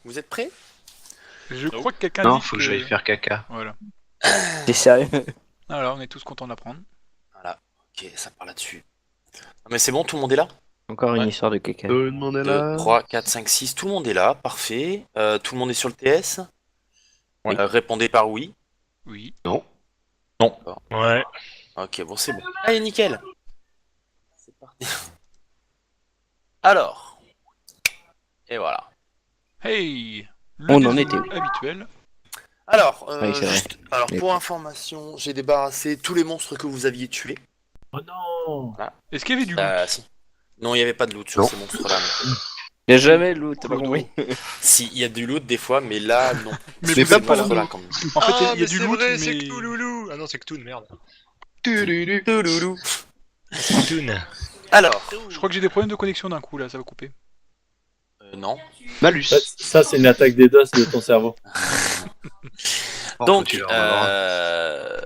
Vous êtes prêts? Je crois que quelqu'un Non, dit faut que j'aille faire caca. Voilà. T'es sérieux? Alors, on est tous contents d'apprendre. Voilà, ok, ça part là-dessus. Non, mais c'est bon, tout le monde est là? Encore une Ouais. histoire de caca. Tout le monde est 2, là. 3, 4, 5, 6, tout le monde est là, parfait. Tout le monde est sur le TS? Oui. Répondez par oui. Oui. Ouais. Ok, bon, c'est bon. Allez, nickel. C'est parti. Alors. Et voilà. Hey, le On en désolé était où? habituel. Alors, Oui, c'est vrai. alors Mais- pour information, j'ai débarrassé tous les monstres que vous aviez tués. Oh non. Est-ce qu'il y avait du loot? Si. Non, il n'y avait pas de loot sur Non. ces monstres-là. non. Y'a jamais le loot, t'as pas Clodo. compris? Si, il y a du loot des fois, mais là, non. Mais C'est vous êtes pas pas là quand même. En fait, il y a mais du c'est loot, vrai, mais... c'est Cthulhu. Ah non, c'est Cthulhu, merde. Touloulou. Cthulhu. Alors, Je crois que j'ai des problèmes de connexion d'un coup, là, ça va couper. non. Malus. Ça, c'est une attaque des DOS de ton cerveau. Donc, Faut-il leur avoir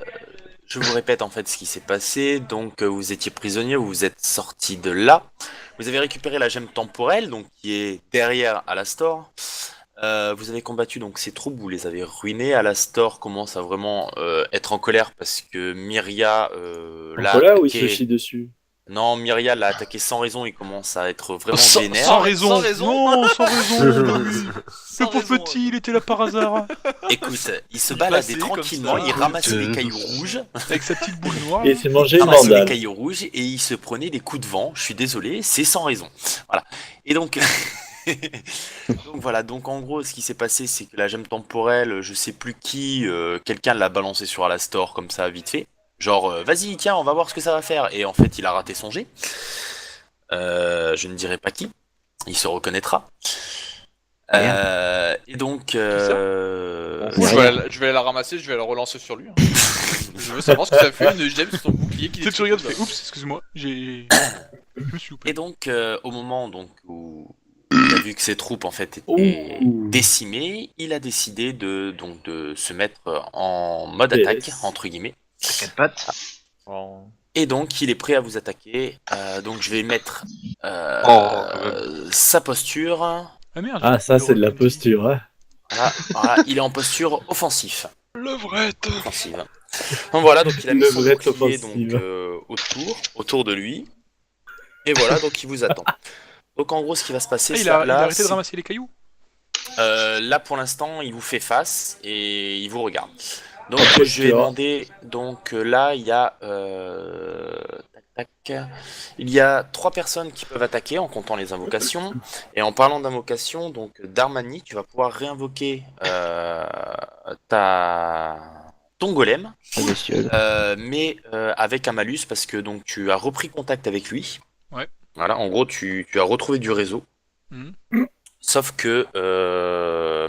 je vous répète en fait ce qui s'est passé. Donc, vous étiez prisonnier, vous êtes sorti de là. Vous avez récupéré la gemme temporelle, donc qui est derrière Alastor. Vous avez combattu donc ces troupes, vous les avez ruinés. Alastor commence à vraiment être en colère parce que Myria l'a Voilà où il se attaqué. chie dessus. Non, Myria l'a attaqué sans raison. Il commence à être vraiment Sans vénère. raison. sans raison. Non, sans raison. Le Sans pauvre raison. petit, il était là par hasard. Écoute, il se Il baladait passait comme tranquillement, ça. il ramassait des cailloux rouges. Avec sa petite boule noire. Et il s'est mangé une Ramassait des mandale. cailloux rouges et il se prenait des coups de vent. Je suis désolé, c'est sans raison. Voilà. Et donc, donc voilà. Donc en gros, ce qui s'est passé, c'est que la gemme temporelle, je sais plus qui, quelqu'un l'a balancé sur Alastor comme ça, vite fait. Genre, vas-y, tiens, on va voir ce que ça va faire. Et en fait, il a raté son jet. Je ne dirai pas qui. Il se reconnaîtra. Et donc, Je vais la ramasser, je vais la relancer sur lui. Je veux savoir ce que ça fait une gemme sur son bouclier qui Tu sais, tu regardes, tu fais, oups, excuse-moi, j'ai... Je me suis loupé. et donc au moment donc où il a vu que ses troupes en fait étaient Ouh. décimées, il a décidé de se mettre en mode Yes. attaque entre guillemets. Quatre pattes. Et donc il est prêt à vous attaquer. Donc je vais mettre sa posture. Ah merde. Ah, ça, c'est de la posture. Hein. Voilà, il est en posture offensif. Levrette. Offensive. Donc voilà, donc il a mis Le son vrai bouclier donc, offensive. autour de lui. Et voilà, donc il vous attend. Donc en gros, ce qui va se passer, Ah, c'est il a là, arrêté de c'est- ramasser les cailloux. là pour l'instant, il vous fait face et il vous regarde. Donc Ok, je vais tu vois. demander. Donc là, il y a tac, tac. Il y a 3 personnes qui peuvent attaquer en comptant les invocations. Et en parlant d'invocation, donc Darmani, tu vas pouvoir réinvoquer ton golem. La bestiole. Mais avec un malus parce que donc tu as repris contact avec lui. Ouais. Voilà, en gros tu as retrouvé du réseau. Mhm. Sauf que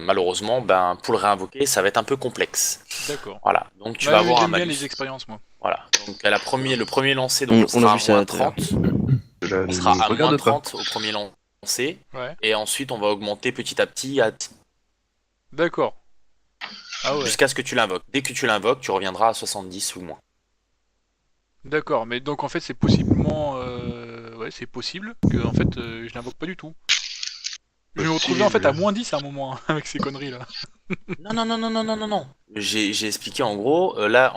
malheureusement, ben pour le réinvoquer, ça va être un peu complexe. D'accord. Voilà, donc tu Ouais, vas mais avoir un j'aime bien malus. les expériences, moi. Voilà, donc à le premier lancé, donc On a sera vu à ça moins tout à l'heure. 30. Je On sera à regarde moins pas. 30 au premier lancé. Ouais. Et ensuite, on va augmenter petit à petit D'accord. Ah ouais. jusqu'à ce que tu l'invoques. Dès que tu l'invoques, tu reviendras à 70 ou moins. D'accord, mais donc en fait c'est possiblement... Ouais, c'est possible que en fait je l'invoque pas du tout. Je vais me retrouver en fait à moins 10 à un moment hein, avec ces conneries là. Non. J'ai expliqué en gros, là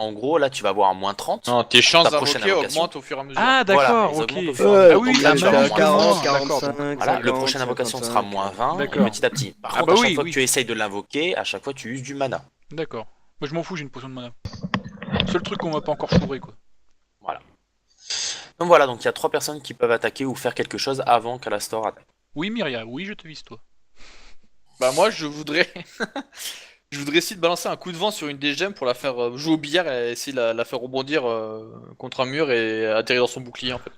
tu vas avoir un moins 30. Non, tes chances Ta prochaine d'invoquer invocation. augmentent au fur et à mesure. Ah d'accord, Voilà, ok. ils augmentent au fur et à mesure. Ah oui, Donc là, un tu vas malus avoir moins de 30. 40, d'accord. Voilà, la prochaine invocation sera moins 20, et D'accord. petit à petit. Par Ah contre, bah à chaque oui, fois oui. que tu essayes de l'invoquer, à chaque fois tu uses du mana. D'accord. Moi je m'en fous, j'ai une potion de mana. Seul truc qu'on m'a pas encore fourré quoi. Donc voilà, donc il y a 3 personnes qui peuvent attaquer ou faire quelque chose avant qu'Alastor attaque. Oui Myria, oui je te vise toi. Bah moi je voudrais... je voudrais essayer de balancer un coup de vent sur une des gemmes pour la faire jouer au billard et essayer de la faire rebondir contre un mur et atterrir dans son bouclier en fait.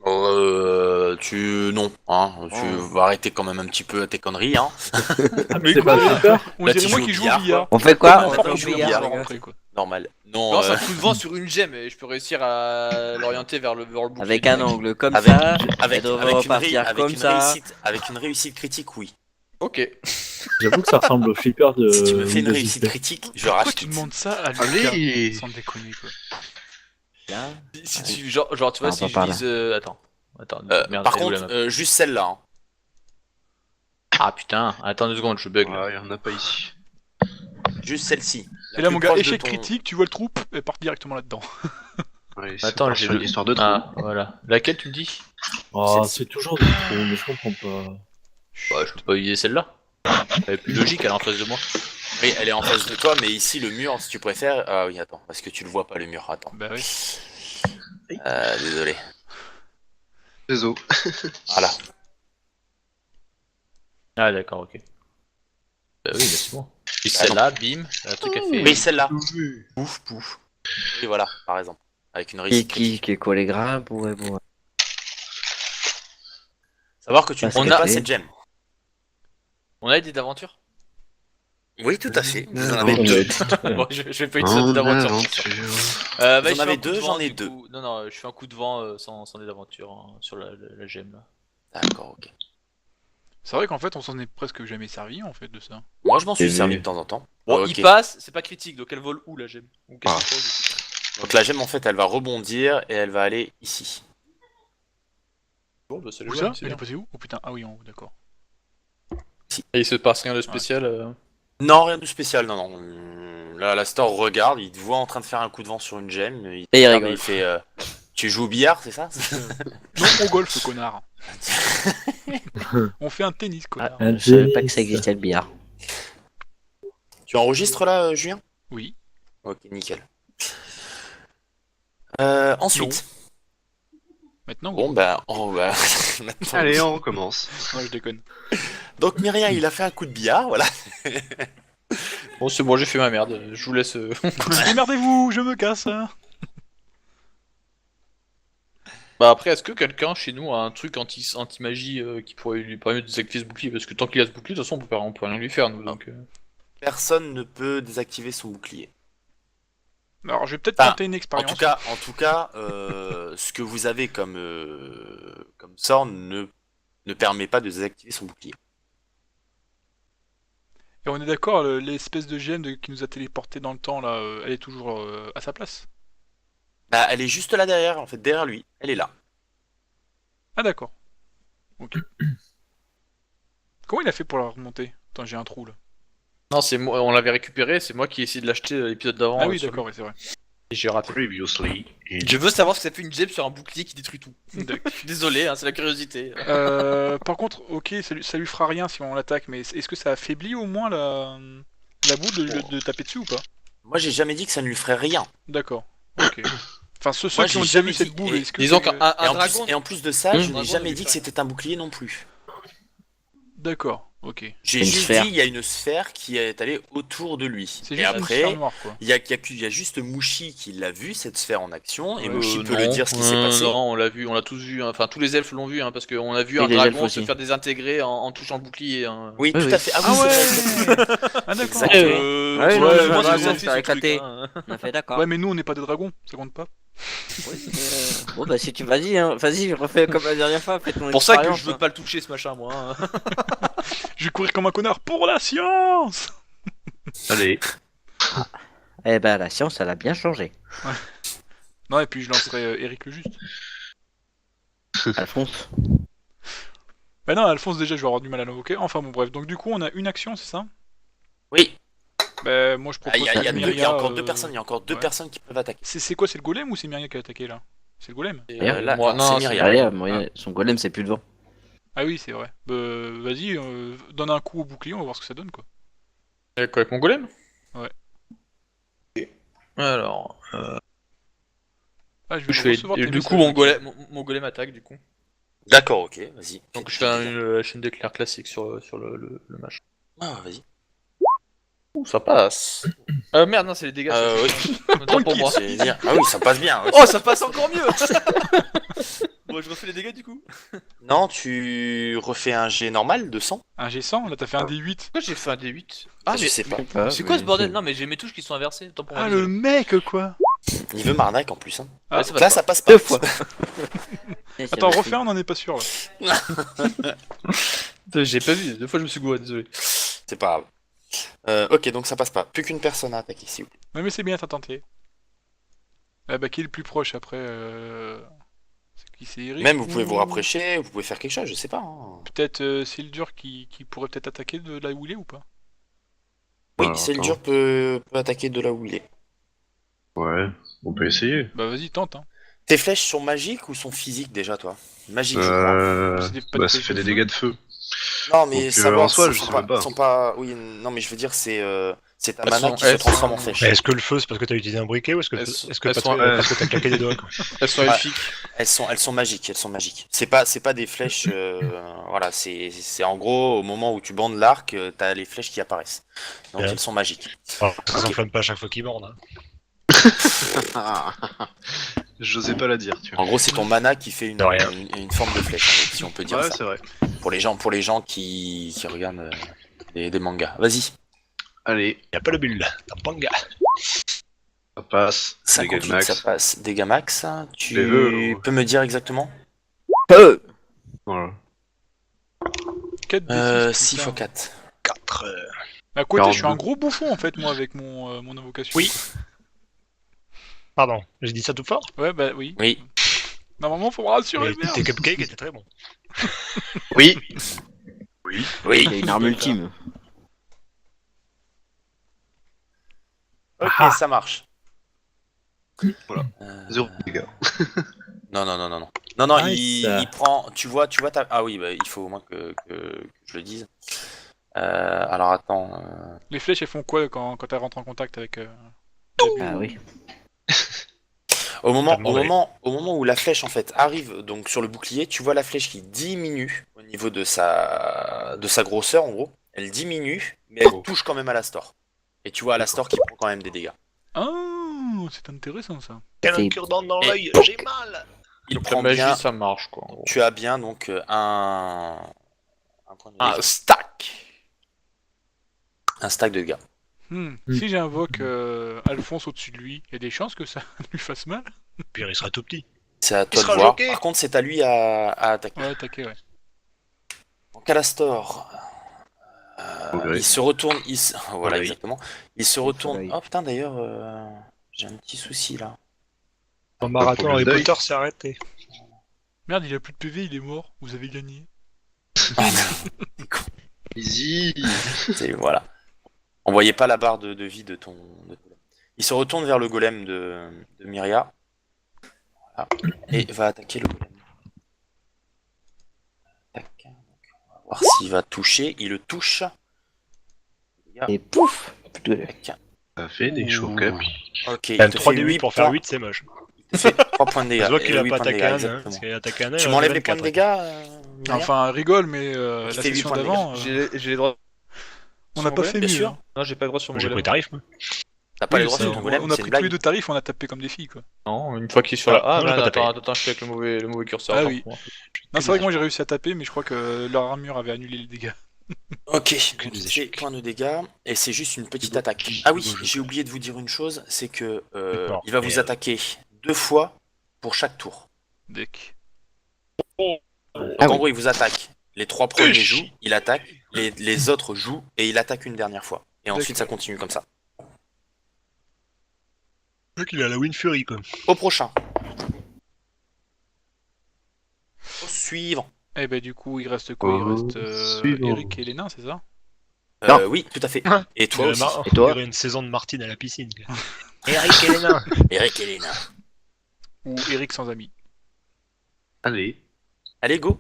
Non, hein, tu vas arrêter quand même un petit peu tes conneries, hein. C'est pas super. On Là, dirait tu moi joues qui au joue au billard, billard. On fait Tellement quoi? On fort fait que au je joue au billard, billard les à gars. rentrer, quoi. Normal. Je Non, balance un coup de vent sur une gemme et je peux réussir à l'orienter vers le bouclier. Avec un angle comme Avec- ça, avec, elle devrait avec une, repartir avec comme une ça. réussite, avec une réussite critique, oui. Ok. J'avoue que ça ressemble au flipper de. Si tu me fais une Windows réussite XP. critique, je Pourquoi rachète. tu demandes ça à Lucas Allez. sans déconner quoi. Là. Si tu, genre tu vois, Ah, si on je va par vise... Attends. Par elle est où, la contre, map juste celle-là. Hein. Ah putain, attends 2 secondes, je bug là. Ouais, il y en a pas ici. Juste celle-ci. La Et là, plus mon gars, proche de échec ton- critique, tu vois le trou, et part directement là-dedans. Ouais, c'est Attends, pas j'ai sur une le... histoire de trou. Ah, voilà. Laquelle tu me dis? Oh, c'est toujours des trous, mais je comprends pas. Bah, je peux pas utiliser celle-là. Elle est plus logique, elle est en face de moi. Oui, elle est en face de toi, mais ici le mur, si tu préfères. Ah oui, attends, parce que tu le vois pas le mur. Attends. Bah oui. Désolé. Désolé. Voilà. Ah d'accord, ok. Bah oui, bah c'est bon. Et celle-là, bim, un truc à faire. Oui, celle-là. Pouf, pouf. Et voilà, par exemple. Avec une réussite. Qui est quoi les grappes? Ouais, bon. Savoir que tu ne On connais a- pas cette gemme. On a des d'aventures. Oui, tout à fait. Vous en Non, avez non, deux. Bon, je vais pas une En seule d'aventure. aventure. Bah, Vous en je fais avez un coup de deux, vent, j'en ai du deux. coup. Non, non, je fais un coup de vent sans dés d'aventure hein, sur la gemme là. D'accord, ok. C'est vrai qu'en fait, on s'en est presque jamais servi, en fait, de ça. Moi, je m'en suis J'ai servi vu. de temps en temps. Bon, Ok. il passe, c'est pas critique, donc elle vole où la gemme? Ou qu'est-ce Ah. que c'est? Donc la gemme, en fait, elle va rebondir et elle va aller ici. Bon, bah c'est Où ça Il est passé où? Oh putain, ah oui, en haut, d'accord. Et il se passe rien de spécial. Non, rien de spécial, non, non. Là, la store regarde, il te voit en train de faire un coup de vent sur une gemme. Il, te Et il regarde rigole. il fait tu joues au billard, c'est ça? Non, au golf, connard. On fait un tennis, connard. Je savais pas que ça existait le billard. Tu enregistres là, Julien? Oui. Ok, nickel. Ensuite. Maintenant, Bon, bah, maintenant. Allez, on recommence. Non, je déconne. Donc, Myria, il a fait un coup de billard, voilà. Bon, c'est bon, j'ai fait ma merde. Je vous laisse. Démerdez-vous, je me casse. Bah après, est-ce que quelqu'un chez nous a un truc anti-magie qui pourrait lui permettre de désactiver ce bouclier? Parce que tant qu'il a ce bouclier, de toute façon, on peut rien lui faire, nous. Donc, Personne ne peut désactiver son bouclier. Alors, je vais peut-être Ah, tenter une En expérience. tout cas, ce que vous avez comme sort ne permet pas de désactiver son bouclier. Et on est d'accord, l'espèce de gemme qui nous a téléporté dans le temps, là, elle est toujours à sa place. Bah, elle est juste là derrière, en fait, derrière lui. Elle est là. Ah d'accord. Ok. Comment il a fait pour la remonter? Attends, j'ai un trou là. non, c'est moi. On l'avait récupéré. C'est moi qui ai essayé de l'acheter l'épisode d'avant. Ah oui, sur d'accord, ouais, c'est vrai. Et j'ai raté. Previously. Je veux savoir ce que ça fait une gemme sur un bouclier qui détruit tout. D'accord. Je suis désolé, hein, c'est la curiosité. Par contre, ok, ça lui fera rien si on l'attaque, mais est-ce que ça affaiblit au moins la boule de taper dessus ou pas? Moi, j'ai jamais dit que ça ne lui ferait rien. D'accord. Ok. Enfin, ceux Moi, qui ont j'ai déjà jamais vu cette dit- boule, et- est-ce que Disons c'est- qu'un Et en, dragon. plus, et en plus de ça, je Dragon, n'ai jamais il dit fait que c'était un bouclier non plus. D'accord, ok. J'ai Une juste sphère. dit il y a une sphère qui est allée autour de lui. C'est Et juste une après, sphère noire, quoi. il y a juste Mouchi qui l'a vu, cette sphère en action, et Euh, Mouchi peut Non, le dire ce qui s'est passé. Non, on l'a vu, on l'a tous vu. Hein. Enfin, tous les elfes l'ont vu, hein, parce qu'on a vu Et un les dragon elfes se aussi. faire désintégrer en touchant le bouclier. Hein. Oui, Oui, tout oui. à fait. Ah oui, Ah c'est vrai. ouais. Ah d'accord. Exactement. Ouais, moi, le moi, dragon, c'est c'est ce truc, éclaté. hein. On a fait d'accord. Ouais, mais nous on n'est pas des dragons, ça compte pas. Bon bah si tu vas-y, hein. Vas-y, refais comme la dernière fois, fais ton Pour ça que expérience, je veux hein. pas le toucher ce machin, moi. Hein. Je vais courir comme un connard pour la science. Allez. Eh ben la science, elle a bien changé. Non, et puis je lancerai Eric le Juste. Alphonse. Bah non, Alphonse déjà je vais avoir du mal à l'invoquer. Enfin bon bref, donc du coup on a une action, c'est ça? Oui. Bah moi je propose Il y a, que il y a Myria, il y a encore deux personnes. Il y a encore deux ouais. personnes qui peuvent attaquer. C'est quoi, c'est le golem ou c'est Myria qui a attaqué là? C'est le golem? Et, là, moi, c'est non, Myriam. Derrière, moyen- son golem c'est plus devant. Ah oui c'est vrai. Bah vas-y, donne un coup au bouclier, on va voir ce que ça donne quoi. Quoi, avec mon golem? Ouais. Alors, Ah je vais je le fais, recevoir tes du coup, messages. mon golem attaque, du coup. D'accord, ok, vas-y. Donc je fais une chaîne d'éclairs classique sur le match. Ah, vas-y. Ouh, ça passe. Merde, non, c'est les dégâts. ça. Oui. Autant pour moi. C'est dire- Ah oui, ça passe bien. oui. Oh, ça passe encore mieux. Bon, je refais les dégâts, du coup. Non, tu refais un jet normal de 100. Un G100, là t'as fait un D8. Pourquoi j'ai fait un D8? Ah, je sais pas. C'est quoi ce bordel? Non, mais j'ai mes touches qui sont inversées. Autant pour moi. Ah le désolé. mec quoi. Il veut m'arnaque en plus. Hein. Ah, ça Donc là, passe ça passe pas. Deux fois. Attends, refais, on en est pas sûr là. J'ai pas vu, 2 fois je me suis gouré, désolé. C'est pas grave. Ok, donc ça passe pas. Plus qu'une personne à attaquer, s'il vous plaît. Ouais, mais c'est bien, t'as tenté. Ah bah qui est le plus proche après C'est qui, c'est Eric Même vous pouvez ou- vous rapprocher, vous pouvez faire quelque chose, je sais pas. Hein. Peut-être Sildur qui pourrait peut-être attaquer de là où il est ou pas? Oui, Alors, Seldur attends. peut attaquer de là où il est. Ouais, on peut essayer. Bah vas-y, tente. Hein. Tes flèches sont magiques ou sont physiques déjà, toi? Magiques, je crois. Euh... C'est pas des Bah, ça flèches fait de des feu. dégâts de feu. Non, mais Donc, savoir en soi, si je sont sais pas, même pas. sont pas. Oui, non, mais je veux dire, c'est ta Elles mana sont- qui se elles transforme en sont- flèche. Mais est-ce que le feu, c'est parce que t'as utilisé un briquet ou est-ce que Elles est-ce sont- que elles parce sont- que parce que t'as claqué des doigts quoi. Elles sont Ouais. elfiques. Elles sont magiques, elles sont magiques. C'est pas des flèches. Voilà, c'est en gros au moment où tu bandes l'arc, t'as les flèches qui apparaissent. Donc Ouais. elles sont magiques. Alors, ça s'enflamme pas à chaque fois qu'il borde. Hein. J'osais pas la dire, tu vois. En gros, c'est ton mana qui fait De rien. une forme de flèche, en fait, si on peut dire Ouais, ça. c'est vrai. Pour les gens qui regardent des mangas. Vas-y. Allez, Y a pas le bulle. T'as pas un gars. ça passe. Dégâts 58, max. ça passe. Dégâts max. Tu Les vœux, peux me dire exactement? Voilà. 4 d 6 x 4. 4. À côté, je suis 42. un gros bouffon en fait, moi, avec mon invocation. Oui. Pardon, j'ai dit ça tout fort. Ouais, bah oui. Oui. Normalement, faut me rassurer, Mais merde. tes cupcakes étaient très bons. Oui. Oui. Il a une arme ultime. Ok, Ah. ça marche. Voilà. 0 dégâts. Non, non, non, non, non. Non, non, Nice. il prend. Tu vois ta. Ah oui, bah, il faut au moins que je le dise. Alors attends. Les flèches, elles font quoi quand elles rentrent en contact avec. Ah oui. Au moment, T'as demandé. au moment où la flèche en fait arrive donc sur le bouclier, tu vois la flèche qui diminue au niveau de sa grosseur en gros. Elle diminue, mais elle touche quand même à l'Astor. Et tu vois Alastor qui prend quand même des dégâts. Ah, c'est intéressant ça. Quel C'est- cure-dent dans Et- l'œil, j'ai mal. Il Donc la prend magie, bien. ça marche quoi. en gros. Tu as bien donc un point de Un dégâts. stack. Un stack de dégâts. Si j'invoque Alphonse au-dessus de lui, il y a des chances que ça lui fasse mal? Puis il sera tout petit. C'est à Il toi de sera voir. joqué. Par contre, c'est à lui à attaquer. Ouais, attaquer, ouais. Donc Alastor, Progrès. il se retourne. Voilà, Oui. exactement. Il se retourne. soleil. Oh putain, d'ailleurs, j'ai un petit souci là. Ton marathon pour le Harry deuil. Potter s'est arrêté. Merde, il a plus de PV, il est mort. Vous avez gagné. Easy. Voilà. On voyait pas la barre de vie de ton. Il se retourne vers le golem de Myria. Voilà. Et va attaquer le golem. Tac. Donc, on va voir s'il va toucher. Il le touche. Et pouf. Tac. Ça fait des chocs. Ok, Il y a il te fait 3 d 8 8 pour faire points. 8, c'est moche. Il te fait 3 points de dégâts. Ça se voit Et qu'il a 8 pas points de attaqué dégâts, Anne, hein, exactement. parce qu'il a attaqué Anne. Tu elle a m'enlèves fait les points de 24. dégâts Myria Enfin, rigole, mais Il la fait huit session points de d'avant, J'ai les droits. on n'a Sur pas mon fait bien mieux. sûr. hein. Non, j'ai pas le droit sur mon J'ai pris golem. tarif, moi. T'as pas Oui, les droits ça, sur ton golem, on a c'est pris une tous les blague. deux tarifs, on a tapé comme des filles, quoi. Non, une fois qu'il est sur la. Ah, Ah, non, j'ai merde, pas tapé. attends, je suis avec le mauvais curseur. Ah attends. oui. Non, c'est vrai que moi j'ai réussi à taper, mais je crois que leur armure avait annulé les dégâts. Ok, Que donc des c'est échecs. points de dégâts, et c'est juste une petite attaque. Ah oui, j'ai oublié de vous dire une chose, c'est que D'accord, il va mais, vous attaquer 2 fois pour chaque tour. Deck. Donc Ah en oui. gros, il vous attaque. Les 3 premiers jouent, il attaque, les autres jouent, et il attaque une dernière fois. Et ensuite, ça continue comme ça. Je crois qu'il a la Wind Fury, quoi. Au prochain. Au suivant. Eh ben du coup, il reste quoi? Il reste suivant. Eric et les nains, c'est ça? Non. Oui, tout à fait. Hein Et toi aussi. Et toi On dirait une saison de Martine à la piscine. quoi. Eric et les nains. Eric et Léna. Ou Eric sans amis? Allez. Allez, go.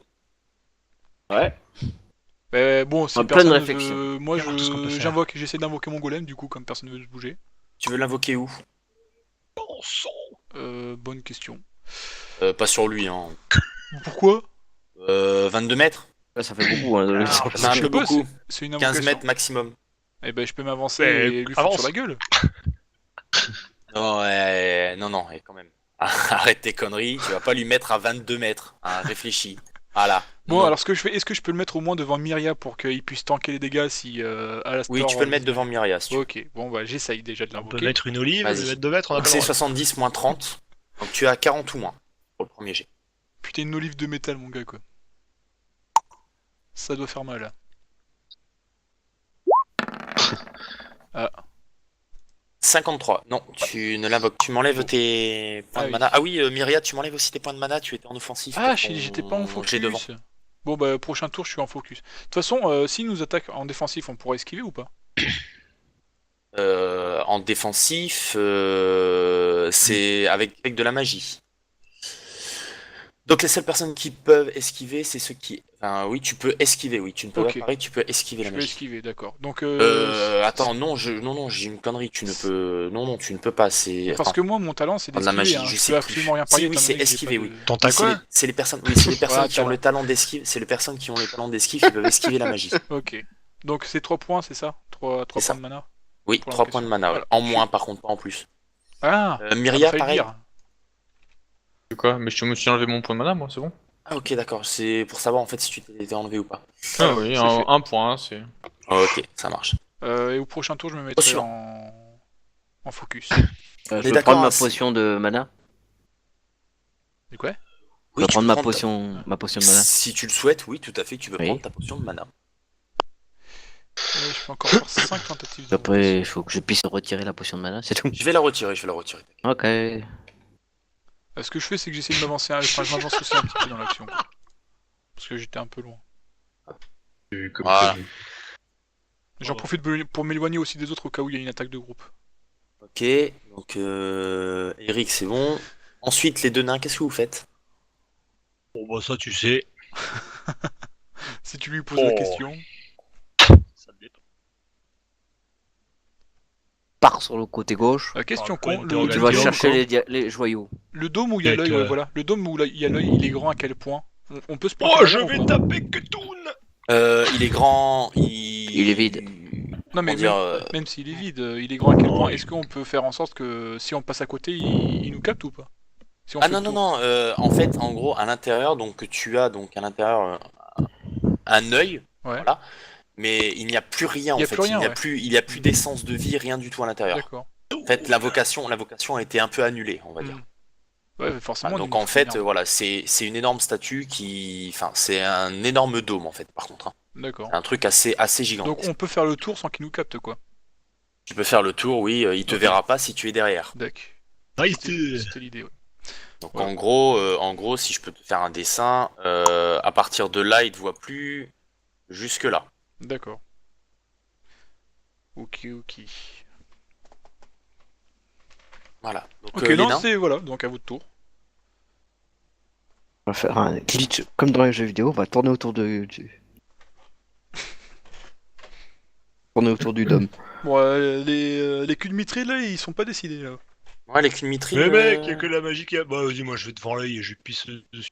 Bon, si En pleine personne réflexion. veut... Moi, Faire tout ce qu'on peut faire. j'essaie d'invoquer mon golem, du coup, comme personne ne veut se bouger. Tu veux l'invoquer où? Bon sang. Bonne question. Pas sur lui, hein. Pourquoi? 22 mètres. Ouais, ça fait beaucoup. Hein, C'est un Je peu peux, beaucoup. c'est une 15 invocation. mètres maximum. Eh ben, je peux m'avancer Mais et lui foutre avance. sur la gueule. Non, non, et quand même. Arrête tes conneries, tu vas pas lui mettre à 22 mètres. Hein, réfléchis. Voilà. Bon, Non. alors ce que je fais, est-ce que je peux le mettre au moins devant Myria pour qu'il puisse tanker les dégâts si Alastor... Oui, tu peux le mettre devant Myria si tu veux. Ok, bon bah j'essaye déjà de On peut l'invoquer. mettre une olive, Vas-y. mettre 2 mètres, on a Donc pas c'est le droit. 70 moins 30. Donc tu as 40 ou moins pour le premier jet. Putain, une olive de métal, mon gars, quoi. Ça doit faire mal. 53. Non, tu ne l'invoques. Tu m'enlèves tes points Ah de oui. mana. Ah oui, Myriad, tu m'enlèves aussi tes points de mana. Tu étais en offensif. Ah, pour j'étais pas en ton focus. jet devant. Bon, bah, prochain tour, je suis en focus. De toute façon, s'ils nous attaquent en défensif, on pourra esquiver ou pas? En défensif, c'est avec de la magie. Donc les seules personnes qui peuvent esquiver, c'est ceux qui... Enfin oui, tu peux esquiver, oui. Tu ne peux Ok. pas parer, tu peux esquiver Je la peux magie. esquiver, d'accord. Donc, Attends, non, non, j'ai une connerie. Tu ne peux... Non, tu ne peux pas. C'est... parce Attends. que moi, mon talent, c'est De la d'esquiver. magie, Hein. je Je sais peux plus. absolument rien Si, parier. oui, étant c'est donné que j'ai esquiver, pas oui. de- Ton Oui, t'as quoi c'est les personnes, oui, c'est les personnes Voilà, qui ont talent. le talent d'esquive, c'est les personnes qui ont le talent d'esquive qui peuvent esquiver la magie. Ok. Donc, c'est 3 points, c'est ça? 3 C'est ça. points de mana? Oui, Pour 3 points de mana, ouais. Voilà. En Je suis- moins par contre, pas en plus. Ah, Myria, fallait le pareil. dire. C'est quoi? Mais je me suis enlevé mon point de mana, moi, c'est bon? Ah ok, d'accord, c'est pour savoir en fait si tu t'es enlevé ou pas. Ah oui, c'est un, fait. un point, hein, c'est... Ok, ça marche. Et au prochain tour, je me mettrai suivant. en focus. On est Je peux d'accord, prendre ma hein, c'est- potion de mana. Du quoi? Je Oui, peux tu prendre peux ma prendre ta- potion de mana. Si tu le souhaites, oui, tout à fait, tu peux Oui. prendre ta potion de mana. Je peux encore faire 5 tentatives de Après, il faut que je puisse retirer la potion de mana, c'est tout. Je vais la retirer, je vais la retirer. Ok. Ce que je fais, c'est que j'essaie de m'avancer, enfin, je m'avance aussi un petit peu dans l'action. Quoi. Parce que j'étais un peu loin. Comme Ah. prévu. J'en profite pour m'éloigner aussi des autres au cas où il y a une attaque de groupe. Ok, donc Eric, c'est bon. Ensuite, les deux nains, qu'est-ce que vous faites? Bon, bah, ça, tu sais. Si tu lui poses la Oh. question. Ça dépend. Pars sur le côté gauche. Question point con, d'interrogation. Tu vas Vas-y, chercher encore. les joyaux. le dôme où il y a Mec, l'œil, ouais, voilà. Le dôme où il y a l'œil, il est grand à quel point? On peut se planter Oh, je dedans ou vais pas taper que tourne. Il est grand, Il est vide. Non mais Comment dire, même s'il est vide, il est grand à quel Oh, point? oui. Est-ce qu'on peut faire en sorte que si on passe à côté, il nous capte ou pas? Si on Ah fait non, le non, tour. non, en fait, en gros, à l'intérieur, donc tu as donc à l'intérieur un œil, Ouais, voilà, mais il n'y a plus rien Il y en a fait, plus rien, ouais. il y a plus d'essence de vie, rien du tout à l'intérieur. d'accord. En fait, l'invocation a été un peu annulée, on va dire. Ouais, forcément. Ah, donc il nous en faut fait, une voilà, c'est une énorme statue qui, enfin, c'est un énorme dôme en fait, par contre, hein. arme. D'accord. C'est un truc assez Donc gigantesque. on peut faire le tour sans qu'il nous capte quoi. Tu peux faire le tour, oui, il te Ok. verra pas si tu es derrière. D'accord. Nice. C'était l'idée, ouais. Donc Voilà. en gros, si je peux te faire un dessin, à partir de là, il te voit plus jusque là. D'accord. Ok. Voilà. Donc Ok, les non, nains. c'est voilà, donc à votre tour. On va faire un glitch comme dans les jeux vidéo. On va tourner autour tourner autour du dôme. Bon, les culs de mitril là, ils sont pas décidés là. Ouais, les Clumitri. Mais mec, y'a que la magie qui a. Bah, vas-y, moi, je vais devant l'œil et je pisse dessus.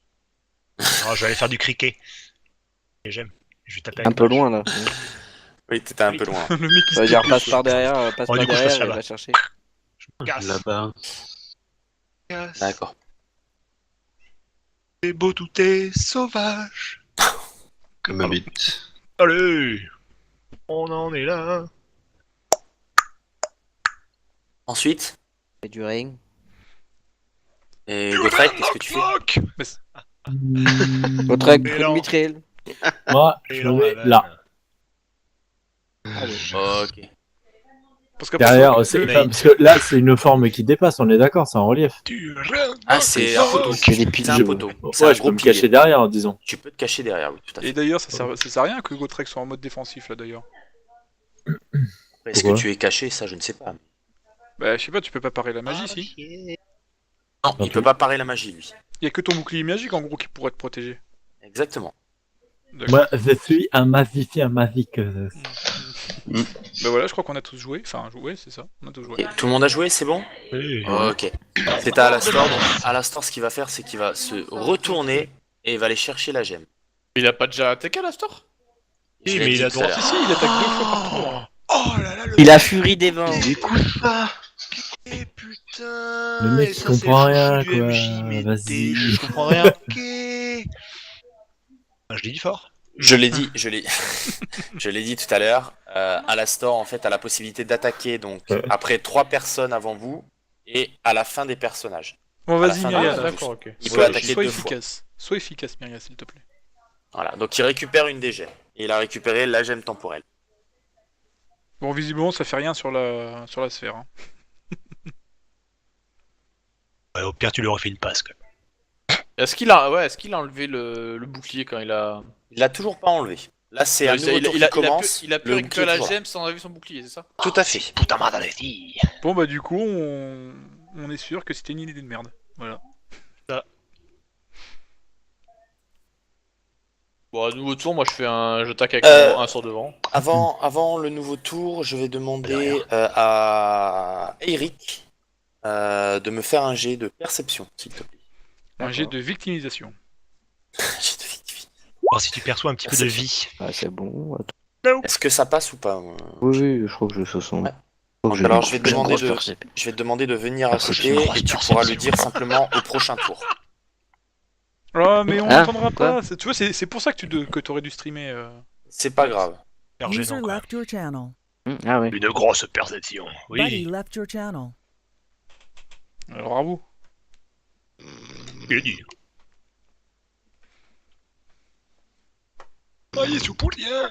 Alors, je vais aller faire du cricket. Et j'aime. Je vais taper Un avec peu ma loin là. Oui, t'étais un peu loin. Le mec qui Ça veut se dire pique, passe quoi. par derrière, Oh, du coup, je passe et là-bas. va chercher. Je me casse. Là-bas. Casse. D'accord. C'est beau, tout est sauvage. Comme ma bite. Allez. On en est là. Ensuite, Et du ring. et Gotrek, qu'est-ce que tu fais? Fuck. Votre Mais coup de non. mitril. Moi, Et je là, vais là, là. Ok. Parce qu'après, Derrière, c'est c'est- vrai que- enfin, parce que là, c'est une forme qui dépasse, on est d'accord, c'est en relief. Tu rentres. Ah, c'est un poteau. C'est des C'est piles. un poteau. C'est Ouais, un je gros peux me pilier. cacher derrière, disons. Tu peux te cacher derrière, oui, tout à fait. Et d'ailleurs, ça sert à rien que Gotrek soit en mode défensif là d'ailleurs. Est-ce que Pourquoi tu es caché? Ça, je ne sais pas. Bah, je sais pas, tu peux pas parer la magie si. Non, il peut pas parer la magie, lui. Y a que ton bouclier magique en gros qui pourrait te protéger. Exactement. D'accord. Moi, je suis un magicien magique. Bah voilà, je crois qu'on a tous joué. Enfin, joué, c'est ça. On a tous joué. Ok, tout le monde a joué, c'est bon? Hey. Ok. C'est à Alastor. Donc, Alastor, ce qu'il va faire, c'est qu'il va se retourner et il va aller chercher la gemme. Il a pas déjà attaqué à la store? Oui, Je l'ai mais dit il a tout à droit. l'heure. Si, il attaque 2 fois par tour. hein. Oh là là, le Il a furie des vents. Il écoute pas. Eh, putain. Le mec, et il ça, comprend c'est le rien, chouchou du quoi. MJ, mais Vas-y. je comprends rien. Ok. Ah, je l'ai dit fort. Je l'ai dit, je l'ai dit tout à l'heure. Alastor, en fait, a la possibilité d'attaquer donc Ouais. après 3 personnes avant vous et à la fin des personnages. Bon, À la vas-y, fin de Myriam. la- d'accord, ok. Il peut Sois attaquer 2 fois. efficace. Sois efficace, Myriam, s'il te plaît. Voilà. Donc il récupère une des gemmes. Et il a récupéré la gemme temporelle. Bon, visiblement, ça fait rien sur la sphère. Hein. Ouais, au pire, tu lui refais une passe. Quoi. Est-ce qu'il a enlevé le bouclier quand il a. Il l'a toujours pas enlevé. Là, c'est un nouveau tour qui commence. Il a pu le récupérer bouclier la est toujours là. gemme sans enlever son bouclier, c'est ça? Tout à fait. Putain, madame, si. Bon bah du coup on est sûr que c'était une idée de merde. Voilà. Bon, à nouveau tour, moi j'attaque avec un sort de vent. Avant le nouveau tour, je vais demander à Eric de me faire un jet de perception, s'il te plaît. Un jet de victimisation. Jet de victimisation. Voir si tu perçois un petit peu de vie. Ah, c'est bon. Attends. Est-ce que ça passe ou pas Oui, oui, je crois que je 60. Ouais. Je crois que Alors, je vais te j'ai une demander grosse percep. Je vais te demander de venir à Ah, c'est côté une grosse et tu perception. pourras le dire simplement au prochain tour. Ah mais on Hein n'entendra Quoi pas. Tu vois c'est pour ça que t'aurais dû streamer. C'est pas grave. Super User gênant, quoi. left your channel. Ah ouais. Une grosse perception. Buddy Oui. left your channel. Alors à vous. Il est dit. Ah, il est sous poulien.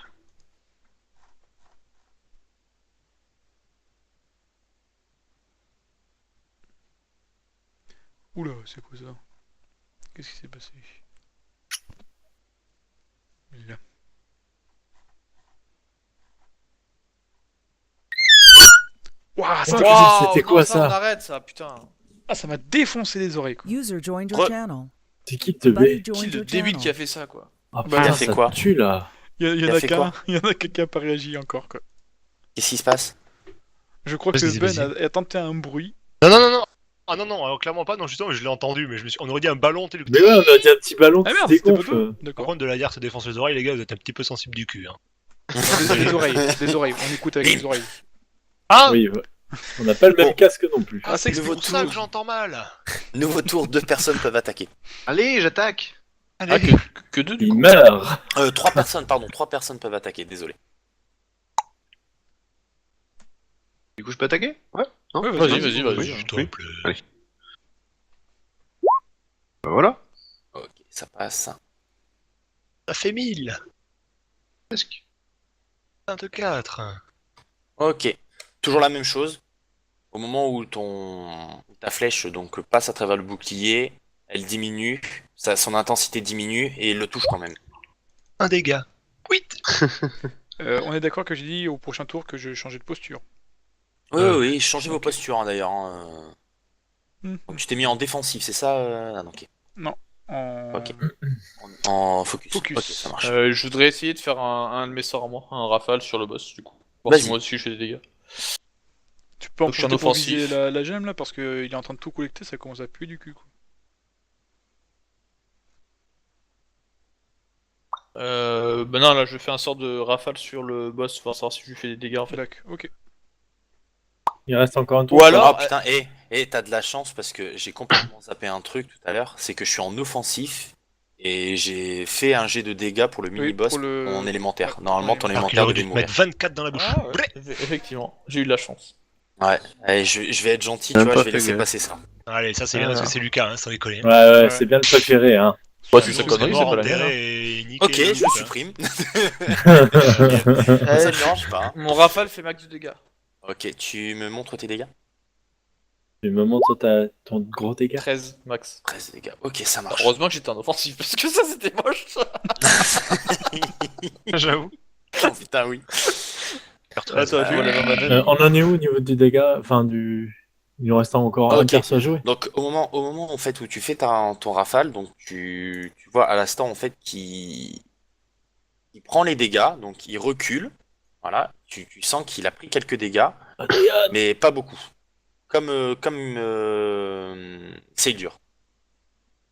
Oula, c'est quoi ça? Qu'est-ce qui s'est passé? Là. Ouah, ça, Waouh, c'était quoi, ça On arrête ça, putain. ah, ça m'a défoncé les oreilles quoi. User joined your Re- channel. C'est qui te Buddy B Qui joined le your débile qui a channel. fait ça, quoi? Ah Bah, putain, il a fait ça quoi tue là. Il y Il en a a fait qu'un, quoi il y en a quelqu'un qui a pas réagi encore quoi. Qu'est-ce qui se passe? Je crois Vas-y, que Ben vas-y. a tenté un bruit. Non, non, non, non. Ah non, non, alors, clairement pas. Non, justement, je l'ai entendu, mais on aurait dit un ballon. Tu sais, Mais ouais, on a dit un petit ballon Ah qui merde, se c'était pas dégonfle. toi. Par D'accord. contre, de la bière se défonce les oreilles, les gars, vous êtes un petit peu sensibles du cul. Hein. Les oreilles, les oreilles. On écoute avec les oreilles. Ah Oui, ouais. On n'a pas le même Bon. casque non plus. Ah, c'est que c'est Nouveau pour ça tour. que j'entends mal. Nouveau tour, 2 personnes peuvent attaquer. Allez, j'attaque. Ah, que deux du Il coup. meurt. 3 personnes, pardon, 3 personnes peuvent attaquer, désolé. Du coup, je peux attaquer? Ouais. Non Ouais, Vas-y. Oui, s'il te plaît. Allez. Bah voilà. Ok, ça passe. Ça fait 1000. Presque. 24. Ok, toujours la même chose. Au moment où ta flèche donc passe à travers le bouclier, elle diminue, son intensité diminue et il le touche quand même. Un dégât. 8. On est d'accord que j'ai dit au prochain tour que je changeais de posture. Oui, oui, changez vos postures hein, d'ailleurs. Hmm. Donc tu t'es mis en défensif, c'est ça ah, ok. En... Ok. En focus. Focus. Ok, ça marche. Je voudrais essayer de faire un de mes sorts à moi, un rafale sur le boss du coup. Voir Vas-y. si moi aussi je fais des dégâts. Tu peux en Donc, je suis en profiter pour offensif. viser la gemme là parce qu'il est en train de tout collecter, ça commence à puer du cul quoi. Bah non, là je fais un sort de rafale sur le boss pour savoir si je lui fais des dégâts en fait. Black, ok. Il reste encore un tour. Ou alors, Ah putain, t'as de la chance parce que j'ai complètement zappé un truc tout à l'heure, c'est que je suis en offensif et j'ai fait un jet de dégâts pour le mini-boss pour le- en élémentaire. Normalement, ton Alors qu'il élémentaire aurait devait dû te mourir. mettre 24 dans la bouche. Ah ouais, Bré. effectivement, j'ai eu de la chance. Ouais, allez, je vais être gentil, tu Même vois, pas je vais fait laisser gaffe. passer ça. Allez, ça c'est bien parce que c'est Lucas, hein, sans déconner. Ouais, ouais, Ouais. c'est bien le préféré, hein. Ouais, Sinon, c'est on sa serait connerie, c'est mort pas la enterré mienne. et niqué Ok, le je groupe, hein. supprime. Ça me dérange pas. Mon rafale fait max de dégâts. Ok, tu me montres tes dégâts? Tu me montres ton gros dégât. 13 max. 13 dégâts. Ok, ça marche. Heureusement que j'étais en offensif parce que ça c'était moche. J'avoue. Oh, putain, oui. Ah, toi, tu vois la même On en est où au niveau du dégât? Enfin, du. Il nous reste encore un Ok. perso à jouer. Donc au moment en fait où tu fais ton rafale, donc tu vois à l'instant en fait qu'il prend les dégâts, donc il recule. Voilà, tu sens qu'il a pris quelques dégâts, mais pas beaucoup. Comme c'est dur.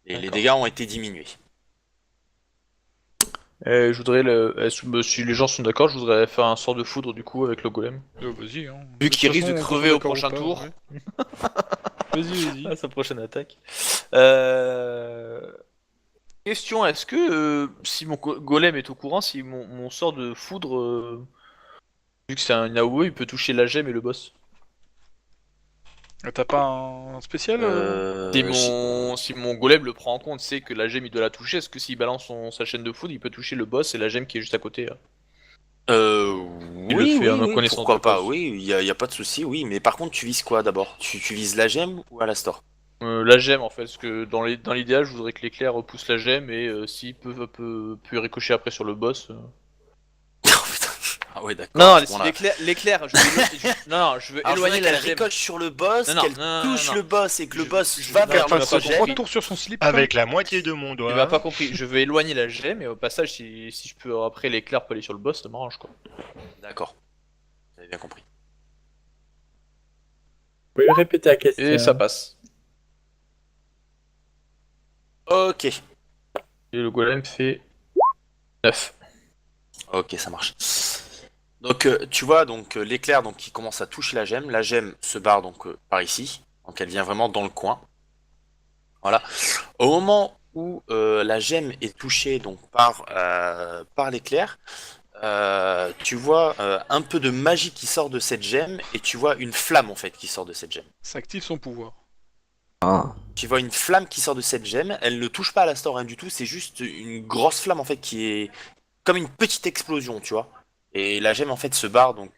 Et les D'accord. dégâts ont été diminués. je voudrais si les gens sont d'accord, je voudrais faire un sort de foudre du coup avec le golem. Vas-y hein. Vu qu'il De toute risque de façon, crever au d'accord ou prochain pas, tour. ouais. Vas-y. À sa prochaine attaque. Question, est-ce que si mon golem est au courant, si mon sort de foudre, vu que c'est un AOE, il peut toucher la gemme et le boss? T'as pas un spécial Si mon golem le prend en compte, sait que la gemme il doit la toucher, est-ce que s'il balance sa chaîne de foudre, il peut toucher le boss et la gemme qui est juste à côté là? Il le fait en oui, connaissance pourquoi de pas, cause. oui, y a pas de souci, oui, mais par contre, tu vises quoi d'abord? Tu vises la gemme ou Alastor? La gemme en fait, parce que dans l'idéal, je voudrais que l'éclair repousse la gemme et s'il peut ricocher après sur le boss. Oh, putain. Ah ouais, d'accord. Non, à non, ce point-là. l'éclair, je veux Alors, je éloigner voudrais la qu'elle gemme. ricoche sur le boss, Non, non, qu'elle non, non, touche non. le boss et que le boss je- va non, vers tu m'as notre pas Trois gemme. tours sur son slip. Avec la moitié de mon Tu doigt. m'as pas compris, je veux éloigner la gemme et au passage, si je peux après l'éclair peut aller sur le boss, ça m'arrange quoi. D'accord. J'avais bien compris. Vous pouvez répéter la question. Et ça passe. Ok. Et le golem fait 9. Ok, ça marche. Donc tu vois donc l'éclair donc qui commence à toucher la gemme se barre donc par ici, donc elle vient vraiment dans le coin. Voilà. Au moment où la gemme est touchée donc par l'éclair, tu vois un peu de magie qui sort de cette gemme et tu vois une flamme en fait qui sort de cette gemme. Ça active son pouvoir. Ah. Tu vois une flamme qui sort de cette gemme, elle ne touche pas à Alastor rien du tout, c'est juste une grosse flamme en fait qui est comme une petite explosion, tu vois. Et la gemme en fait se barre donc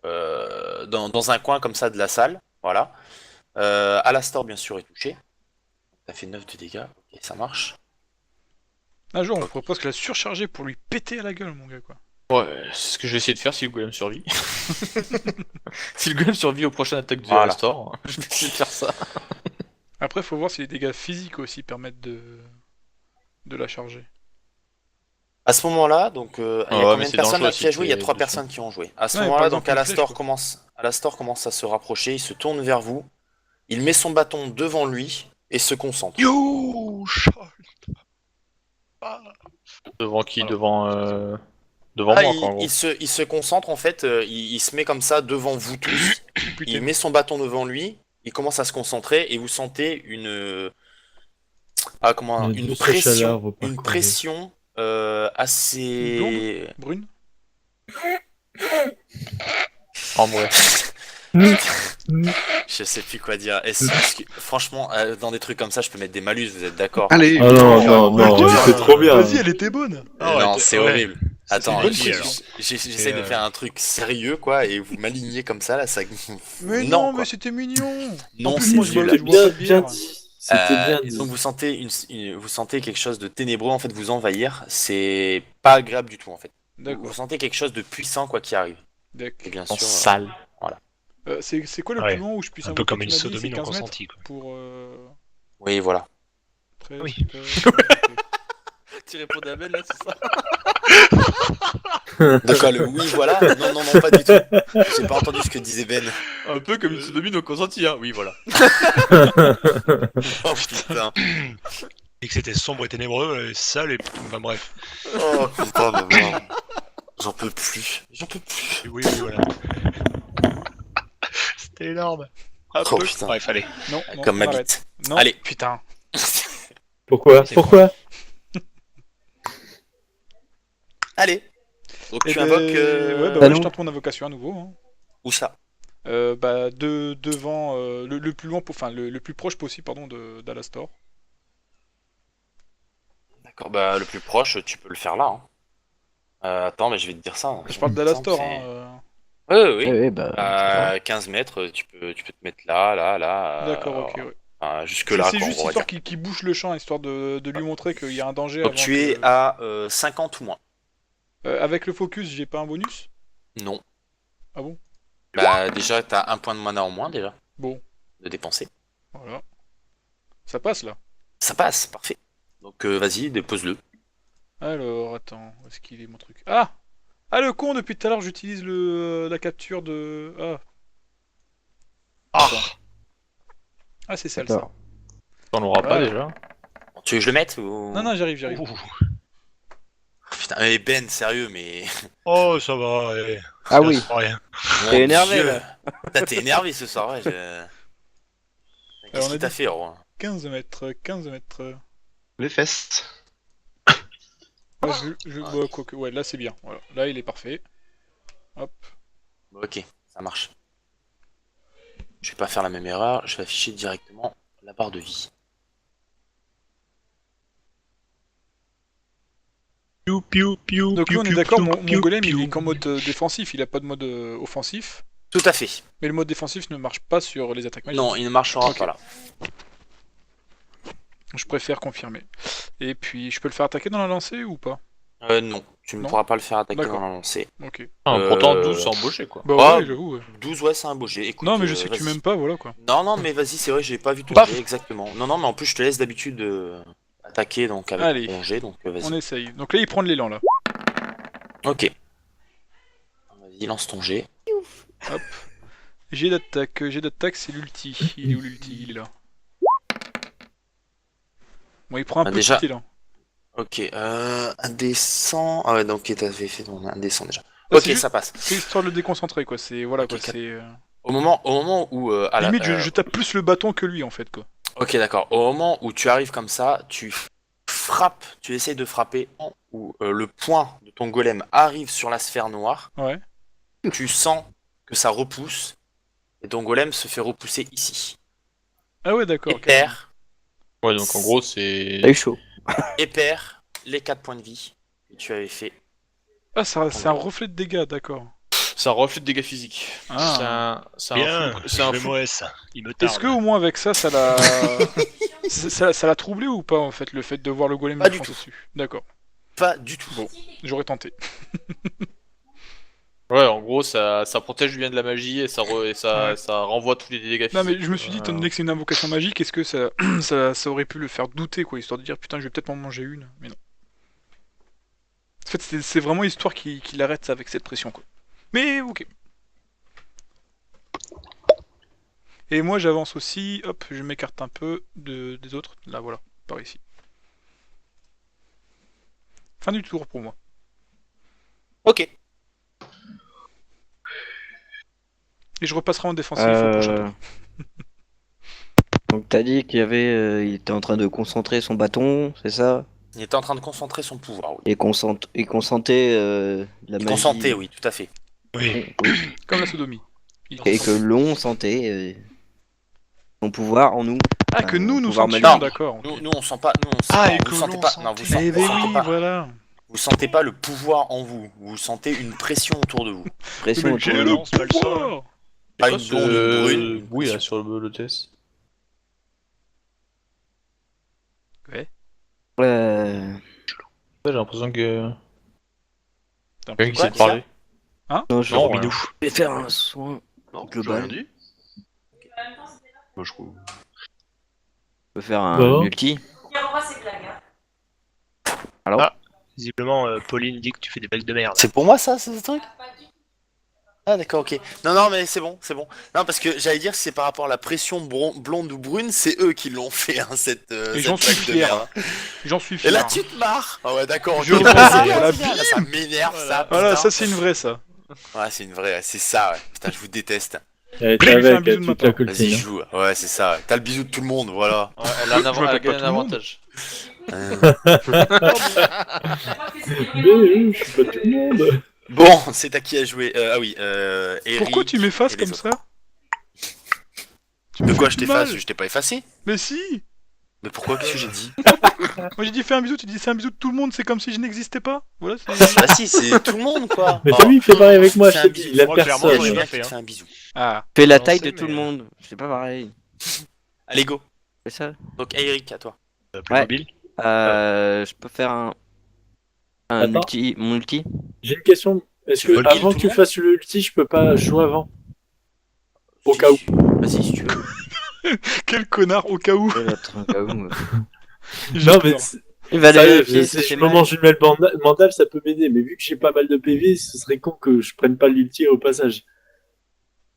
dans un coin comme ça de la salle, voilà. Alastor bien sûr est touché. Ça fait 9 de dégâts, ok ça marche. Un jour, on pourrait presque la surcharger pour lui péter à la gueule, mon gars, quoi. Ouais, c'est ce que je vais essayer de faire si le golem survit. Si le golem survit aux prochaines attaques du Voilà. Alastor, je vais essayer de faire ça. Après, faut voir si les dégâts physiques aussi permettent de la charger. À ce moment-là, donc il y a ouais, combien mais de c'est personnes là dangereux qui a si joué? Il y a tu es 3 dessus. personnes qui ont joué. À ce Ouais, par moment-là, exemple, donc une Alastor flèche, quoi. commence à se rapprocher, il se tourne vers vous, il met son bâton devant lui et se concentre. You shall pas. Devant qui? Alors, Devant Ah, moi, quoi, en gros. il se concentre en fait, il se met comme ça devant vous tous, il Putain. met son bâton devant lui, il commence à se concentrer et vous sentez Une une douce pression, chaleur vous une parcourt. pression assez. Brune En vrai. Je sais plus quoi dire. Franchement, dans des trucs comme ça, je peux mettre des malus, vous êtes d'accord? Allez, Ah non, non, Mais non, quoi c'est trop bien. Vas-y, elle était bonne. Non, ouais, c'est ouais. horrible. Attends, c'est une bonne j'essaie de Et, faire un truc sérieux, quoi, et vous m'alignez comme ça, là, ça. Mais non, non, quoi. mais c'était mignon. Non, En plus, c'est moi, je nul. bois- je bois pas de Bien bière. dit. C'était bien Et dit. donc vous sentez vous sentez quelque chose de ténébreux en fait vous envahir. C'est pas agréable du tout en fait. Vous D'accord. sentez quelque chose de puissant quoi qui arrive. Et D'accord. bien sûr. Sale. C'est quoi le Ouais. plus loin où je puisse Un peu invoquer, comme tu une m'as dit, sodomie c'est non 15 mètres consentie, quoi. pour Oui, voilà. 13, Oui. Tu répondais à Ben là, c'est ça? De quoi le oui voilà? Non non non pas du tout. J'ai pas entendu ce que disait Ben. Un peu comme une sodomie non consentie, hein. Oui, voilà. Oh putain. Et que c'était sombre et ténébreux, sale et. Enfin bref. Oh putain de merde. J'en peux plus. J'en peux plus. Oui, voilà. C'était énorme. Un Oh peu. putain. Bref, allez. Non, non, Comme on ma arrête. bite. Non, Allez. putain. Pourquoi? C'est Pourquoi? Allez. Donc Eh tu ben, invoques ouais, bah Ah ouais, non. je tente mon invocation à nouveau. Hein. où ça? Devant le plus loin, enfin le plus proche possible, pardon, d'Alastor. D'accord, bah le plus proche, tu peux le faire là. Hein. Attends, mais je vais te dire ça. Hein. Je parle Il me d'Alastor. semble, Hein, c'est- Oui, oui, oui. Oui, bah. À 15 mètres, tu peux te mettre là, là, là. D'accord, ok, ouais. Jusque là, C'est quoi, juste on va histoire dire. qu'il bouche le champ, histoire de lui montrer qu'il y a un danger. Donc avant tu es que- à 50 ou moins. Avec le focus, j'ai pas un bonus? Non. Ah bon? Bah déjà, t'as un point de mana en moins déjà Bon, de dépenser. voilà. Ça passe là. Ça passe, parfait. Donc vas-y, dépose-le. Alors, attends, où est-ce qu'il est mon truc? Ah! Ah, le con, depuis tout à l'heure, j'utilise la capture de. Ah, Ah ah c'est celle ça. D'accord. On l'aura pas Ouais. déjà. Tu veux que je le mette ou... Non, non, j'arrive. Ouh. Putain, mais Ben, sérieux, mais... Oh, ça va, allez. Ah oui. C'est rien. Mon T'es énervé, Dieu. là. Putain, t'es énervé ce soir, ouais. Alors, Qu'est-ce on a qu'il t'a dit- fait, Ro 15 mètres, 15 mètres. Les fesses. Ouais, bah, quoique, ouais, là c'est bien. Voilà. Là, il est parfait. Hop. Ok, ça marche. Je vais pas faire la même erreur, je vais afficher directement la barre de vie. Piou, piou, piou, Donc lui, piou, on est piou, d'accord, piou, mon piou, golem, il piou. est qu'en mode défensif, il a pas de mode offensif. Tout à fait. Mais le mode défensif ne marche pas sur les attaques magiques. Non, il ne marchera Ok. pas là. Je préfère confirmer. Et puis, je peux le faire attaquer dans la lancée ou pas? Non, tu ne Non. pourras pas le faire attaquer D'accord. dans la lancée. Ok. Pourtant, 12, c'est embauché, quoi. Bah Ah, ouais, j'avoue. Ouais. 12, ouais, c'est un beau jet. Écoute, Non, mais je sais que tu vas-y. m'aimes pas, voilà quoi. Non, mais vas-y, c'est vrai, j'ai pas vu ton Paf. jet exactement. Non, mais en plus, je te laisse d'habitude attaquer donc avec Allez. ton jet, donc vas-y. On essaye. Donc là, il prend de l'élan là. Ok. Vas-y, lance ton jet. Hop. Jet d'attaque, c'est l'ulti. Il est où l'ulti? Il est là. Bon, il prend un Ah, petit déjà. élan. Ok, un descend. Ah ouais, donc t'avais fait ton un descend déjà. Ah, Ok, c'est ça passe. C'est histoire de le déconcentrer quoi. C'est voilà Ok, quoi. quatre. C'est Au moment où à la- limite, je tape plus le bâton que lui en fait quoi. Ok, d'accord. Au moment où tu arrives comme ça, tu frappes, tu essayes de frapper, où le point de ton golem arrive sur la sphère noire, Ouais. tu sens que ça repousse, et ton golem se fait repousser ici. Ah ouais, Et d'accord. ok. perd, Ouais, donc en gros, c'est. T'as eu chaud. et perd les 4 points de vie que tu avais fait. Ah, c'est un reflet de dégâts, d'accord. C'est un reflet de dégâts physiques. Ah. C'est Bien, c'est un le fou. Il me tarde. Est-ce que au moins avec ça, ça l'a, ça l'a troublé ou pas en fait le fait de voir le golem Pas lui du foncer tout. dessus. D'accord. Pas du tout. Bon. J'aurais tenté. Ouais, en gros, ça protège bien de la magie et ça renvoie tous les dégâts physiques. Non mais je me suis dit, étant donné que c'est une invocation magique, est-ce que ça, ça aurait pu le faire douter quoi, histoire de dire putain, je vais peut-être m'en manger une, mais non. En fait, c'est vraiment histoire qu'il arrête avec cette pression quoi. Mais ok. Et moi j'avance aussi, hop, je m'écarte un peu des autres, là voilà, par ici. Fin du tour pour moi. Ok. Et je repasserai en défensif au prochain tour. Donc t'as dit qu'il y avait, il était en train de concentrer son bâton, c'est ça? Il était en train de concentrer son pouvoir, oui. Et consentait la Il magie. consentait, oui, tout à fait. Oui. Comme la sodomie. Il Et consent. que l'on sentait son pouvoir en nous. Ah, que nous pouvoir sentions, magique. d'accord. ok. Nous, on sent pas. Nous, on sent Ah, pas, et vous que sentez l'on pas. sentait. Non, vous Eh sentez, ben vous sentez oui, pas. voilà. Vous sentez pas le pouvoir en vous. Vous sentez une pression autour de vous. Pression Mais autour j'ai de le nous. lance pas le sang, pouvoir. Pas une blonde, une brune. une Oui, pression. là, sur le test. J'ai l'impression que. Putain, Quelqu'un qui Quoi, sait parler. Non, je Non, vais faire un soin. Non, Global. j'ai rien dit. Moi, je trouve. Je peux faire un Bon. multi. Visiblement, Pauline dit que tu fais des blagues de merde. C'est pour moi ça, ce truc? Ah d'accord, ok. Non, mais c'est bon, c'est bon. Non, parce que j'allais dire, si c'est par rapport à la pression blonde ou brune, c'est eux qui l'ont fait, hein, cette, Et cette j'en suis blague de fier. merde. J'en suis Et fier. là, tu te marres. Ah ouais, d'accord. Je ok. rebondis, Ah, voilà, bien, là, ça m'énerve, ça. Voilà, putain. ça c'est une vraie ça. Ouais, c'est une vraie, c'est ça, ouais. Putain, je vous déteste. Elle était Je lui fais un avec, bisou de ma toute la part. Vas-y, coltine. joue. Ouais, c'est ça. Ouais. T'as le bisou de tout le monde, voilà. Ouais, elle a un, Je m'appelle elle a pas gagné un tout le monde. avantage. Mais je suis pas tout le monde. Bon, c'est à qui à jouer. Ah oui, Eric Pourquoi tu m'effaces et les comme autres. ça? Tu me De fais quoi du je t'efface? mal. Je t'ai pas effacé. Mais si. Mais pourquoi? Qu'est-ce que j'ai dit? Moi j'ai dit fais un bisou, tu dis c'est un bisou de tout le monde, c'est comme si je n'existais pas. Voilà, c'est... Bah si, c'est tout le monde, quoi. Mais t'as vu, il fait pareil avec moi, je Fais te un dis, bisou. il a Moi, clairement, personne. j'en ai Julien bien qui fait, te hein. fait un bisou. Ah. Fais la Non, taille c'est, de tout le mais, monde. C'est pas pareil. Allez, go. C'est ça? Donc Eric, à toi. Plus Ouais. mobile. Je peux faire un Attends. mon ulti. J'ai une question. Est-ce Tu que veux le kill, avant tout que le tu monde fasses le ulti, je peux pas jouer avant? Au cas où. Vas-y, si tu veux. Quel connard au cas où. J'ai Non, peur. mais Il va ça, aller vérifier, si ça je fait me mal. mange une mêle mentale, ça peut m'aider. Mais vu que j'ai pas mal de PV, ce serait con que je prenne pas l'ulti au passage.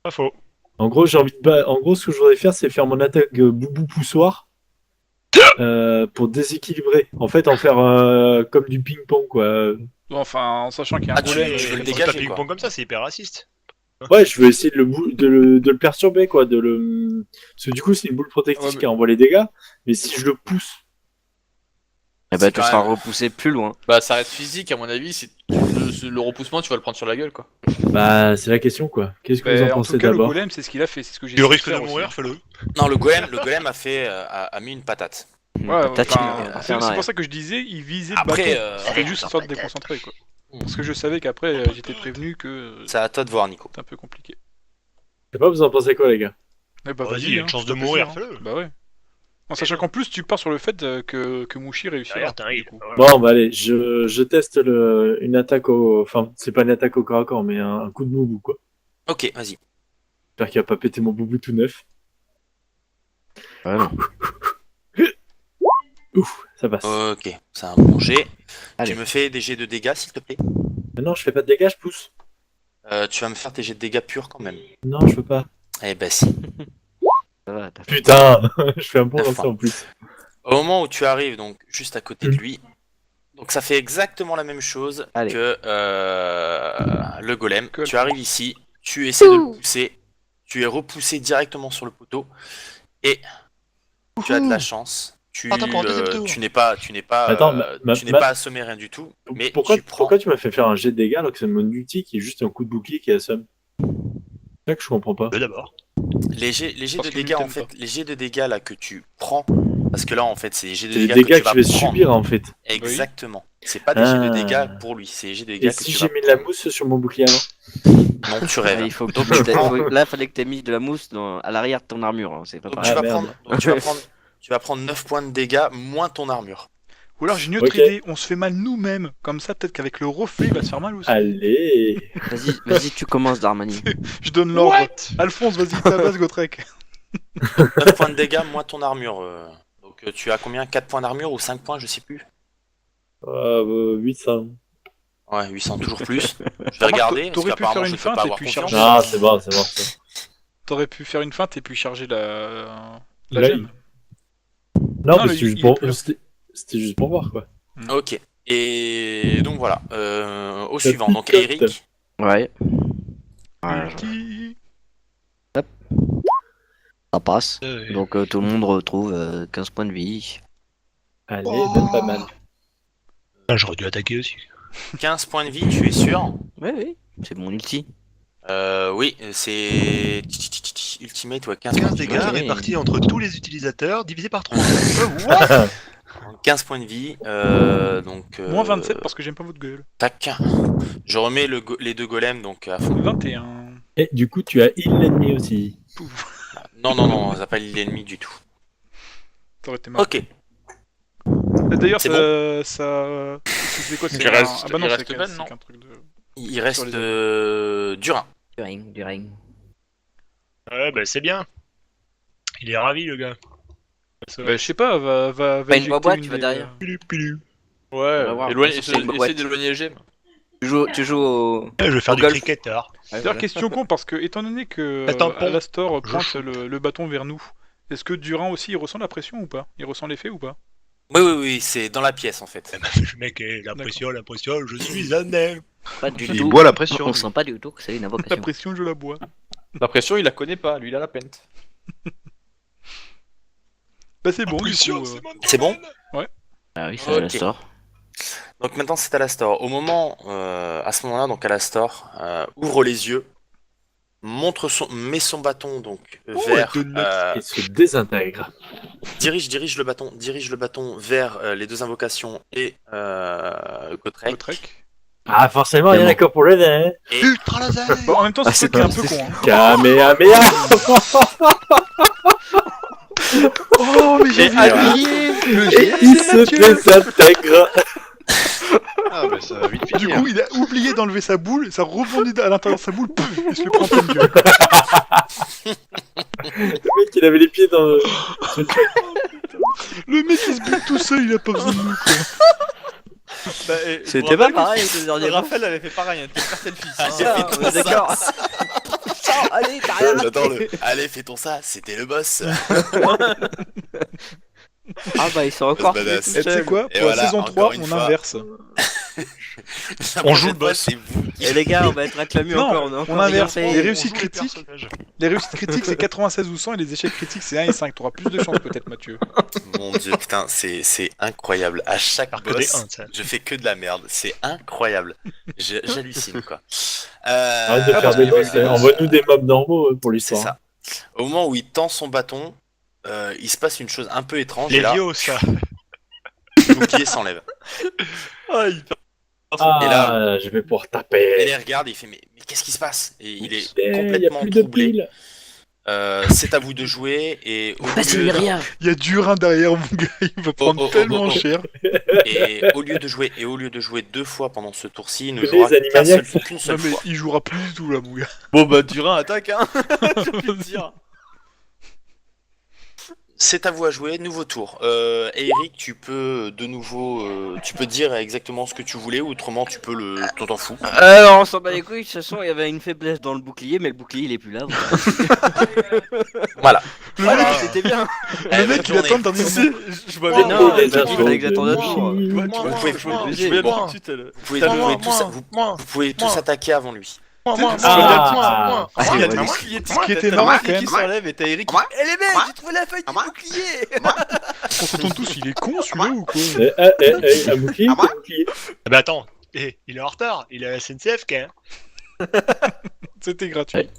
Pas faux. En gros, en gros, ce que je voudrais faire, c'est faire mon attaque boubou poussoir pour déséquilibrer. En fait, en faire comme du ping-pong, quoi. Enfin, en sachant qu'il y a un Ah, tu golem. veux le Faut dégager, pas ping-pong quoi. comme ça, c'est hyper raciste. Ouais, je veux essayer de le perturber, quoi. Parce que du coup, c'est une boule protectrice Ouais, mais- qui envoie les dégâts. Mais si je le pousse, Eh ben, C'est tu quand seras même- repoussé plus loin. Bah, ça reste physique, à mon avis. Le repoussement, tu vas le prendre sur la gueule, quoi. bah, c'est la question, quoi. Qu'est-ce que vous en En pensez tout cas, le d'abord? golem, c'est ce qu'il a fait, c'est ce que j'ai Tu essayé risques de faire aussi. mourir, fais-le. Non, le golem a mis une patate. Ouais, Tati, c'est pour ça que je disais, il visait le Après, bâton. C'était juste histoire de déconcentrer, quoi. Parce que je savais qu'après, j'étais prévenu que c'est à toi de voir, Nico. c'était un peu compliqué. Je sais pas, vous en pensez quoi, les gars? Eh bah, Vas-y, il y a une hein, chance de fais-toi mourir, plaisir, hein. fais-le. Bah ouais. En sachant qu'en plus, tu pars sur le fait que Mouchi réussira. Derrière, t'as un du heal. coup. Bon, bah allez, je teste une attaque au... Enfin, c'est pas une attaque au corps à corps, mais un coup de boubou, quoi. Ok, vas-y. J'espère qu'il va pas péter mon boubou tout neuf. Ouais, non. Ouf, ça passe. Ok, c'est un bon jet. Allez. Tu me fais des jets de dégâts, s'il te plaît. Non, je fais pas de dégâts, je pousse. Tu vas me faire tes jets de dégâts purs quand même. Non, je peux pas. Eh ben si. Ça va, t'as fait. Putain, je fais un bon Neuf lancer points. en plus. Au moment où tu arrives, donc juste à côté de lui, donc ça fait exactement la même chose Allez. que le golem. Que le- Tu arrives ici, tu essaies de le pousser, tu es repoussé directement sur le poteau et tu as de la chance. Attends, pour un deuxième tour. Tu n'es pas, Attends, tu n'es pas assommé, rien du tout. Mais Pourquoi tu m'as fait faire un jet de dégâts alors que c'est mon ulti qui est juste un coup de bouclier qui assomme? C'est ça que je comprends pas. D'abord. les jets Parce de qu'il dégâts en t'aime fait, pas. les jets de dégâts là que tu prends, parce que là en fait c'est les jets de C'est les dégâts dégâts que tu que je vas vais prendre. subir en fait. Exactement. C'est pas des jets de Ah. dégâts pour lui, c'est des jets de Et dégâts que si tu j'ai vas mis de la prendre. mousse sur mon bouclier avant? Non, tu Ouais, rêves. il faut que Donc, tu tu prends- là, fallait que t'aies mis de la mousse à l'arrière de ton armure. Hein. C'est pas donc, pareil. tu vas merde. prendre, tu vas prendre 9 points de dégâts moins ton armure. Ou alors j'ai une autre Ok. idée, on se fait mal nous-mêmes. Comme ça, peut-être qu'avec le reflet, il va se faire mal aussi. Allez. Vas-y, tu commences, Darmani. Je donne l'ordre. Alphonse, vas-y, tabasse Gotrek. 9 points de dégâts moins ton armure. Donc tu as combien? 4 points d'armure ou 5 points, je sais plus. 800. Ouais, 800 toujours plus. Je vais regarder, parce t'aurais pu qu'apparemment faire je une peux feinte pas et avoir puis confiance. charger. Ah, c'est bon, c'est bon. c'est T'aurais pu faire une feinte et puis charger la L'œil. gemme. bon. Non, Non, mais il- c'était juste, il est plus là. c'était juste pour voir, quoi. Ok. Et donc voilà. Au La suivant. Donc picote. Eric. Ouais. Ouais, Ulti. ça passe. Donc tout le monde retrouve 15 points de vie. Allez, même pas mal. Ah, j'aurais dû attaquer aussi. 15 points de vie, tu es sûr? Oui, c'est mon ulti. Oui, c'est Ultimate, ouais, 15 points 15 de vie. dégâts ok. répartis entre tous les utilisateurs, divisé par 3. 15 points de vie, donc... Moins 27 parce que j'aime pas votre gueule. Tac. Je remets les deux golems, donc à fond. 21. Et du coup, tu as heal l'ennemi aussi. Pouf. Non, ça n'a pas l'ennemi du tout. T'aurais été marrant. Ok. D'ailleurs, C'est ça. C'est quoi? C'est Il reste- Ah bah non, il c'est reste qu'un- Ben, c'est non qu'un truc de. Il reste les Durin. Du ring. Ouais, bah c'est bien. Il est ravi, le gars. Bah, je sais pas, va Pas une éjecter boîte, tu vas des- derrière. Pilu, pilu. Ouais, va voir. éloigne- C'est une boîte. essaie d'éloigner les gemmes. Tu joues au. Je vais faire Au du golf. cricket, alors. Ouais, D'ailleurs, voilà. question con, parce que étant donné que Faites un pont. Alastor Je pointe shoot. le bâton vers nous, est-ce que Durin aussi il ressent la pression ou pas? Il ressent l'effet ou pas? Oui, c'est dans la pièce en fait. Le mec, la pression, je suis un nain. Pas du Il tout. boit la pression. On sent pas du tout que c'est une La invocation. pression, je la bois. La pression, il la connaît pas, lui, il a la pente. Bah, c'est bon, du Pression, coup. c'est mon C'est bon domaine. Ah oui, c'est Ok. Alastor. Donc maintenant c'est Alastor. À ce moment-là, donc Alastor ouvre les yeux, met son bâton donc vers, et de neuf. Et se désintègre. dirige le bâton vers les deux invocations et Gotrek. Gotrek. Ah, forcément, il y en a Tellement. que pour le nain. Hein. Ultra laser. Bon, en même temps, Ah, c'est c'est qui est un pas- peu c'est- con. Hein. Kamehameha. Oh, mais j'ai Et il se désintègre. Ah, bah ça va vite Du finir. coup, il a oublié d'enlever sa boule, ça rebondit à l'intérieur de sa boule, pouf, il se le prend en pleine gueule. Le mec, il avait les pieds dans sur le truc. Le mec il se bute tout seul, il a pas besoin de nous, quoi. Bah, C'était pas pareil que le dernier Et fois. Raphaël avait fait pareil, hein, t'es père tel fils. Ah, hein. j'ai fait ton on est d'accord. Ciao, allez, t'as rien raté. J'adore le. Allez, fais ton ça, c'était le boss. Ah bah, ils sont encore Badass. plus Et tu sais quoi? Et Pour la voilà, saison encore 3, une on fois. inverse. On joue le boss. C'est vous qui. Et les gars, on va être acclamés Non, encore. on encore inverse. des Les gameplays. réussites critiques. Les réussites critiques, c'est 96 ou 100, et les échecs critiques, c'est 1 et 5. T'auras plus de chance, peut-être, Mathieu. Mon dieu, putain, c'est incroyable. À chaque Faire que des boss, 1, ça. je fais que de la merde. C'est incroyable. J'hallucine quoi. Arrête de Ah, faire bah, des il y avait boss. des boss. Envoie-nous des mobs normaux pour C'est l'histoire. ça. Au moment où il tend son bâton, il se passe une chose un peu étrange. Et Les là, vieux, ça. le bouclier s'enlève. Ah, il- Et là- je vais pouvoir Et taper. il regarde, il fait mais qu'est-ce qui se passe? Et il est Il y a complètement plus de troublé. piles. C'est à vous de jouer et au Bah, c'est lieu, rien. Il y a du rein derrière, mon gars, il va prendre tellement cher. et au lieu de jouer 2 fois pendant ce tour-ci, il ne Les jouera Animaniacs. qu'une Non, seule mais fois. il jouera plus du tout là, mon gars. Bon bah Durin attaque hein. Je peux le dire. C'est à vous à jouer, nouveau tour. Eric, tu peux de nouveau, tu peux dire exactement ce que tu voulais, ou autrement tu peux t'en fous. Alors, on s'en bat les couilles, de toute façon, il y avait une faiblesse dans le bouclier, mais le bouclier il est plus là. Voilà. Voilà, c'était bien. Le mec, il attend dans Tu des sais, je vois Mais bien. non, des il fallait infos que j'attende de un tour. Michi. Vous pouvez, Je voulais bon, tout de suite, elle- vous pouvez, Moi, vous pouvez moi, tous, moi, vous pouvez tous attaquer avant lui. moi, Ah. Ah, il y a ouais, le mais bouclier, ce qui était t'as marrant, le quand bouclier même. qui s'enlève et t'as Eric qui... Eh les mecs, j'ai trouvé la feuille du bouclier. On s'entend tous, il est con celui-là ou quoi? Un bouclier, un bouclier. Ah bah attends, il est en retard, il est à la SNCF quand même. C'était gratuit.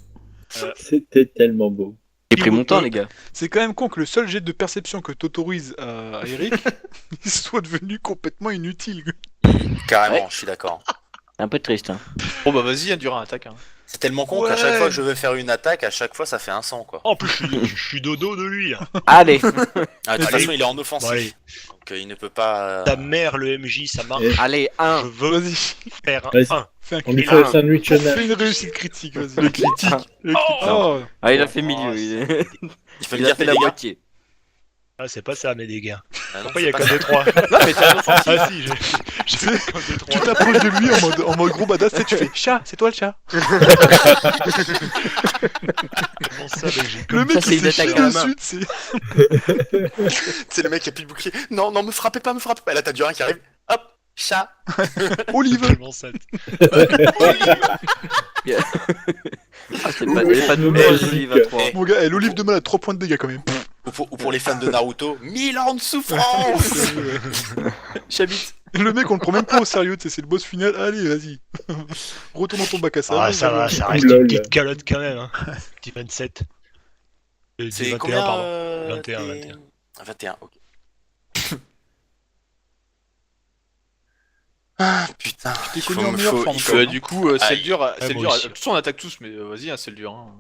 C'était tellement beau. J'ai pris mon temps, les gars. C'est quand même con que le seul jet de perception que t'autorises à Eric il soit devenu complètement inutile. Carrément, je suis d'accord. Un peu triste, hein. Bon bah vas-y, hein, Durin attaque. Hein. C'est tellement con qu'à chaque fois que je veux faire une attaque, à chaque fois ça fait un 100 quoi. En plus, je suis dodo de lui là. Allez. Ah, de toute Allez. façon, il est en Bon, offensif, allez. donc il ne peut pas. Ta mère, le MJ, ça marche. Allez, Je 1. veux Vas-y, faire Vas-y. un. fais un On lui critique. fait un sandwich au nain. Fais une réussite critique, vas-y. Le critique. Oh, Ah, il a fait milieu. Il faut me Il a dire fait tes la dégâts. moitié. Ah, c'est pas ça, mes dégâts. Ah non, Pourquoi il c'est y a pas que ça. des 3 Non mais t'es un offensif. Ah si, j'ai fait que des tu 3. t'approches de lui en mode gros badass et tu fais chat, c'est toi le chat. Comment ça, MJ? Le mec Ça, c'est il une s'est attaque chié à la main. dessus, c'est. C'est le mec qui a plus de bouclier. Non, non, me frappez pas, me frappez pas. Là, t'as Durin qui arrive. Hop, chat. Olive. Tellement ça. Ah, c'est pas de bouclier, il va 3. Mon gars, l'olive de mal à 3 points de dégâts quand même. Ou pour les fans de Naruto, 1000 ans de souffrance. J'habite. Le mec, on le prend même pas au sérieux, tu sais, c'est le boss final. Allez, vas-y. Retourne dans ton bac à sable. Ah, ça va, ça reste Lol. une petite calotte quand même. Hein. Petit 27. Petit C'est 21, combien pardon. 21, t'es- 21. 21, ok. Ah putain, T'es il connu faut, en me- meilleure faut- forme, il quoi. faut- Du coup, c'est Aïe. le dur. C'est le moi dur. aussi. De toute façon, on attaque tous, mais vas-y, hein, c'est le dur. Hein.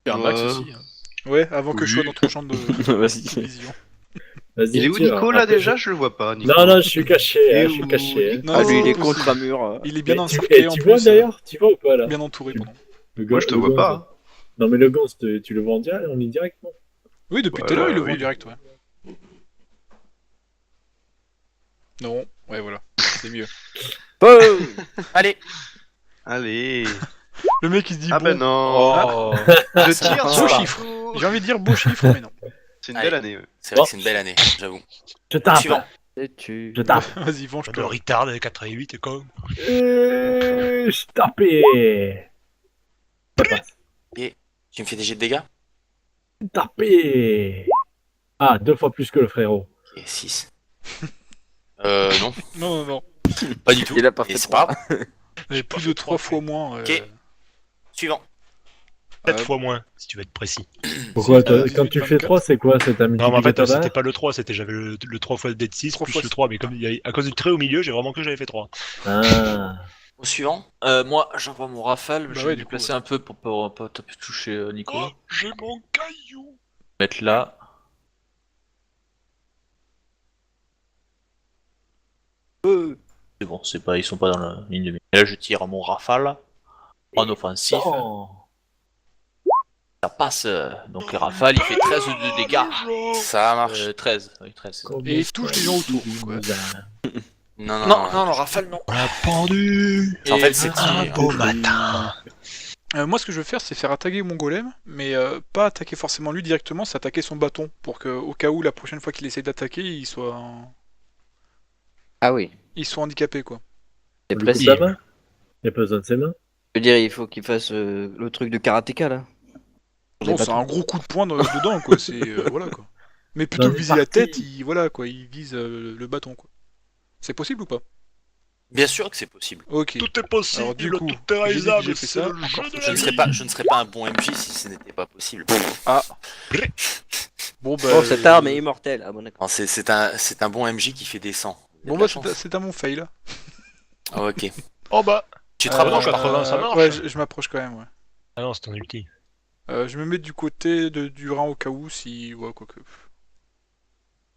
Fais un max aussi. hein. Ouais, avant que je sois Oui. dans ton champ de Vas-y. vision. Vas-y, Il est où tire. Nico là déjà? Je le vois pas. Nico. Non, non, je suis caché, Et hein, je suis où- caché. hein. Non, Ah, c'est lui, il est pas contre possible. un mur. Il est bien Et encerclé en tu plus. vois d'ailleurs? Tu vois ou pas là? Bien entouré, pardon. Le Moi je te le vois gonze. pas. Non mais le gonze, tu le vois en direct, on est direct, non? Oui, depuis Ouais, tout à l'heure, il le oui. voit en direct, ouais. Non, ouais, voilà. C'est mieux. Allez, Allez. Le mec, il se dit Ah bon, ben non. Oh. Je ça tire va. sur beau la chiffre. fou. J'ai envie de dire beau chiffre, mais non. C'est une Allez. belle année. Ouais. c'est vrai que c'est une belle année, j'avoue. Je tape. Suivant. Tu... Je tape. Vas-y, De venge-toi. retard, 4 et 8 et comme. Je tapais. Ça passe. Tu me fais des jets de dégâts? Tapé. Ah, 2 fois plus que le frérot. Ok, 6. Non, Non, non, non. pas du tout. Il a pas Et fait c'est pas grave. J'ai plus de 3 fois moins. Ok. Suivant. 7 fois moins, si tu veux être précis. Pourquoi toi, quand tu fais 3, c'est quoi? C'est un Non, mais en fait, multiplicateur c'était d'âge? pas le 3, j'avais le 3 fois d 6 3 plus fois le 3, mais comme il y avait, à cause du trait au milieu, j'ai vraiment que j'avais fait 3. Ah. Au suivant. Moi, j'envoie mon rafale. Bah je ouais, vais du me coup, placer un peu pour pas toucher Nico. Oh, j'ai mon caillou. Mettre là. C'est bon, c'est pas, ils sont pas dans la ligne de mire. Et là, je tire mon rafale en offensif. Oh. Ça passe. Donc, le rafale, il fait 13 de dégâts. Ça marche. 13. Oui, 13. c'est ça. Et il touche les gens autour, quoi. Non, non, Non, non, rafale, non. On l'a pendu. En fait, c'est Un beau matin. Moi, ce que je veux faire, c'est faire attaquer mon golem, mais pas attaquer forcément lui directement, c'est attaquer son bâton, pour que, au cas où, la prochaine fois qu'il essaye d'attaquer, il soit Ah oui. handicapé, quoi. C'est Le coup de précis. sa main? Il a pas besoin de ses mains? Je veux dire, il faut qu'il fasse le truc de karatéka là. Sur les Non, c'est bâtons. un gros coup de poing dedans, quoi. C'est voilà, quoi. Mais plutôt Dans que une viser la partie. tête, voilà, quoi. Il vise le bâton, quoi. C'est possible ou pas? Bien sûr que c'est possible. Ok. Tout est possible, Alors, du coup, tout est j'ai dit que réalisable. j'ai fait C'est ça, le jeu encore de faut la Je que ne je serais vie. pas, je ne serais pas un bon MJ si ce n'était pas possible. Ah. Bon, bah. Bon, cette arme est immortelle. Ah bon, d'accord. Non, c'est un bon MJ qui fait des 100. Il y a Bon, de bah, la chance. c'est à mon fail. Ah, ok. Oh bah. Tu te rapproches, Euh, par contre. 80, ça marche. Ouais, je m'approche quand même, ouais. Ah non, c'est ton ulti. Je me mets du côté du Rhin au cas où si. Ouais, quoique.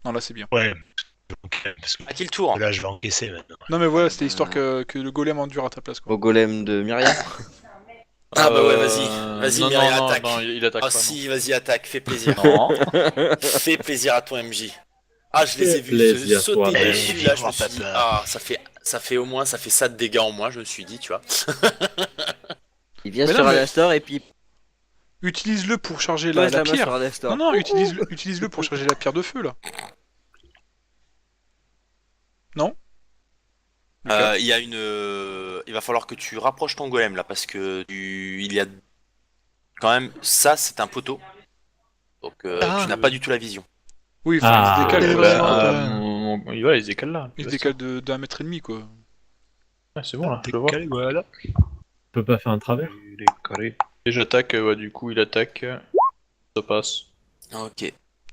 Non, là c'est bien. Ouais. Ok, parce que À qui le tour? là, je vais encaisser maintenant. Non, mais voilà, c'était histoire que le golem endure à ta place, quoi. Au golem de Myriam. Ah bah ouais, vas-y. Vas-y, non, Myriam, non, attaque. non, il attaque Ah pas. si, vas-y, attaque, fais plaisir. Non. Fais plaisir à ton MJ. Ah, je les ai Fais vus plaisir, sauter toi. dessus, Eh, là, je me vivre suis dit, papa. ah, ça fait au moins, ça fait ça de dégâts en moins, je me suis dit, tu vois. Il vient Mais sur non, mais- Alastor et puis Utilise-le pour charger pose la la main pierre. sur Alastor. Non, non, utilise-le pour charger la pierre de feu, là. Non? Il y a il va falloir que tu rapproches ton golem, là, parce que il y a quand même, ça, c'est un poteau. Donc, Ah. tu n'as pas du tout la vision. Oui, enfin, Ah, il se décale, ouais, quoi. bah, Il va, il se décale là. Il se décale d'un mètre et demi, quoi. Ouais, c'est bon là, je le vois. Décalé, voilà. On peut pas faire un travers. Décalé. Et j'attaque, ouais, du coup, il attaque. Ça passe. Ok.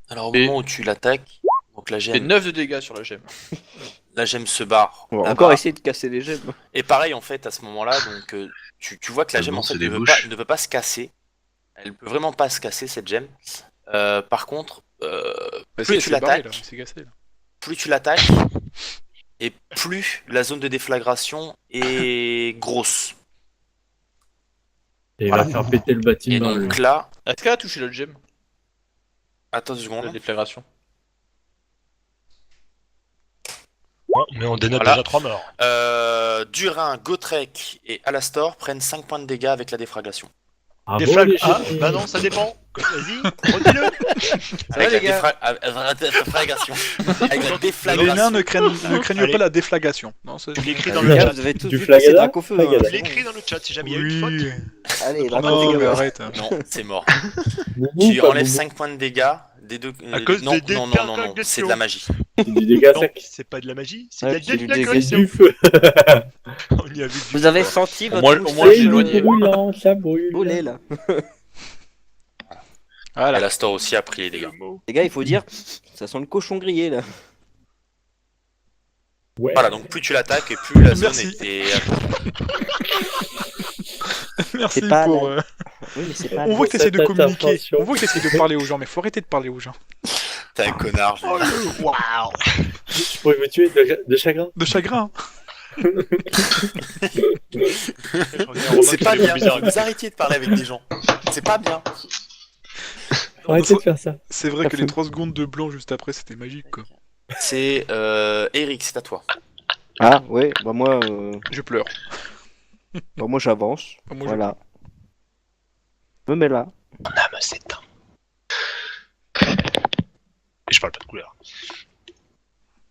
Alors, au Et- moment où tu l'attaques, donc la Et gemme, 9 de dégâts sur la gemme. se barre. On va là-bas. encore essayer de casser les gemmes. Et pareil, en fait, à ce moment-là, donc tu vois que la Ah gemme bon, en fait c'est des ne bouches. veut pas se casser. Elle peut vraiment pas se casser cette gemme. Par contre, Bah, plus si, tu c'est barré, là. l'attaques, C'est cassé, là. plus tu l'attaques, et plus la zone de déflagration est grosse. Et il Voilà. va faire péter le Et bâtiment. lui. donc là, Est-ce qu'elle a touché l'autre gemme? attends 2 La secondes. déflagration. Bon, mais on dénote Voilà. déjà 3 morts. Durin, Gotrek et Alastor prennent 5 points de dégâts avec la déflagration. Ah Des bon, flags. les Ah, génies. bah non, ça dépend. Vas-y, redis-le. Avec les la gars déflagration. Avec la Les nains déflagration. ne craignent Allez. pas la déflagation. Non, c'est... Tu l'écris Les dans le gars, chat. vous avez tous Du vu que c'est flagada Drac au feu. Flagada. Tu Hein. l'écris dans le chat si jamais il y a une faute. Oui. Allez, Drac Non, au mais feu. arrête. hein. Non, c'est mort. Boubou, Tu pas enlèves boubou. 5 points de dégâts des deux. À cause non, des non, déflagrations. c'est de la magie. C'est du dégât Non, sec. c'est pas de la magie, c'est Ouais, de c'est la du C'est déflagration. du feu. On y a vu du Vous avez senti Au moins- votre au moins, C'est j'ai éloigné. brûlant, ça brûle. brûler là. Voilà. Alastor aussi a pris les dégâts. Les gars, il faut dire, ça sent le cochon grillé là. Ouais. Voilà, donc plus tu l'attaques et plus la zone Merci. était. Merci C'est pas pour... la- Oui, mais c'est pas. On voit que t'essayes de cette communiquer. intervention. On voit que t'essayes de parler aux gens, mais faut arrêter de parler aux gens. T'es un connard. je- Waouh. Je pourrais vous tuer de chagrin. De chagrin. C'est pas bien. Vous arrêtiez de parler avec des gens. C'est pas bien. Arrêtez de faire ça. C'est vrai Pas que fou. les 3 secondes de blanc juste après, c'était magique, quoi. C'est Eric, c'est à toi. Ah, ouais, bah moi, Je pleure. j'avance. Moi, je- Voilà. Je me mets là. Mon âme s'éteint. Et je parle pas de couleur.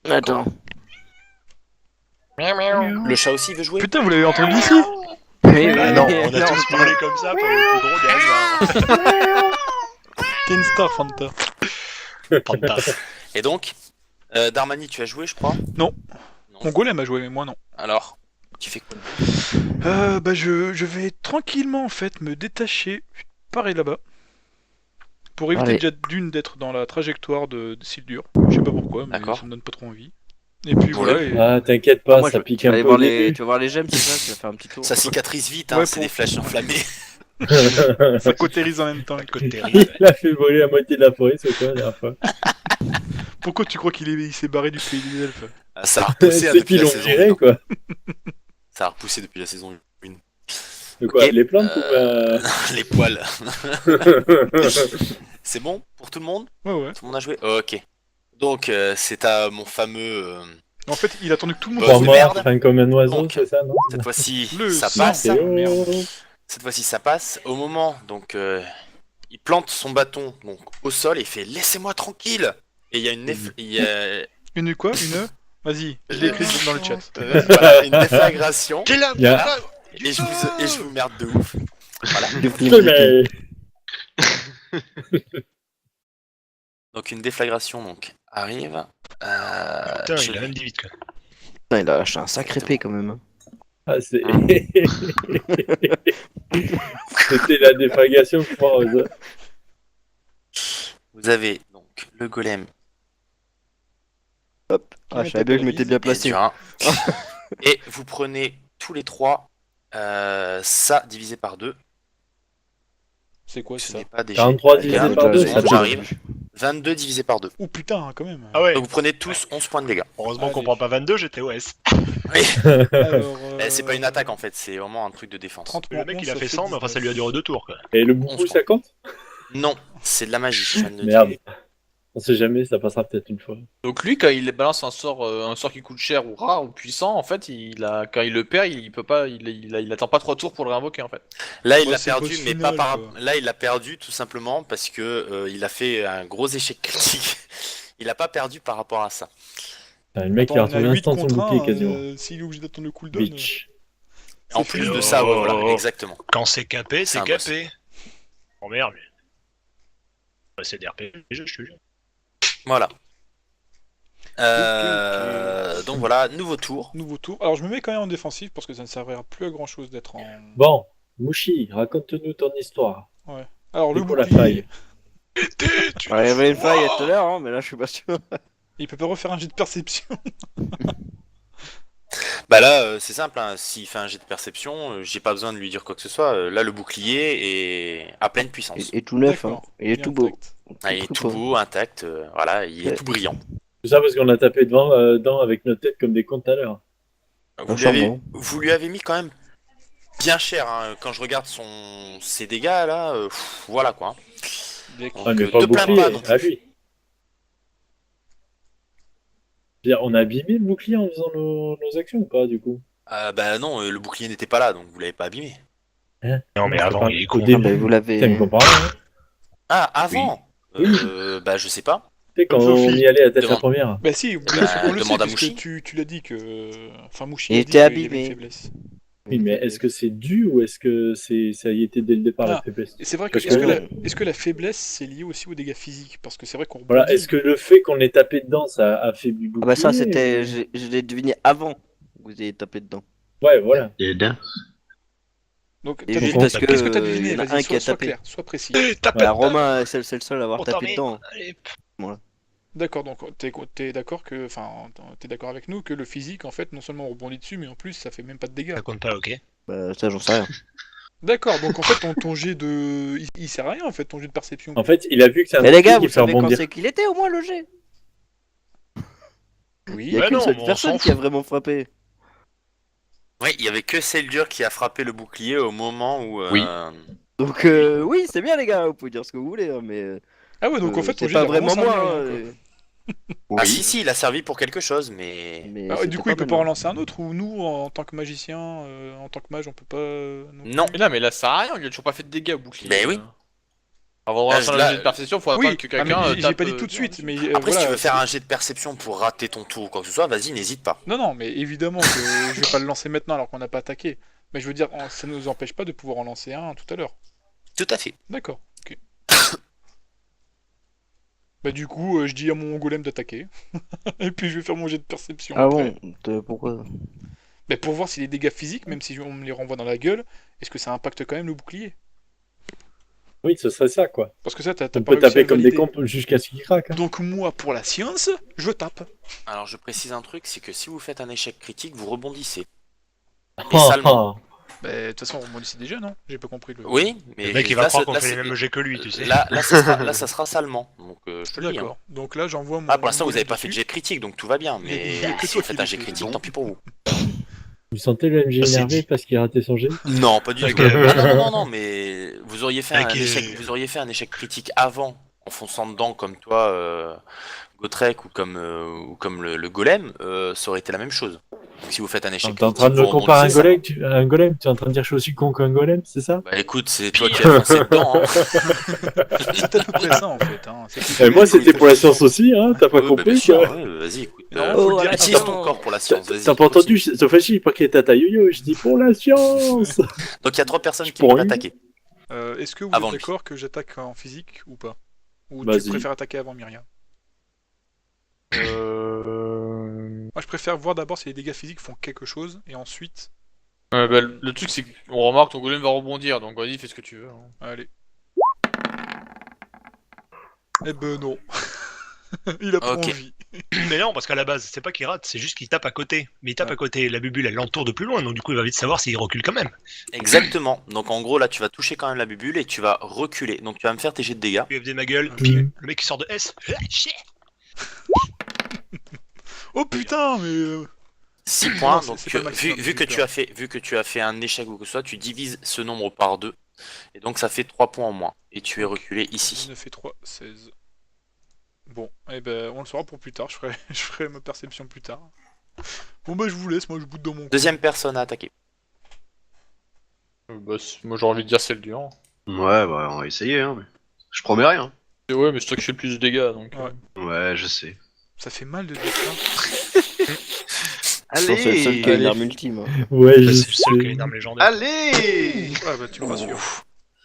Attends. Le chat aussi veut jouer. Putain, vous l'avez entendu ici? Oui, Ah non, on a non. tous parlé comme ça pour le plus gros des hasards. T'es une star, Fanta. Panta. Et donc, Darmani, tu as joué, je crois. Non. Non. Mon golem a joué, mais moi non. Alors, tu fais quoi? Bah je vais tranquillement en fait me détacher, pareil là-bas, pour éviter Allez. déjà d'une d'être dans la trajectoire de Sildur. Je sais pas pourquoi, mais D'accord. ça me donne pas trop envie. Et puis voilà. Et... Ah, t'inquiète pas, Moi, ça je- pique tu vas un aller peu. voir au les... début. Tu vas voir les gemmes, c'est ça? Tu vas faire un petit tour. Ça cicatrise vite, hein, Ouais, c'est pour- des flèches enflammées. Ça cautérise en même temps. Il a fait brûler la moitié de la forêt, c'est quoi la dernière fois? Pourquoi tu crois il s'est barré du pays des elfes? Ah, ça a repoussé C'est depuis qu'ils la l'ont saison viré, 1. quoi. Ça a repoussé depuis la saison 1. De quoi? Ok. Les plantes ou pas? Les poils. C'est bon pour tout le monde? Ouais, ouais. Tout le monde a joué? Ok. Donc, c'est à mon fameux. En fait, il a attendu que tout le monde Boss Trois de se merde. morts, enfin, comme un oiseau, Donc, c'est ça, non? Cette fois-ci, Le ça sang. passe. Ah, merde. Cette fois-ci, ça passe. Au moment, donc, il plante son bâton donc au sol et il fait laissez-moi tranquille. Et il y a une il y a, Une quoi? Une? Vas-y, je l'ai écrit dans le chat. voilà, une déflagration. Quelle Il y a- Et je vous merde de ouf. Voilà. Mais... Donc une déflagration donc arrive. Putain, je- il a même dit vite quoi. Putain, il a lâché un sacré P quand même. Ah, c'est... C'était la déflagration froide. Vous avez donc le golem Ah, je savais bien que je m'étais bien est placé. du 1. Et vous prenez tous les 3 ça divisé par 2. C'est quoi Ce ça? n'est pas des 43 jets. divisé Regarde, par 2, deux, ça deux. j'arrive. 22 divisé par 2. Oh putain, quand même. Ah ouais. Donc vous prenez tous 11 points de dégâts. Heureusement qu'on Allez. prend pas 22, j'étais OS. Oui. Alors, C'est pas une attaque en fait, c'est vraiment un truc de défense. 30 Le mec il a fait 100, mais enfin ça lui a duré 2 tours quoi. Et le On boubou, se ça compte? Non, c'est de la magie, je viens de le Merde. dire. On sait jamais, ça passera peut-être une fois. Donc lui, quand il balance un sort qui coûte cher ou rare ou puissant, en fait, quand il le perd, il peut pas, il attend pas 3 tours pour le réinvoquer en fait. Là, il Ouais, l'a c'est le perdu, boss mais final, pas par. quoi. Là, il l'a perdu tout simplement parce que il a fait un gros échec critique. Il a pas perdu par rapport à ça. Putain, le mec, il a Attends, on a retrouvé 8 instant son contre bouclier 1, quasiment. s'il est obligé d'attendre le cooldown. Bitch. En C'est plus fini. de ça, ouais, voilà, Oh. exactement. Quand c'est capé, C'est c'est un boss. capé. Oh merde lui. Ouais, c'est des RPG, je te jure. Voilà. Ok. Donc voilà, nouveau tour. Nouveau tour. Alors je me mets quand même en défensif parce que ça ne servira plus à grand chose d'être en. Bon, Mouchi, raconte-nous ton histoire. Alors le C'est pour la bouclier, Ouais, il y avait une faille tout à l'heure, hein, mais là je suis pas sûr. il peut pas refaire un jet de perception. Bah là, c'est simple, hein. S'il fait un jet de perception, j'ai pas besoin de lui dire quoi que ce soit. Là, le bouclier est à pleine puissance. Et tout neuf, hein. D'accord. Il est tout beau. Intact. Ah, il est tout beau. beau, intact, voilà, il est Ouais. tout brillant. Tout ça parce qu'on a tapé dedans avec notre tête comme des cons tout à l'heure. Vous lui, charbon. vous lui avez mis quand même bien cher, hein. Quand je regarde ses dégâts là, voilà quoi. D'accord. Ouais, mais Donc, pas le te plains bouclier, pas non plus. à lui. Je veux dire, on a abîmé le bouclier en faisant nos actions ou pas, du coup? Bah non, le bouclier n'était pas là, donc vous l'avez pas abîmé. Non mais C'est avant pas- il est au con. début. Ah, bah, vous l'avez. Putain, il me comprend rien, hein. Ah, avant Oui. Bah je sais pas. Tu sais, quand Sophie. on y allait à tête la Demande. première. Bah si, on le sait, demande à puisque Mouchi. tu l'as dit que... Enfin, Mouchi Il a était dit qu'il y avait abîmé. une faiblesse. Oui, mais est-ce que c'est dû ou est-ce que ça y était dès le départ la Ah. faiblesse? Et c'est vrai que, Parce est-ce que, que- est-ce que la faiblesse, c'est lié aussi aux dégâts physiques? Parce que c'est vrai qu'on Voilà, rebondit. est-ce que le fait qu'on ait tapé dedans, ça a fait du bouclier? Ah bah ça c'était. Je l'ai deviné avant que vous ayez tapé dedans. Ouais, voilà. Donc, Et t'as juste deviné- parce que, qu'est-ce que t'as y deviné? en a Vas-y, un qui a sois tapé. clair, sois précis. Tape Bah, Romain, c'est le seul à avoir On tapé t'en met. dedans. Allez. D'accord, donc t'es d'accord que... Enfin, t'es d'accord avec nous que le physique, en fait, non seulement on rebondit dessus, mais en plus, ça fait même pas de dégâts. Ça compte pas, ok. Bah ça j'en sais rien. D'accord, donc en fait, ton jet de... Il sert à rien, en fait, ton jet de perception. En fait, il a vu que c'est un Mais les gars, bouclier vous qui fait savez quand rebondir. c'est qu'il était au moins le jet. Il Oui, y a Bah qu'une non, seule mais on personne s'en qui a fout. vraiment frappé. Oui, il y avait que Seldur qui a frappé le bouclier au moment où. Oui. Donc oui, c'est bien les gars, vous pouvez dire ce que vous voulez, hein, mais Ah ouais, donc en fait, ton c'est jet pas il a vraiment vraiment servi à moi. rien, quoi. Ah si, il a servi pour quelque chose, mais. Mais Ah ouais, du c'était coup, il peut pas maintenant. relancer un autre, ou nous, en tant que magicien, en tant que mage, on peut pas... Non. Mais là, ça sert à rien, il a toujours pas fait de dégâts au bouclier. Ben oui. Avant de Là, relancer un là, jet de perception, faut Oui, attendre que ah, mais quelqu'un. j'ai tape, pas dit tout de suite, mais Après, si voilà, tu veux faire un jet de perception pour rater ton tour ou quoi que ce soit, vas-y, n'hésite pas. Non, non, mais évidemment que je vais pas le lancer maintenant alors qu'on n'a pas attaqué. Mais je veux dire, ça ne nous empêche pas de pouvoir en lancer un tout à l'heure. Tout à fait. D'accord, ok. Bah du coup, je dis à mon golem d'attaquer. Et puis je vais faire mon jet de perception Ah après. bon, pourquoi? Bah pour voir si les dégâts physiques, même si on me les renvoie dans la gueule, est-ce que ça impacte quand même le bouclier? Oui, ce serait ça, quoi. Parce que ça, t'as On pas peut réussi à taper le comme des valider. cons jusqu'à ce qu'il craque. Hein. Donc moi, pour la science, je tape. Alors, je précise un truc, c'est que si vous faites un échec critique, vous rebondissez. Ah, salement. Bah de toute façon, on ici déjà, non? J'ai pas compris le... Oui, mais Le mec il va là, croire c'est- qu'on là, fait les c'est- mêmes jets que lui, tu sais. Là, ça sera salement. Donc, je te le dis. Hein. D'accord. Donc là, j'envoie mon... Ah, pour l'instant, vous golem avez pas fait de dessus. jet critique, donc tout va bien. Il y a Mais que si toi vous faites qui un l'as jet fait, critique, donc. tant pis pour vous. Vous sentez le MG Ça, c'est énervé dit. parce qu'il a raté son jet? Non, pas du Ok. tout. Ah, non, non, non, mais vous auriez fait un Ok. échec, vous auriez fait un échec critique avant, en fonçant dedans comme toi, Gotrek ou comme le golem, ça aurait été la même chose. Donc si vous faites un échec T'es en train de critique, me vous comparer à un rebondissez, golem, un golem? Tu es en train de dire que je suis aussi con qu'un golem, c'est ça? Bah écoute, c'est toi qui as foncé dedans. Hein. C'est à peu près ça, en fait. Hein. C'est Et moi, c'était pour la science aussi, hein? T'as pas Ouais, bah, bien compris, sûr, quoi? ouais, vas-y, écoute. Non, faut le dire, Utilise attention. ton corps pour la science, vas-y. T'as pas entendu, Sofachi, pas qu'il était à ta yo-yo, je dis pour la science! Donc il y a 3 personnes qui Pour peuvent lui. attaquer. Est-ce que vous Avant êtes lui. d'accord que j'attaque en physique ou pas? Ou tu Vas-y. préfères attaquer avant Myriam? Moi, je préfère voir d'abord si les dégâts physiques font quelque chose, et ensuite... Bah, le truc, c'est qu'on remarque ton golem va rebondir, donc vas-y, fais ce que tu veux. Hein. Allez. Eh ben non. Il a pas Ok. envie. Mais non, parce qu'à la base, c'est pas qu'il rate, c'est juste qu'il tape à côté. Mais il tape à côté, la bubule elle l'entoure de plus loin, donc du coup il va vite savoir s'il recule quand même. Exactement. Donc en gros là tu vas toucher quand même la bubule et tu vas reculer. Donc tu vas me faire tes jets de dégâts. UFD ma gueule, Mhm. le mec qui sort de S. Ah, shit. Oh putain, mais. 6 points. Non, Donc c'est pas le maximum, vu que tu as fait un échec ou que ce soit, tu divises ce nombre par 2. Et donc ça fait 3 points en moins. Et tu es reculé ici. 19 et 3, 16. Bon, eh ben, on le saura pour plus tard. Je ferai ma perception plus tard. Bon, bah, je vous laisse. Moi, je boude dans mon coin. Deuxième personne à attaquer. Bah, moi j'ai envie de dire c'est le dur. Ouais, bah, on va essayer, hein. Mais... Je promets rien. Ouais, mais c'est toi qui fais le plus de dégâts donc. Ouais. Ouais, je sais. Ça fait mal de dire ça. Je pense que c'est le seul qui a une Allez. arme ultime. Hein. Ouais, je Bah, c'est le seul qui a sais. une arme légendaire. Allez. Ah, bah, tu me rassures.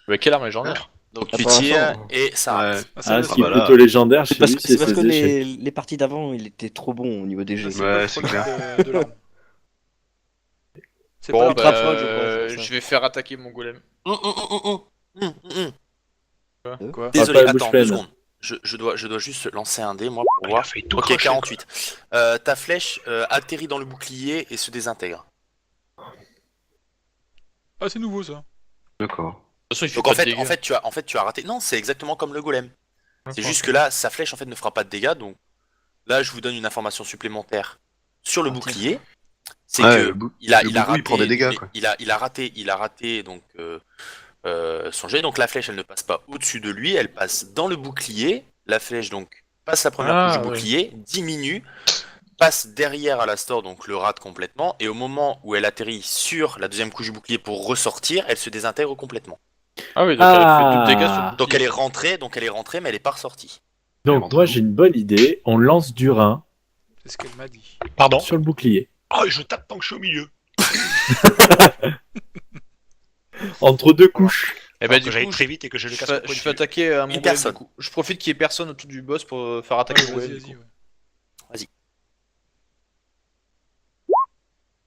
Mais quelle arme légendaire? Donc Ah, tu pour tires l'instant, et ça Ouais. rate. Ah, ça Ah, va, ce qui est bah plutôt là. légendaire chez lui, C'est parce ses que échecs. les parties d'avant, il était trop bon au niveau des jeux. c'est Ouais, pas le c'est problème clair. de l'arme. C'est Bon, pas ultra bah, proche, je pense, ça. je vais faire attaquer mon golem. Quoi Désolé, Ah, pas la bouche attends, 2 pleine. secondes. Je dois juste lancer un dé moi pour Il a voir. failli tout Ok, crocher, 48. Ta flèche atterrit dans le bouclier et se désintègre. Ah, c'est nouveau ça. D'accord. De toute façon, il fait Donc pas en de fait, dégâts. tu as raté. Non, c'est exactement comme le golem. C'est Ok. juste que là, sa flèche en fait ne fera pas de dégâts. Donc là, je vous donne une information supplémentaire sur le bouclier. C'est Ouais, que le bou- il a le raté. boubou, il prend des dégâts, mais quoi. il a raté donc son jet. Donc la flèche, elle ne passe pas au-dessus de lui, elle passe dans le bouclier. La flèche donc passe la première couche du ouais. bouclier, diminue, passe derrière Alastor, donc le rate complètement. Et au moment où elle atterrit sur la deuxième couche du bouclier pour ressortir, elle se désintègre complètement. Ah oui, donc elle a fait 2 dégâts sur le Donc bouclier. donc elle est rentrée, mais elle est pas ressortie. Donc, moi, j'ai une bonne idée. On lance du rein C'est ce qu'elle m'a dit. Pardon. sur le bouclier. Oh, et je tape tant que je suis au milieu. Entre deux couches. Et Bah, bah, que du j'aille coup, très vite et que je le je casse fais, au point je de fais vue. attaquer à mon golem, personne. du coup. Je profite qu'il y ait personne autour du boss pour faire attaquer Ouais, mon golem. vas-y, du vas-y. coup. Ouais.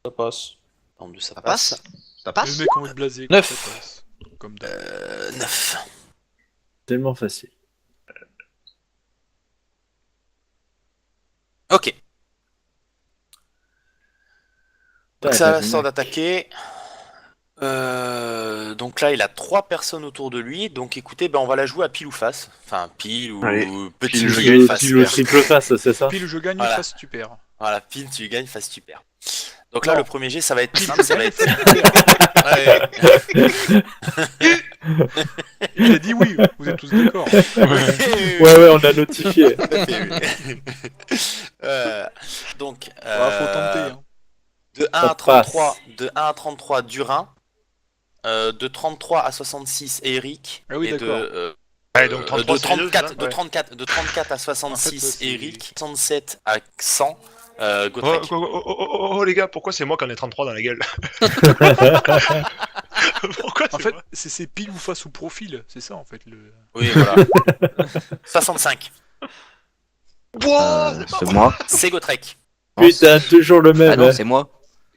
Ça passe. Donc, ça Ça passe. passe. Ça Le passe. mec en mode blasé. 9. ça passe. Comme d'hab. 9. Tellement facile. Ok. Donc Ouais, ça t'as la vu, sort mec. d'attaquer. Donc là, il a 3 personnes autour de lui. Donc écoutez, ben, on va la jouer à pile ou face. Enfin, pile ou Allez, petit pile, je pile, gagne, face. Pile le triple face, c'est ça? Pile, je gagne, Voilà. face, tu perds. Voilà, pile, tu gagnes, face, tu perds. Donc là, Non. le premier jet, ça va être Pile, simple, je ça va gagne, être... Il a dit oui, vous êtes tous d'accord. Ouais, on a notifié. Donc, Faut tenter. Hein. de 1 Ça à 33, passe. de 1 à 33, Durin. De 33 à 66, Eric. Ah oui, et de, d'accord. Ouais, donc 33, de c'est les deux, 34, ça de 34, de 34 à 66, En fait, ouais, c'est- Eric. 67 à 100, Oh, Gotrek. oh, les gars, pourquoi c'est moi qui en ai 33 dans la gueule? Pourquoi En c'est fait, moi c'est pile ou face ou profil, c'est ça en fait. Oui, voilà. 65, Wouah, C'est moi. c'est Gotrek. Putain, toujours le Ah même. non, hein. c'est moi.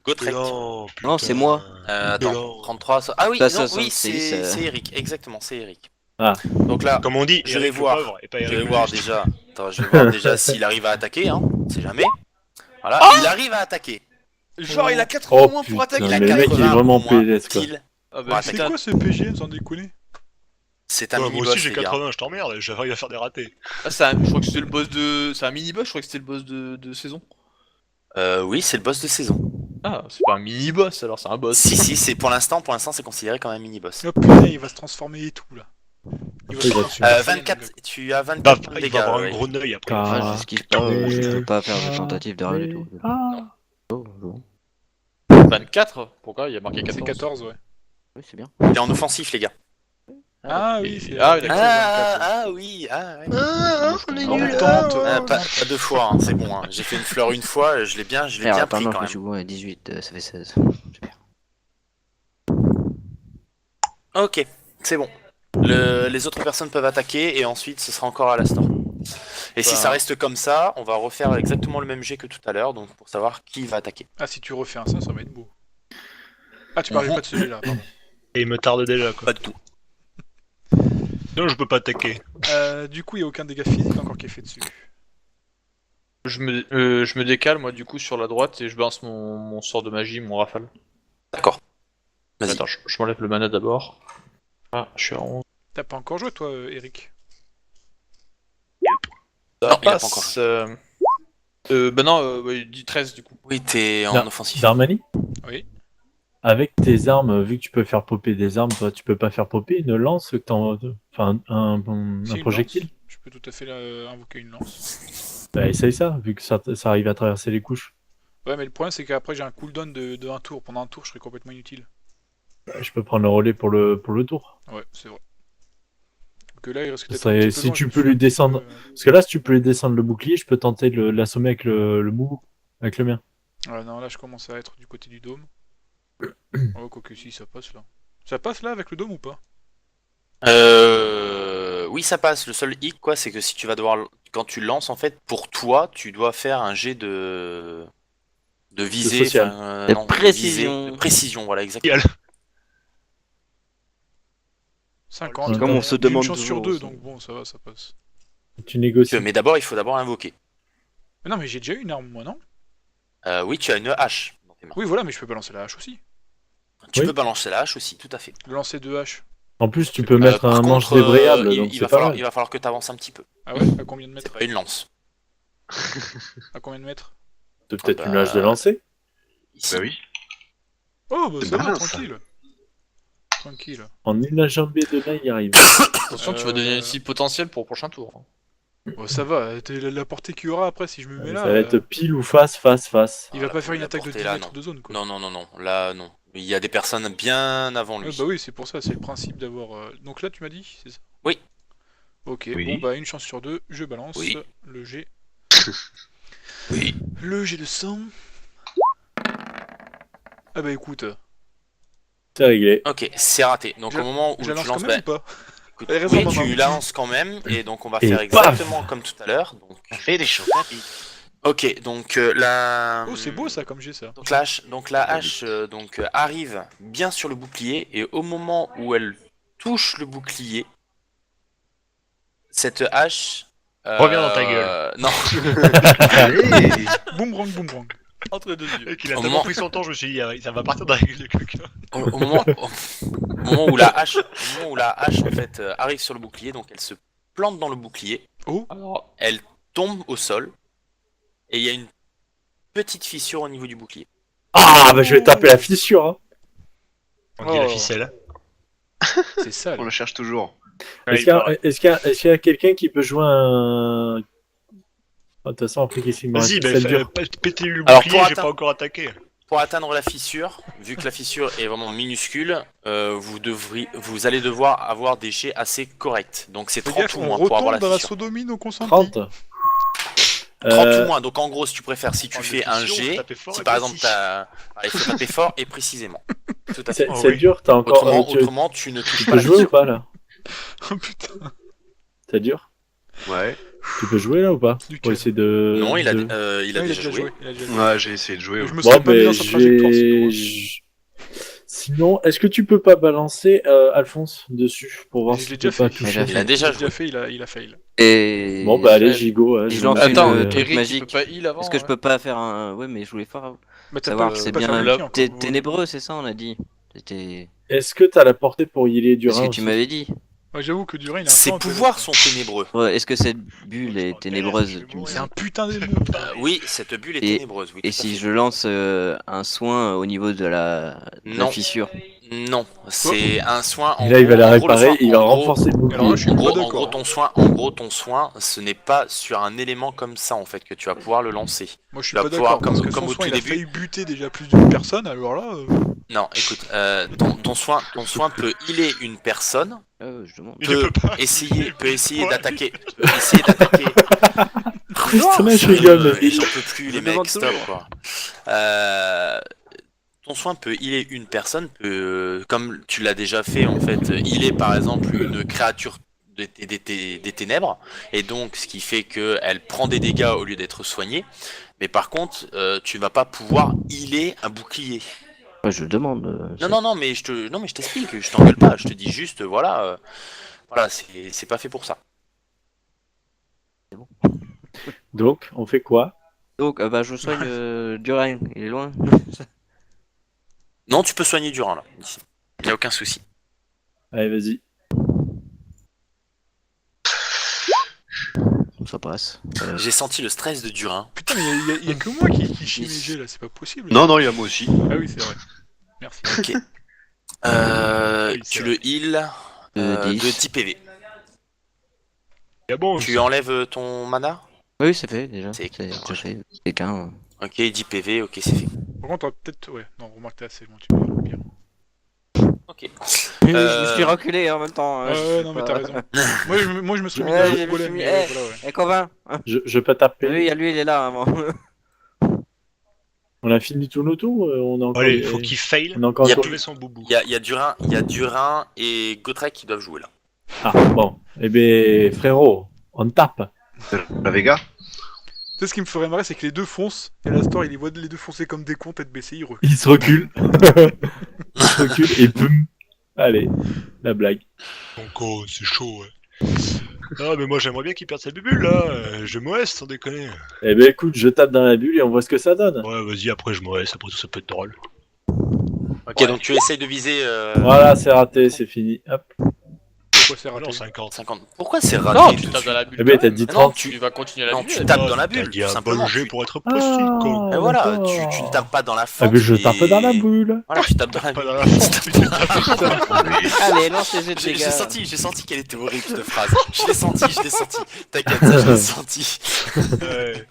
Gotrek. Non, Non, c'est moi. Attends, non. 33. Ah oui, Ça, non, ça, oui, c'est- c'est Eric. Exactement, c'est Eric. Ah. Donc là, Comme on dit, Je vais Eric le voir. pauvre et pas je Eric vais le voir juste. déjà. Attends, je vais voir déjà s'il arrive à attaquer. Hein. C'est jamais. Voilà, il arrive à attaquer. Genre, il a 80 Oh moins pour putain, attaquer. Il a mais le mec, il est 80 vraiment moins PLS, quoi. qu'il- Ah Bon, bah, C'est putain. quoi ce PGN sans déconner? C'est un Ouais, moi mini-boss, aussi j'ai les gars. 80, je t'emmerde, j'arrive à faire des ratés. Ah, je crois que c'était le boss de. C'est un mini-boss, je crois que c'était le boss de saison. Oui, c'est le boss de saison. Ah, c'est pas un mini-boss alors, c'est un boss. Si, c'est pour l'instant, c'est considéré comme un mini-boss. Oh putain, il va se transformer et tout là. Il va Oui, se là, transformer. 24, tu as Bah, 24 points de il va dégâts. avoir un ouais. gros œil après. Ah. Enfin, j'esquive pas, je peux pas faire de tentative de rien du tout. Ah. Oh, bon. 24? Pourquoi? Il y a marqué 14. C'est 14, ouais. Oui, c'est bien. Il est en offensif, les gars. Ah et- oui, c'est. ah, il a Ah oui, ah ouais. On est On nul. tente. Pas deux fois, hein, c'est bon. Hein. J'ai fait une fleur une fois, je l'ai bien Alors, pris attends, quand je me même. suis bon, 18, ça fait 16. Super. Ok, c'est bon. Les autres personnes peuvent attaquer et ensuite ce sera encore à l'instant. Et si Bah. ça reste comme ça, on va refaire exactement le même jet que tout à l'heure, donc pour savoir qui va attaquer. Ah, si tu refais un ça va être beau. Ah, tu parlais pas de celui-là, pardon. Et il me tarde déjà quoi. Pas de tout. Non, je peux pas attaquer. Du coup, il n'y a aucun dégât physique encore qui est fait dessus. Je me décale moi du coup sur la droite et je balance mon sort de magie, mon rafale. D'accord. Vas-y. Attends, je m'enlève le mana d'abord. Ah, je suis à 11. T'as pas encore joué, toi, Eric? Ça Non, il a pas passe. Bah non, il dit 13 du coup. Oui, t'es en Non. offensif. Darmani? Oui. Avec tes armes, vu que tu peux faire popper des armes, toi, tu peux pas faire popper une lance que enfin, un Si, une projectile? lance. Je peux tout à fait invoquer une lance. Bah, essaye ça, vu que ça arrive à traverser les couches. Ouais, mais le problème, c'est qu'après, j'ai un cooldown de un tour. Pendant un tour, je serais complètement inutile. Bah, je peux prendre le relais pour le tour. Ouais, c'est vrai. Donc là, il risque d'être Ça un serait- petit peu si loin, tu je me peux souviens lui plus, descendre- Parce que là, si tu peux lui descendre le bouclier, je peux tenter de l'assommer avec le mouvement, avec le mien. Ouais, non, là, je commence à être du côté du dôme. Oh, quoique si, ça passe là. Ça passe là avec le dôme ou pas? Oui, ça passe. Le seul hic, quoi, c'est que si tu vas devoir, quand tu lances, en fait, pour toi, tu dois faire un jet de visée, social. enfin, De non, précision. de précision, voilà, exactement. 50. Comme on J'ai se une demande chance sur toujours 2, aussi. donc bon, ça va, ça passe. Tu négocies. Mais d'abord, il faut d'abord invoquer. Mais non, mais j'ai déjà une arme, moi, non? Oui, tu as une hache dans tes mains. Oui, voilà, mais je peux balancer la hache aussi. Tu Oui. peux balancer la hache aussi, tout à fait. Le lancer de hache. En plus, tu peux mettre Par un manche contre, débrayable, il, donc il c'est va pas falloir, mal. il va falloir que tu avances un petit peu. Ah ouais? À combien de C'est mètres? pas une lance. À combien de mètres? C'est peut-être bah, une hache de lancer. Ici. Bah oui. Oh, bah C'est ça va, malin, ça. tranquille. Tranquille. En une enjambée de main, il y arrive. Attention, tu vas devenir ici potentiel pour le prochain tour. Bon, ça va, la portée qu'il y aura après si je me mets là. Ça va être pile ou face, face, face. Il va Ah, pas la- faire une la attaque de portée, 10 là, mètres non. de zone quoi. Non, non, non, non. Là, non. Il y a des personnes bien avant lui. Ouais, bah oui, c'est pour ça, c'est le principe d'avoir. Donc là, tu m'as dit, c'est ça? Oui. Ok, Oui. bon bah une chance sur 2, je balance Oui. le G. Oui. Le G de 100. Ah bah écoute, C'est réglé. Ok, c'est raté. Donc Je- au moment où je la tu lance quand lances, même bah, ou pas? écoute, Elle reste oui, dans ma tu main. la lances quand même, et donc on va Et faire paf exactement comme tout à l'heure. Donc, On fait des choses rapides. ok, donc la. Oh, c'est beau ça comme G ça. Donc la hache arrive bien sur le bouclier, et au moment où elle touche le bouclier, cette hache. Reviens dans ta gueule. Non. Allez. Boomerang, boomerang. Entre les deux yeux. Il a Au tellement moment- pris son temps, je me suis dit, ah, ça va partir dans la gueule de quelqu'un. Au moment où la hache, en fait arrive sur le bouclier, donc elle se plante dans le bouclier, Oh, Alors, elle tombe au sol, et il y a une petite fissure au niveau du bouclier. Ah, bah je vais taper la fissure. Hein. On dit la Oh. ficelle. c'est sale. On la cherche toujours. Est-ce qu'il y a quelqu'un qui peut jouer un. Ah, de toute façon, après, qu'est-ce qu'il me Vas-y, reste? Ça dure. pétez le Alors, bouclier, pour j'ai atteindre- pas encore attaqué. Pour atteindre la fissure, vu que la fissure est vraiment minuscule, vous allez devoir avoir des jets assez corrects. Donc c'est Fais 30 gaffe, ou on moins pour avoir retombe la dans la fissure. sodomie non consentie. 30. 30 ou moins, donc en gros, si tu préfères, si tu En fais un nutrition, jet, taper fort si et par exemple précis. il faut taper fort et précisément. Tout à fait. Oh, C'est oui. dur, t'as encore. Autrement, tu ne touches Tu pas peux la jouer ou fissure. pas là? Oh putain. C'est dur? Ouais. Tu peux jouer là ou pas? Du Pour calme. essayer de. Non, il a de- Non, déjà joué. il a déjà joué. Ouais, j'ai essayé de jouer. Je me Bon, serais pas mis mais dans sa trajectoire, sinon, hein. Sinon, est-ce que tu peux pas balancer Alphonse dessus pour voir Je si l'ai tu peux déjà pas fait. toucher? Il a déjà Il joué. a fait, il a fail. Et. Bon, bah allez, Gigo. hein, Et je je- lance attends, une truc Eric, il magique. peut pas heal avant. Est-ce que je hein. peux pas faire un. Ouais, mais je voulais faire. Bah, t'as Savoir pas- que t'as c'est pas fait bien. le pied encore. Ténébreux, c'est ça, on a dit. C'était. Est-ce que t'as la portée pour healer du C'est ce rein que tu aussi? m'avais dit. Ouais, j'avoue que Durin, il a un Ses peu pouvoirs sont ténébreux. Ouais, est-ce que cette bulle est ténébreuse, tu me dis? C'est un putain d'émeu. Oui, cette bulle est Et- ténébreuse. Oui, Et tout à si fait. je lance un soin au niveau de la Non. fissure? Non, c'est un soin. Et là, il va la en gros, le réparer, soin- il va en gros- renforcer le bouclier. Alors là, je suis En pas gros, d'accord. en gros, ton soin, ce n'est pas sur un élément comme ça en fait que tu vas pouvoir le lancer. Moi, je suis Tu vas pas pouvoir, d'accord. Parce comme- que comme son au soin, tout il a début. failli buter déjà plus d'une personne, alors là. Non, écoute, ton soin peut healer une personne, Je demande. Il ne peut pas. essayer Ouais. d'attaquer. Tristan, je rigole. J'en peux plus les Je mecs, demande stop toujours. quoi. Ton soin peut healer une personne, comme tu l'as déjà fait en fait, healer par exemple une créature des ténèbres, et donc ce qui fait qu'elle prend des dégâts au lieu d'être soignée. Mais par contre, tu vas pas pouvoir healer un bouclier. Ouais, je demande. Non, mais je t'explique, je t'engueule pas, je te dis juste, voilà, c'est pas fait pour ça. Donc, on fait quoi? Donc, bah, je soigne Durin, il est loin. Non, tu peux soigner Durin là. Ici. Y a aucun souci. Allez, vas-y. Ça passe. J'ai senti le stress de Durin. Putain, mais y a que moi qui chie mes jets là, c'est pas possible. Non, non, il y a moi aussi. Ah oui, c'est vrai. Merci. Ok. Oui, c'est Tu vrai. le heal De de 10. 10 PV. Ah bon, Tu enlèves ton mana? Oui, c'est fait déjà. C'est C'est clair. déjà fait. C'est qu'un. Ok, 10 PV, ok, c'est fait. Par contre, peut-être. Ouais, non, remarque, t'es assez loin, tu peux pire. Ok. Je me suis reculé en même temps. hein, je Ouais, suis non, mais pas- t'as raison. moi, je me suis mis Ouais, derrière j'ai le golem, mis- mais eh. voilà, ouais. Eh, Covin Je peux taper. Lui, il est là. Hein, On a fini tout nos tours? On a encore, Allez, faut qu'il fail. on a encore Y a un tour. Trouver son boubou. Il y a Durin et Gotrek qui doivent jouer là. Ah, bon. Eh ben, frérot, on tape. La Vega. Tu sais, ce qui me ferait marrer, c'est que les deux foncent, et Lastor, il les voit les deux foncer comme des cons, tête baissée, il recule. Il se recule. Il se recule et boum. Allez, la blague. Donc, oh, c'est chaud, ouais. Ah, mais moi j'aimerais bien qu'il perde sa bubule là. Je me laisse sans déconner. Eh ben, écoute, je tape dans la bulle et on voit ce que ça donne. Ouais, vas-y, après je me laisse. Après tout, ça peut être drôle. Ok, donc tu essayes de viser Voilà, c'est raté, c'est fini. Hop. Pourquoi c'est Ah raté? non, 50. 50. Pourquoi c'est raté Non, tout tu de tapes suite dans la bulle. Eh ben, quand t'as même. dit Non, 30. Tu vas continuer la Non, bulle. tu elle. tapes dans la T'as bulle, dit tout un simplement. bon jeu Tu- pour être possible, con. Et voilà, d'accord. tu ne tapes pas dans la Ah fente. ben, je mais- tape dans la boule. Voilà, tu tapes dans la Pas bulle. dans la fente. Allez, lance les jets de J'ai dégâts. j'ai senti qu'elle était horrible cette phrase. Je l'ai senti. T'inquiète, ça je l'ai senti. Ouais.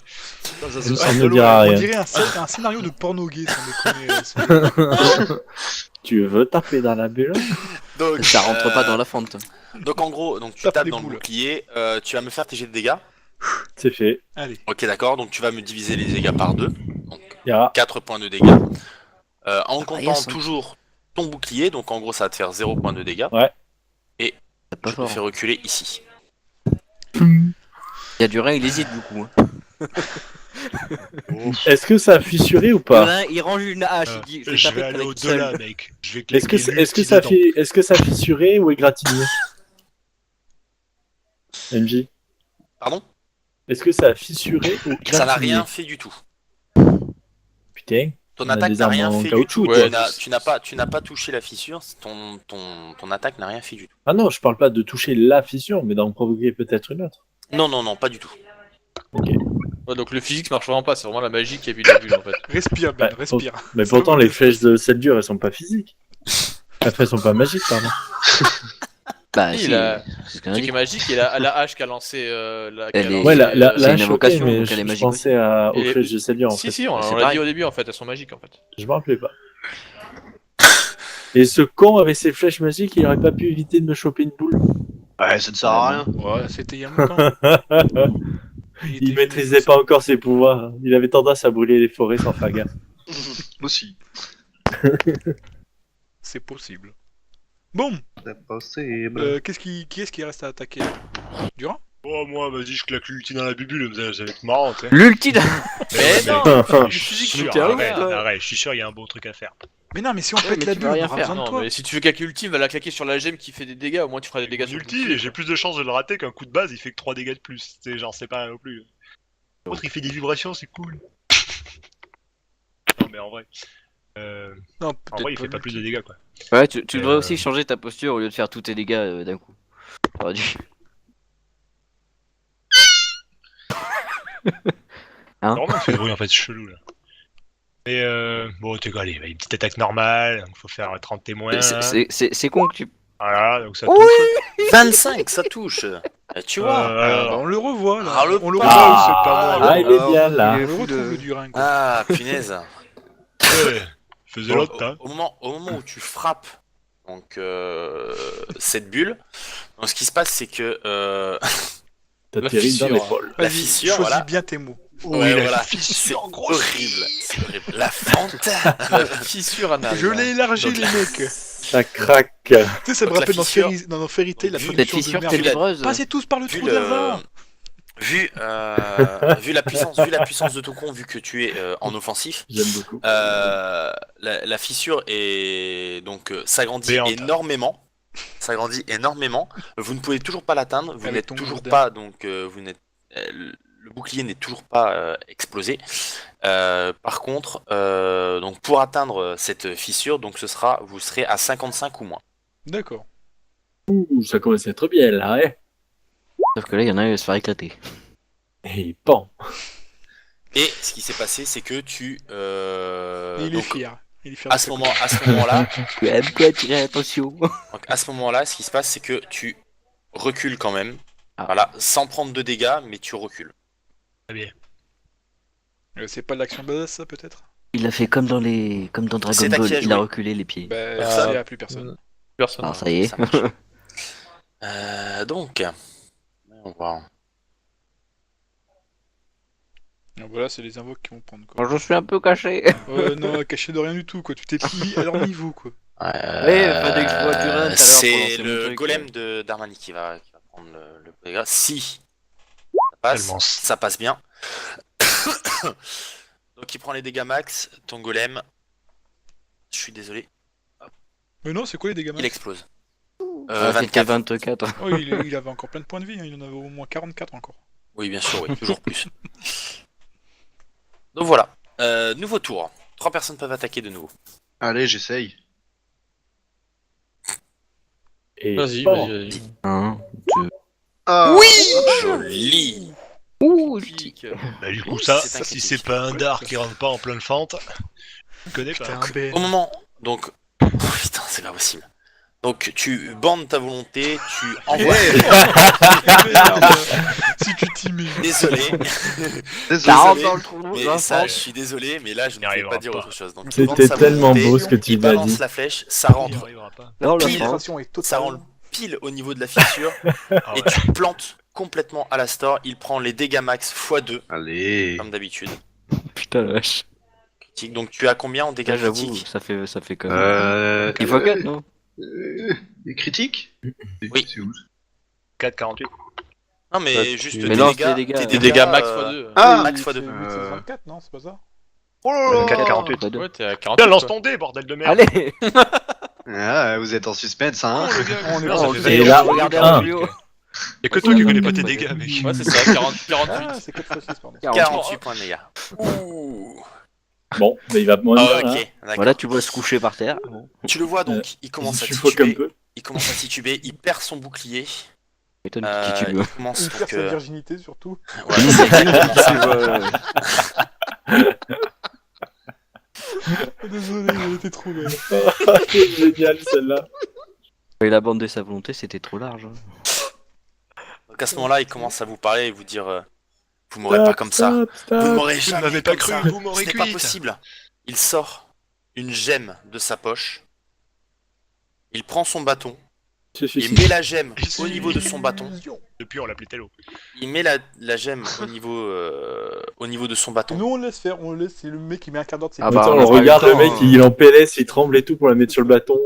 Ça Ça se me passe de dira loin. On rien. dirait un scénario de porno gay, sans déconner. Tu veux taper dans la bulle? Donc, Ça rentre pas dans la fente. Donc en gros, donc tu Tape tapes les dans le boules. bouclier, tu vas me faire tes jets de dégâts. C'est fait. Allez. Ok, d'accord, donc tu vas me diviser les dégâts par 2. Donc Ya. 4 points de dégâts. En comptant yes, hein. toujours ton bouclier, donc en gros ça va te faire 0 points de dégâts. C'est pas Je te fort. fais reculer ici. Il y a Durin, il hésite beaucoup. Hein. Est-ce que ça a fissuré ou pas? Durin, il range une hache, il dit Je taper vais aller avec au-delà, seul. mec. Je vais Est-ce que, claquer est-ce que l'ulti ça dedans. fait, est-ce que ça a fissuré ou égratigné? MJ, Pardon? est-ce que ça a fissuré ou égratigné? Ça n'a rien fait du tout. Putain. Ton On a attaque des n'a armes rien en fait caoutchouc, du tout. toi. Tu n'as pas touché la fissure, ton attaque n'a rien fait du tout. Ah non, je parle pas de toucher la fissure, mais d'en provoquer peut-être une autre. Non, pas du tout. Ok. Ouais, donc le physique marche vraiment pas, c'est vraiment la magie qui a vu la bulle en fait. Respire, Ben, Ouais, respire. Mais Ça pourtant, va, les mais- flèches de cette dure, elles sont pas physiques. Après, elles sont pas magiques, pardon. Bah, Si, si, il a- c'est ce Le qu'on a truc dit. est magique et la hache qu'a lancé la. Elle est- Ouais, la c'est une hache, ok, invocation, mais donc elle est je magique pensais aux Et- flèches de cette dure, en Si, fait. si, on C'est l'a pareil. dit au début en fait, elles sont magiques en fait. Je me rappelais pas. Et ce con avec ses flèches magiques, il aurait pas pu éviter de me choper une boule. Ouais, ça ne sert à rien. Ouais, c'était il y a longtemps. Il était maîtrisait pas encore ses pouvoirs. Il avait tendance à brûler les forêts sans faire gaffe. Aussi. C'est possible. Bon, C'est possible. qui est-ce qui reste à attaquer? Durand? Oh, moi, vas-y, je claque l'ulti dans la bubule, ça va être marrant, tu sais. L'ulti de- Mais non Je suis sûr, t'es un ouf, arrête, toi. arrête, je suis sûr, il y a un beau truc à faire. Mais non, mais si on Ouais, pète mais la tu bulle, vas on rien aura faire. besoin de Non, toi. mais si tu veux calculer l'ultime, va la claquer sur la gemme qui fait des dégâts, au moins tu feras des dégâts sur le L'ulti, bouclier. j'ai plus de chances de le rater qu'un coup de base, il fait que 3 dégâts de plus. C'est genre, c'est pas non plus. L'autre, il fait des vibrations, c'est cool. Non, mais en vrai. Non, En peut-être vrai, il fait pas plus de dégâts, quoi. Ouais, tu devrais Euh. aussi changer ta posture au lieu de faire tous tes dégâts d'un coup. T'aurais dû- Hein Vraiment, il fait de bruit, en fait, c'est chelou, là. Et bon, t'es quoi, allez, une petite attaque normale, donc faut faire 30 témoins. C'est con que tu. Voilà, donc ça Oui. touche. 25, ça touche. Tu vois. Ah, bah, on le revoit là. Ah, le on le pas. revoit. c'est pas moi. Ah, il est bien là. On le retrouve le Durin. quoi. Ah, punaise. Ouais, faisais Bon, l'autre, hein. au moment où tu frappes donc, cette bulle, donc, ce qui se passe, c'est que T'as La terrible dans fissure. l'épaule. la Vas-y, fissure, choisis voilà. bien tes mots. Ouais, la voilà. fissure C'est grosse. horrible. C'est horrible. La fente. Fissure anale. Je l'ai élargi Donc, les mecs. Ça craque. Tu sais, ça me Donc, la rappelle fissure- dans nos Fairy Tail la Vu- Cette traduction de fissure merde. ténébreuse. Passez tous par le vu trou le- d'avant. vu la puissance de Tokon, vu que tu es en offensif, J'aime beaucoup. la fissure est donc s'agrandit Béante. énormément. S'agrandit énormément. Vous ne pouvez toujours pas l'atteindre. Vous Avec n'êtes ton toujours gourdin. pas donc vous n'êtes le bouclier n'est toujours pas explosé. Par contre, donc pour atteindre cette fissure, donc vous serez à 55 ou moins. D'accord. Ouh, ça commence à être bien là, ouais. Sauf que là, il y en a un qui va se faire éclater. Et pan. Et ce qui s'est passé, c'est que Et il est donc, fier. Il est fier à de ce sa moment-là, Tu aimes pas attirer l'attention. donc à ce moment-là, ce qui se passe, c'est que tu recules quand même. Ah. Voilà, sans prendre de dégâts, mais tu recules. Très bien. C'est pas de l'action badass, ça, peut-être? Il a fait comme dans Dragon C'est à Ball, qui a il a joué reculé les pieds. Bah, Personne. il y a plus personne. Personne. Alors ça y est. Ça marche. Donc, on va voir. Donc voilà, c'est les invoques qui vont prendre, quoi. Moi, je suis un peu caché. Non, caché de rien du tout, quoi. Tu t'es pris à leur niveau, quoi. fallait que je vois du run tout à l'heure pour C'est lancer mon le truc. golem de d'Armani qui va prendre le dégât. Si ça passe, Tellement. ça passe bien. Donc il prend les dégâts max, ton golem. Je suis désolé, Mais non, c'est quoi les dégâts il max? explose. Ah, c'était 24. 24. Oh, il avait encore plein de points de vie, hein. Il en avait au moins 44 encore. Oui, bien sûr, oui, toujours plus. Donc voilà, nouveau tour. 3 personnes peuvent attaquer de nouveau. Allez, j'essaye. Et Vas-y, pan. vas-y. 1, 2. Ah, Joli. Ouh, Pique. Bah, du coup, ça, C'est un si critique. c'est pas un dard qui rentre pas en pleine fente, je connais pas. Putain, Ben. Au moment, donc, oh, putain, c'est pas possible. Donc tu bandes ta volonté, tu envoies. Si tu t'y mets. Désolé, Ça rentre désolé, dans le trou, mais ça ça, rentre. je suis désolé, mais là je ne Il peux arrivera pas dire pas. autre chose. Donc, il bande C'était sa tellement volonté, beau ce que tu il m'as balance dit. la flèche, ça Il rentre, arrivera pas. Non, la Pile. France. L'illustration est ça totale. rentre pile au niveau de la fissure Ah et ouais. tu plantes complètement à la store. Il prend les dégâts max x2 allez. comme d'habitude. Putain la vache. Critique. Donc tu as combien en dégâts Là, j'avoue, critiques? ça fait quand même. Il faut 4, non? Des critiques? Oui. C'est où? 4,48. Non mais Ouais, juste mais des non, dégâts, c'est des dégâts. des Des dégâts max euh, x2. Ah, max C'est x2. 824, non? C'est pas ça? Oh là là 4,48. Ouais, t'es à 40. Tiens, lance ton dé, bordel de merde. Allez. Ah, vous êtes en suspense, hein? Oh, le gars, On est non, pas- ça fait Et 20 là, euros. regardez un. un plus haut. Y'a que toi qui connais pas tes dégâts, mec. Ouais, c'est ça, 48. Ah, c'est 4 x 6, pardon. 48 points de dégâts. Ouh. Bon, mais il va moins Ah, bien, là. ok, d'accord. Voilà, tu vois se coucher par terre. Bon, Tu le vois donc, il commence à Il suffoque un tituber. peu. Il commence à tituber, il perd son bouclier. m'étonne qui tu Il veux. commence Il donc. perd sa virginité, surtout. Ouais, c'est exactement ça. Désolé, elle était trop belle. C'est génial celle-là. Et la bande de sa volonté, c'était trop large. Donc à ce moment-là, il commence à vous parler et vous dire vous m'aurez pas comme ça. Vous ne m'aurez Vous jamais m'avez pas comme cru, ça. vous m'aurez Ce n'est pas cuite. possible. Il sort une gemme de sa poche. Il prend son bâton. Il met la gemme au niveau de son bâton. Depuis, on l'appelait Tello. Il met la gemme au niveau de son bâton. Nous, on le laisse faire, on le laisse, c'est le mec qui met un quart d'heure de ses Ah bah, Attends, on on a pas regarde eu le le mec, temps, il est en PLS, il tremble et tout pour la mettre sur le bâton.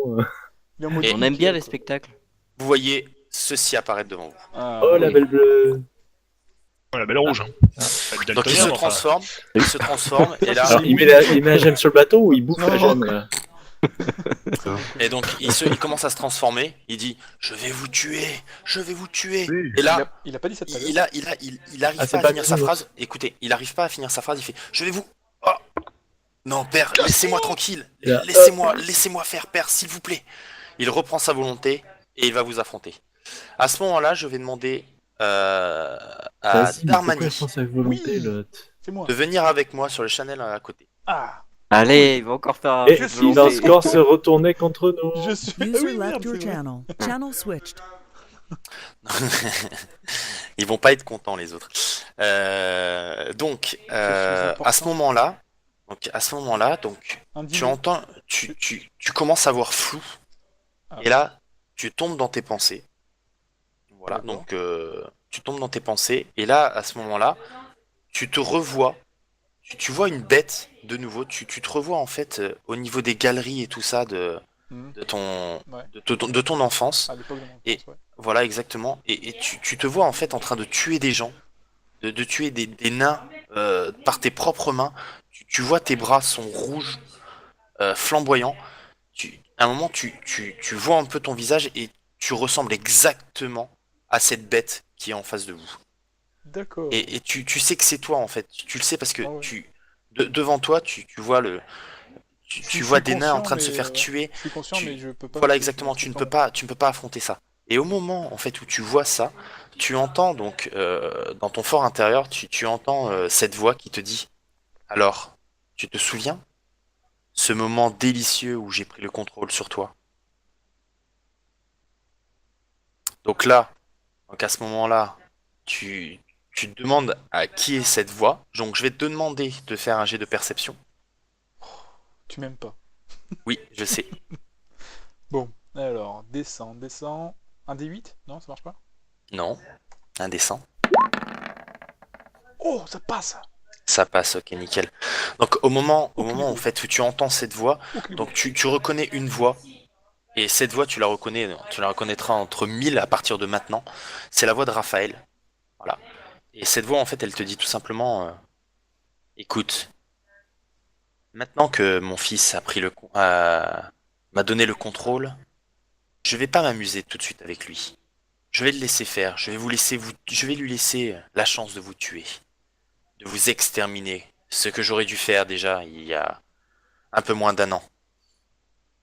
Il est en mode Et On aime Mickey, bien les quoi. spectacles. Vous voyez ceci apparaître devant vous. Ah, Oh, oui. la belle bleue. Oh, la belle rouge. Hein. Le Donc il daltonien, se enfin. transforme, et là, Alors, il met la gemme sur le bâton ou il bouffe Non, la non. gemme là et donc il commence à se transformer. Il dit je vais vous tuer, je vais vous tuer. Oui. Et là, Il a pas dit ça tout à l'heure. il arrive Ah, c'est pas à pas finir sa nous. phrase. Écoutez, il arrive pas à finir sa phrase. Il fait je vais vous. Oh non père, laissez-moi tranquille. Là. Laissez-moi faire père, s'il vous plaît. Il reprend sa volonté et il va vous affronter. À ce moment-là, je vais demander à Vas-y, mais pourquoi Darmani elle prend sa volonté, Oui. l'autre C'est moi. de venir avec moi sur le channel à côté. Ah, Allez, il va encore faire un Et jeu de il volonté. va encore se retourner contre nous. je suis. Ah User oui, merde, left your c'est vrai. channel. Channel switched. Ils vont pas être contents les autres. Donc à ce moment-là, Un tu dîner. entends, tu commences à voir flou. Ah. Et là, tu tombes dans tes pensées. Voilà, D'accord. donc tu tombes dans tes pensées. Et là, à ce moment-là, tu te revois. Tu vois une bête de nouveau. Tu te revois en fait au niveau des galeries et tout ça de Mhm. ton Ouais. de ton enfance. À l'époque de mon Et- enfance, ouais. Voilà, exactement. Et tu te vois en fait en train de tuer des gens, de tuer des nains par tes propres mains. Tu vois tes bras sont rouges, flamboyants. À un moment, tu vois un peu ton visage et tu ressembles exactement à cette bête qui est en face de vous. D'accord. Et tu sais que c'est toi en fait. Tu le sais parce que Ah ouais. devant toi, tu vois tu Je vois suis des nains en conscient, train de se mais, faire tuer. Je suis conscient, Tu- mais je peux pas. Voilà je- exactement. je- Tu ne peux pas affronter ça. Et au moment en fait où tu vois ça, tu entends donc dans ton fort intérieur, tu entends cette voix qui te dit: alors, tu te souviens ce moment délicieux où j'ai pris le contrôle sur toi? Donc là, donc à ce moment-là, tu te demandes à qui est cette voix. Donc je vais te demander de faire un jet de perception. Tu m'aimes pas. Oui, je sais. Bon, alors, descends. Un D8? Non, ça marche pas? Non, indécent. Oh, ça passe! Ça passe, ok, nickel. Donc au Ok, moment en niveau. fait où tu entends cette voix, Ok, donc tu reconnais une voix. Et cette voix, tu la reconnaîtras entre 1000 à partir de maintenant. C'est la voix de Raphaël. Voilà. Et cette voix, en fait, elle te dit tout simplement, écoute, maintenant que mon fils a pris m'a donné le contrôle, je vais pas m'amuser tout de suite avec lui. Je vais le laisser faire. Je vais lui laisser la chance de vous tuer, de vous exterminer. Ce que j'aurais dû faire déjà il y a un peu moins d'un an.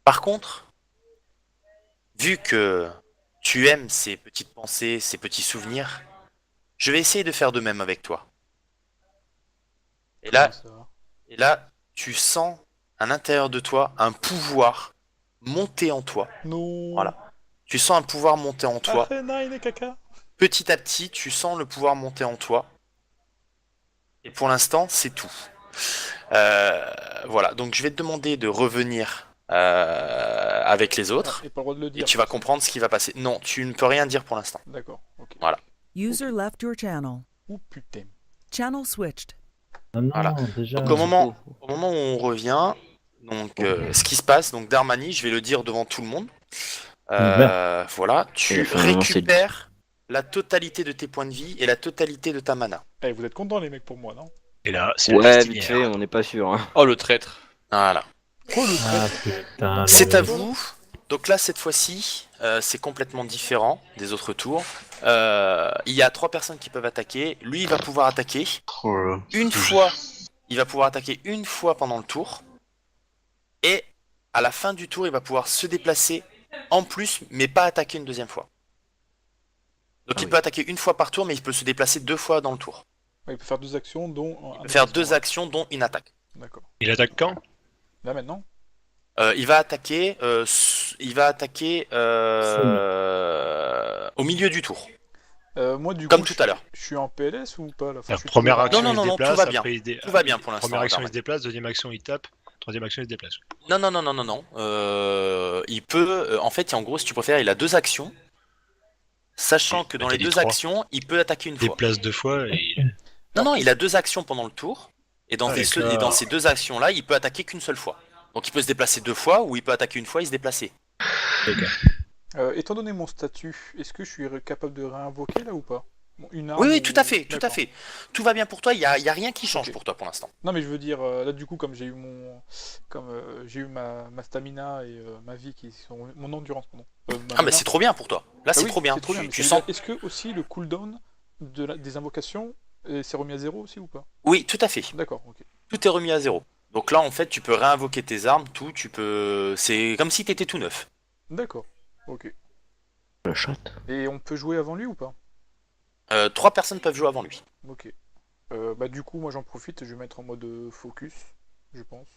Par contre, vu que tu aimes ces petites pensées, ces petits souvenirs, je vais essayer de faire de même avec toi. Et comment là, ça? et là, tu sens à l'intérieur de toi un pouvoir monter en toi. Non! Voilà. Tu sens un pouvoir monter en toi. Arena et caca! Petit à petit, tu sens le pouvoir monter en toi. Et pour l'instant, c'est tout. Voilà. Donc, je vais te demander de revenir avec les autres. Et pas le droit de le Et dire. tu vas comprendre ce qui va passer. Non, tu ne peux rien dire pour l'instant. D'accord, ok. Voilà. User left your channel. Ouh putain. Channel switched. Ah non, Voilà. déjà. Donc au moment où on revient, donc ce qui se passe, donc Darmani, je vais le dire devant tout le monde. Voilà, Il tu a fait un lancer de- récupères la totalité de tes points de vie et la totalité de ta mana. Eh, vous êtes contents les mecs pour moi, non? Et là, c'est la Ouais, fistinière. vite fait, on n'est pas sûr. Hein. Oh, le traître. Voilà. Oh le Ah traître. putain. C'est non, à mais- vous. Donc là, cette fois-ci, c'est complètement différent des autres tours. Il y a 3 personnes qui peuvent attaquer. Lui, il va pouvoir attaquer Oh là là. une fois. Il va pouvoir attaquer une fois pendant le tour. Et à la fin du tour, il va pouvoir se déplacer en plus, mais pas attaquer une deuxième fois. Donc il peut attaquer une fois par tour, mais il peut se déplacer 2 fois dans le tour. Ouais, il peut faire 2 actions, dont Il peut faire 2 déplacement. actions, dont une attaque. D'accord. Il attaque quand? Là maintenant? Il va attaquer, au milieu du tour, Moi du comme coup, tout à l'heure. je suis en PLS ou pas là? Enfin, La je suis première toujours- action, Non, il non, se non, déplace, tout va bien. après Tout va bien pour l'instant, Première action, il Darman. se déplace, deuxième action, il tape, troisième action, il se déplace. Non, non, non, non, non, non. Il peut, en fait, en gros, si tu préfères, il a 2 actions, sachant que dans t'as les dit 2 trois. actions, il peut attaquer une fois. Déplace 2 fois et Non, non, il a 2 actions pendant le tour, et dans, Ah, et dans ces 2 actions-là, il peut attaquer qu'une seule fois. Donc il peut se déplacer 2 fois, ou il peut attaquer une fois et se déplacer. Étant donné mon statut, est-ce que je suis capable de réinvoquer là ou pas? Bon, une arme Oui, oui, ou- tout à fait, tout à D'accord. fait. Tout va bien pour toi, il y a rien qui change Ok. pour toi pour l'instant. Non mais je veux dire, là du coup comme j'ai eu j'ai eu ma stamina et ma vie qui sont mon endurance pardon. Ma Ah, mais mana. c'est trop bien pour toi. Là, Ah c'est oui, trop bien. C'est trop bien. Tu, mais tu ça sens. veut dire, est-ce que aussi le cooldown des invocations s'est remis à 0 aussi ou pas? Oui, tout à fait. D'accord, ok. Tout est remis à 0. Donc là, en fait, tu peux réinvoquer tes armes, tout. Tu peux. C'est comme si t'étais tout neuf. D'accord, ok. La chatte. Et on peut jouer avant lui ou pas? 3 personnes peuvent jouer avant lui. Ok. Bah du coup moi j'en profite, je vais mettre en mode focus, je pense.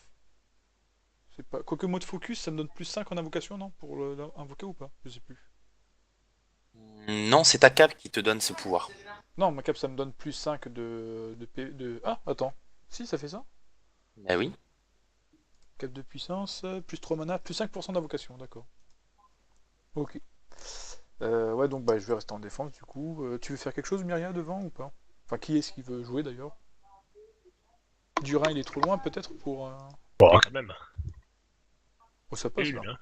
C'est pas. Quoique mode focus, ça me donne plus 5 en invocation, non? Pour invoquer ou pas? Je sais plus. Non, c'est ta cape qui te donne ce pouvoir. Non, ma cap ça me donne plus 5 Ah, attends. Si, ça fait ça? Ah oui. Cap de puissance, plus 3 mana, plus 5% d'invocation, d'accord. Ok. Ouais, donc bah, je vais rester en défense du coup. Tu veux faire quelque chose, Myria, devant ou pas? Enfin, qui est-ce qui veut jouer d'ailleurs? Durin, il est trop loin peut-être pour. bon, quand même. Oh, ça passe Une, là.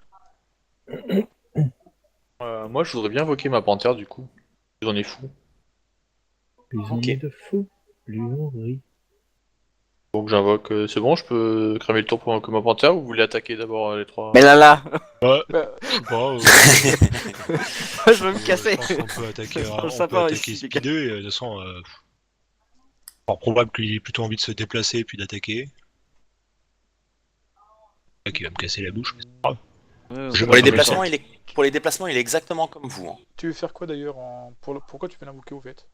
hein. Moi, je voudrais bien invoquer ma panthère, du coup. J'en ai fou. Plus on Ok. est de fous, plus on rit. Donc j'invoque. C'est bon, je peux cramer le tour pour invoquer ma panthère ou vous voulez attaquer d'abord les 3? Mais là Ouais, Bah, je sais pas, je veux me casser. Je pense qu'on peut attaquer, C'est on peut sympa attaquer ici, les Speedeux et de toute façon, Fort probable qu'il ait plutôt envie de se déplacer et puis d'attaquer. Là, qui va me casser la bouche. Je Pour les, me déplacements, pour les déplacements, il est exactement comme vous. Hein. Tu veux faire quoi d'ailleurs Pourquoi tu veux l'invoquer au fait?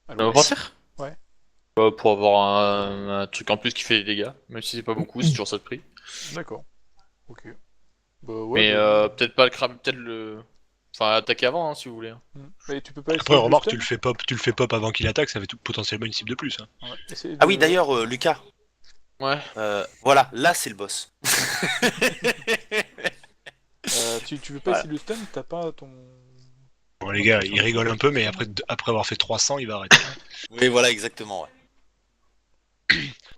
On va partir. Ouais. Pour avoir un truc en plus qui fait des dégâts, même si c'est pas beaucoup, c'est toujours ça de prix. D'accord. Ok. Bah ouais. Mais bah, peut-être pas le cramer, peut-être le. Enfin, attaquer avant, hein, si vous voulez. Mais tu peux pas Après, essayer remarque, de tu le fais pop avant qu'il attaque, ça fait potentiellement une cible de plus. Hein. Ouais, essayer Ah oui, de- d'ailleurs, Lucas, Ouais. voilà, là c'est le boss. tu veux pas Voilà. essayer de stun? T'as pas ton. Bon, les gars, il rigole un peu, mais après avoir fait 300, il va arrêter. Oui, voilà, exactement. Ouais.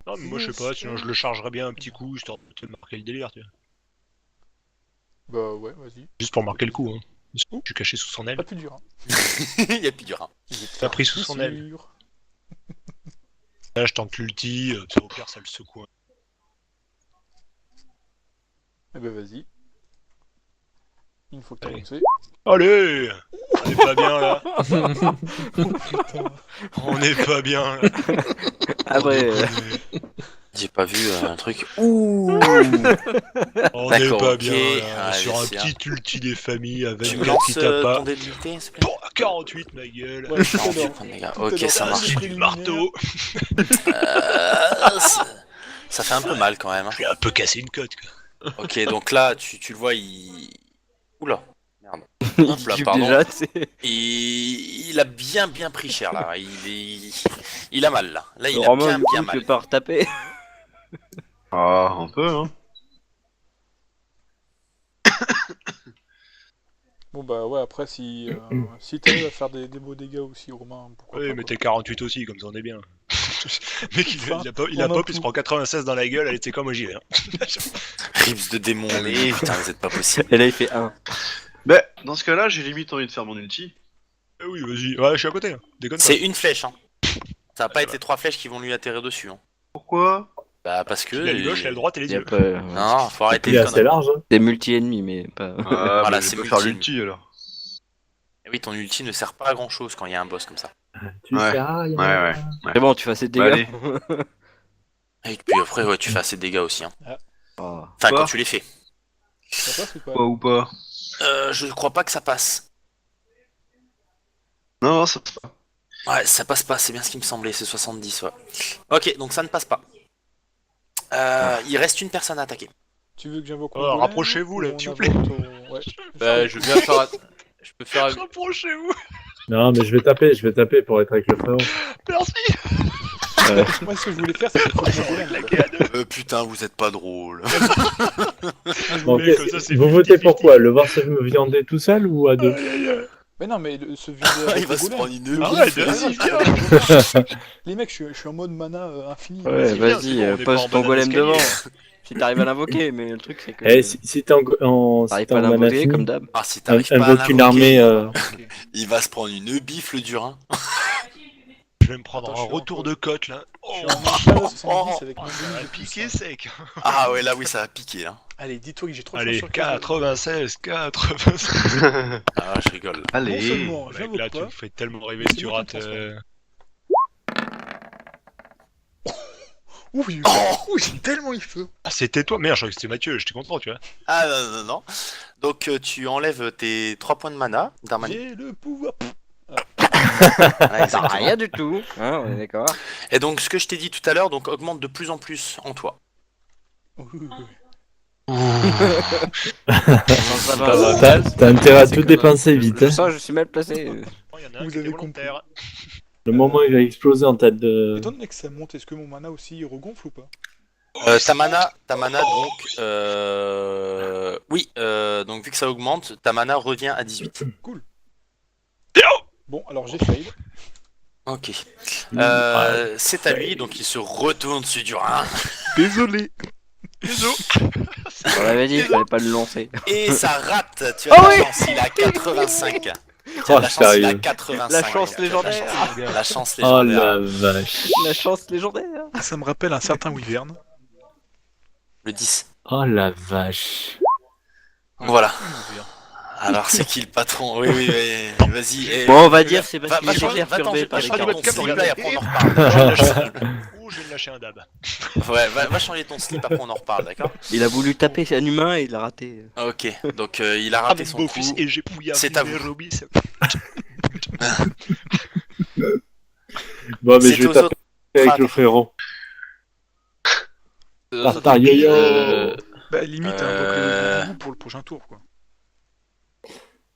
Non, mais moi, je sais pas, sinon je le chargerais bien un petit coup, histoire de marquer le délire, tu vois. Bah ouais, vas-y. Juste pour marquer le coup, hein. Je suis caché sous son aile. Pas plus dur. Hein. Il y a plus dur. Hein. T'as pris sous son aile. Sûr. Là, je tente l'ulti, au pire, ça le secoue. Eh ben vas-y. Une fois que t'as Allez. lancé. Allez, on est pas bien là. On est pas bien là. Après, J'ai pas vu un truc. Ouh. On est D'accord, pas ok. bien là. Allez, Sur un c'est petit ulti des familles à Tu me 24 lances qui tape pas. ton dé d'unité, s'il te plaît. Bon, à 48 ma gueule. Ouais, tout 48 à l'heure. points de dégâts. Tout à Ok, l'heure. ça Ah, marche. J'ai du préliminaire. marteau. Ça fait un peu mal quand même. Hein. J'ai un peu cassé une côte quoi. Ok, donc là, tu le vois, il. Oula, merde. il Hop là, tue pardon. déjà, c'est. Il a bien pris cher là. Il a mal là. Là, il a Romain, bien du coup, tu mal. veux pas retaper? Ah, un peu, hein. Bon bah ouais, après si t'arrives à faire des beaux dégâts aussi, Romain, pourquoi Oui, pas, mais quoi. t'es 48 aussi, comme ça on est bien. Mec, il a pop, on a il tout. se prend 96 dans la gueule, allez, c'est quoi, moi j'y vais. Hein. Rips de démon, mais putain, vous êtes pas possible. Et là, il fait 1. Bah, dans ce cas-là, j'ai limite envie de faire mon ulti. Eh oui, vas-y, ouais, je suis à côté, hein. Déconne pas. C'est une flèche. Hein. Ça a pas été 3 flèches qui vont lui atterrir dessus. Hein. Pourquoi? Bah, parce que. Il a la gauche, il a la droite et les Y a yeux. pas... Non, faut arrêter Il est les assez conneries. large. Hein. C'est multi-ennemi, mais pas. Ah, Voilà, bah, je c'est peux faire multi. l'ulti alors. Et oui, ton ulti ne sert pas à grand chose quand il y a un boss comme ça. Tu Ouais. sais rien. Ouais. C'est bon, tu fais assez de Bah, dégâts. Et puis après, ouais, tu fais assez de dégâts aussi. Hein. Oh. Enfin, Quoi quand tu les fais. Ça passe ou pas? Quoi ou pas? Je crois pas que ça passe. Non, ça passe pas. Ouais, ça passe pas, c'est bien ce qui me semblait, c'est 70, ouais. Ok, donc ça ne passe pas. Il reste une personne à attaquer. Tu veux que j'invoque Oh, mon golem, rapprochez-vous, là, ou on s'il vous plaît. invoque ton- Ouais. Bah, je veux bien faire. Je peux faire. Rapprochez-vous. Non, mais je vais taper pour être avec le frérot. Merci. Moi, ce que je voulais faire, c'est que mon golem. Claqué à deux. Putain, vous êtes pas drôle. Bon, Mais ok, comme ça, c'est vous votez 50-50. pour quoi? Le voir se viander tout seul ou à deux? Mais non, mais ce vide avec Il va le se golem. prendre une Arrête, bifle. vas-y, viens. Les mecs, je suis en mode mana infini. Ouais, Vas-y, viens, vas-y, c'est bon, on est pas en pose ton bas golem d'un escalier. devant. Si t'arrives à l'invoquer, mais le truc, c'est que. Eh, si t'es en T'arrives si t'es pas à en mana l'invoquer, fini, comme d'hab. Ah, si t'arrives pas à invoque une l'invoquer, armée. il va se prendre une bifle du rein. Je vais me prendre Attends, un je suis retour en- de côte là. Je Oh, suis en mana 70 avec mon ça bonus a de piqué puissance. sec. Ah ouais, là oui, ça va piquer. Hein. Allez, dis-toi que j'ai trop de Allez, chance sur 96, 96. Ah, je rigole. Non Allez. seulement, Mec, j'invoque là, tu pas. me fais tellement rêver si tu Dis-moi rates. ton Ouh, j'ai tellement eu feu. Ah, c'était toi. Merde, je croyais que c'était Mathieu, j'étais content, tu vois. Ah non, non, non. Donc tu enlèves tes 3 points de mana d'Armani. J'ai le pouvoir. Ouais, exactement. Rien du tout. Hein, on est d'accord. Et donc ce que je t'ai dit tout à l'heure donc augmente de plus en plus en toi. Ça va. T'as intérêt à C'est tout comme dépenser vite. Je Hein. sens, je suis mal placé. Oh, y en a un Vous qui avez était volontaire. Le moment où il va exploser en tête de. Étant donné que ça monte, est-ce que mon mana aussi regonfle ou pas? Ta mana donc oui donc vu que ça augmente ta mana revient à 18. Bon, alors j'ai fail. Ok. C'est à lui donc il se retourne dessus du rein Désolé. On l'avait dit, il fallait pas le lancer. et ça rate. Tu as la chance, il a 85. Tu as Oh, la chance, il a sérieux. 85. La chance légendaire. La chance Oh légendaire. la vache. La chance légendaire. Ça me rappelle un certain Wyvern. Le 10. Oh la vache. Voilà. Alors, c'est qui le patron? Oui, oui, oui, vas-y. Bon, on va dire c'est parce Va, qu'il va, était changer, va, perturbé par les changer ton cartes. slip là et après on en reparle. Ouh, je vais me lâcher un dab. Ouais, va changer ton slip après on en reparle, d'accord? Il a voulu taper un humain et il a raté. Ok, donc il a Ah, raté mon son beau-fils, coup. et j'ai pouillé C'est à vous. Nairobi, c'est- Bon, mais C'est je vais aux taper autres. avec le frérot. Tartar yo-yo. Bah, limite, invoque le boubou pour le prochain tour, quoi.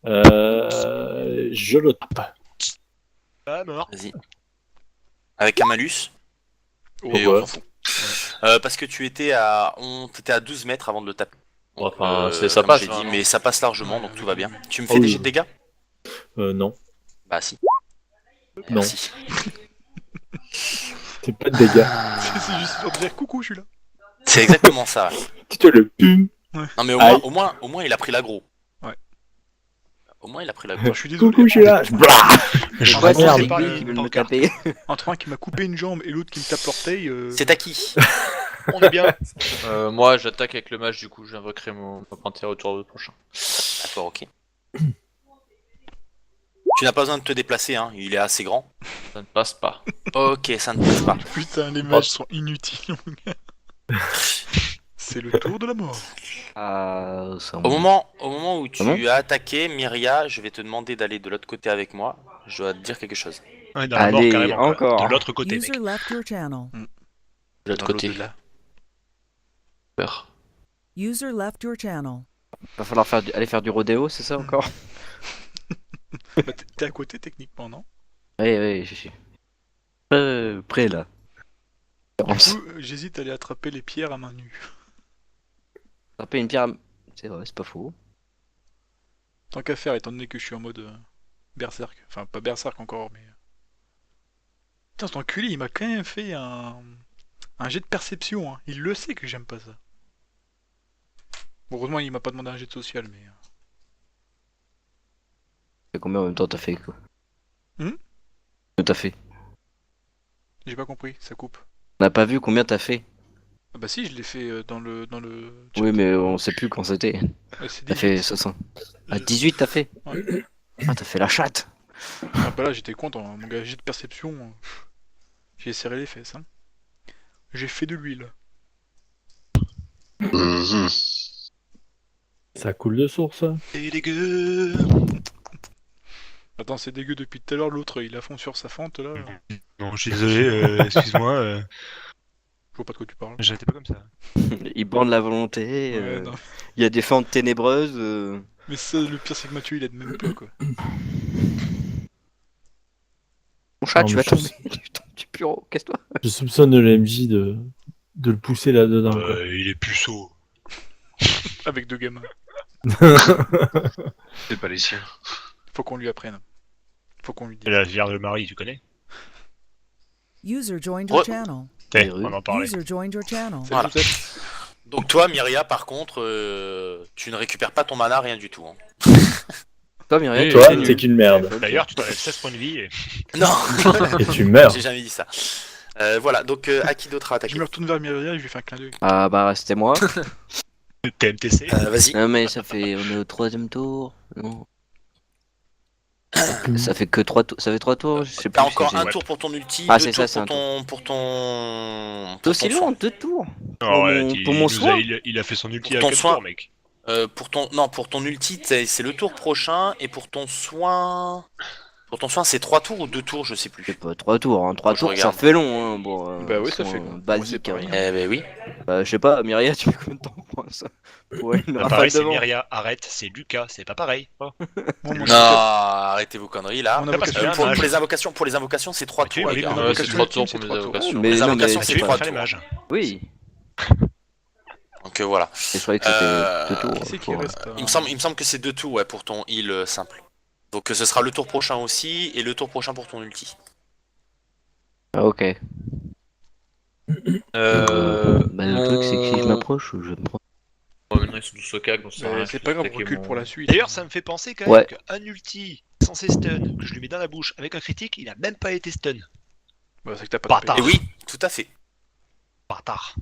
Je le tape. Ah, mort. Vas-y. Avec un malus. Et Ouais. on s'en fout. Parce que tu étais t'étais à 12 mètres avant de le taper. Donc, Enfin, ça comme passe, j'ai hein, dit, non mais ça passe largement, Ouais, donc avec tout va le- bien. Tu me Ah fais des oui. jets de dégâts? Non. Bah si. Non. Merci. C'est pas de dégâts. C'est juste pour dire coucou, je suis là. C'est exactement ça. Ouais. Tu te le pum. Non mais Aïe. au moins il a pris l'aggro. Ouais. Au moins il a pris Je l'aggro. suis désolé. Coucou, je suis là. Blah. Je vois, vois c'est c'est pas lui qui veut me pancarte. taper. Entre un qui m'a coupé une jambe et l'autre qui me tape l'orteil. C'est à qui? On est bien. Moi, j'attaque avec le mage, du coup, j'invoquerai ma panthère au tour prochain. D'accord, ok. Tu n'as pas besoin de te déplacer, hein. Il est assez grand. Ça ne passe pas. Ok, ça ne touche pas. Putain, les mages sont inutiles, mon gars. C'est le tour de la mort. Ah, ça Au moment où tu Comment as attaqué, Myria, je vais te demander d'aller de l'autre côté avec moi. Je dois te dire quelque chose. On est dans la mort Allez, carrément. quoi. encore. De l'autre côté, mec. User left your channel. De l'autre Dans côté. l'au-delà. Peur. User left your channel. Va falloir aller faire du rodéo, c'est ça encore? Bah, t'es à côté, techniquement, non? Oui, oui, je suis prêt là. Du coup, j'hésite à aller attraper les pierres à main nue. Taper une pierre. C'est vrai, c'est pas faux. Tant qu'à faire, étant donné que je suis en mode berserk. Enfin, pas berserk encore, mais. Putain, cet enculé, il m'a quand même fait un jet de perception. Hein. Il le sait que j'aime pas ça. Bon, heureusement, il m'a pas demandé un jet de social, mais. C'est combien en même temps t'as fait quoi? Hmm Combien t'as fait? J'ai pas compris, ça coupe. On n'a pas vu combien t'as fait. Ah bah si, je l'ai fait dans le chat. Oui, mais on sait plus quand c'était. C'est T'as 18. fait 60. À 18 t'as fait? Ouais. Ah, t'as fait la chatte. Ah bah là, j'étais content. Hein. Mon gars, jet de perception, j'ai serré les fesses. Hein. J'ai fait de l'huile. Ça coule de source. Hein. C'est dégueu. Attends, c'est dégueu depuis tout à l'heure. L'autre, il a fond sur sa fente là. Non, je suis désolé, excuse-moi. Je vois pas de quoi tu parles. J'étais pas comme ça. Il bande la volonté. Ouais, non. Il y a des fentes ténébreuses. Mais ça, le pire, c'est que Mathieu, il aide même pas quoi. Mon chat, Non, tu mais vas je- tomber. Tu puro, casse-toi. Je soupçonne le MJ de le pousser là-dedans. quoi. Il est puceau. Avec deux gamins. C'est pas les siens. Faut qu'on lui apprenne. Faut qu'on lui dise. La Vierge Marie, tu connais? User joined your Ouais. channel. Eh, Oui. on en parlait. User joined your channel. Voilà. Donc toi, Myria, par contre, tu ne récupères pas ton mana, rien du tout. Hein. Toi, Myriam, Oui, Toi, t'es nul. t'es qu'une merde. D'ailleurs, tu t'enlèves 16 points de vie et... Non, Et tu meurs. j'ai jamais dit ça. Voilà, donc à qui d'autre a attaqué? Je me retourne vers Myria et je lui fais un clin d'œil. Ah bah, c'était moi. TMTC. Vas-y. Non, mais ça fait. On est au 3ème tour. Non. Ça fait que 3 tours. Ça fait 3 tours, je sais plus. T'as ce que encore j'ai. un tour pour ton ulti, Ah, deux c'est tours ça, c'est pour ton C'est aussi ton soin. long, 2 tours. Oh, ouais, pour mon soin. il a fait son ulti Pour à ton 4 soin. tours, mec. Pour ton ulti, c'est le tour prochain, et pour ton soin, c'est 3 tours ou 2 tours, je sais plus. C'est pas 3 tours, hein. 3 Je tours ça regarde. fait long, hein. Bon, Bah oui, ça sont, fait long. basique. Moi, c'est hein. pareil. Eh ben oui. Je sais pas, Myria, tu mets combien de temps pour ça? Pour une Bah, rafale pareil, c'est devant. Myria, arrête, c'est Lucas, c'est pas pareil. Oh. Bon, mon Non, arrêtez vos conneries là. Mon parce invocation. qu'il y a un Pour mage. les invocations, c'est 3 Tu tours, es les oui, gars. mais Ouais, c'est invocation 3 ultime, tours c'est pour mes 3 tours. invocations. Mais Les non, mais invocations, c'est c'est Tu pas- trois préfères les tours. mages. Oui, Donc voilà. et je croyais que c'était 2 tours. Qui c'est qui pour- reste Il me semble que c'est 2 tours, ouais, pour ton heal simple. Donc ce sera le tour prochain aussi, et le tour prochain pour ton ulti. Ah, ok. Bah, le truc, c'est que si je mon- m'approche, je me prends. Maintenant, ils sont tous au cac, donc ça sert à Mais rien, c'est je pas vais grave, on attaquer recule mon- pour la suite. D'ailleurs, ça me fait penser quand même Ouais. qu'un ulti censé stun, que je lui mets dans la bouche avec un critique, il a même pas été stun. Bah, c'est que t'as pas Bâtard. de Et oui, tout à fait. Bâtard.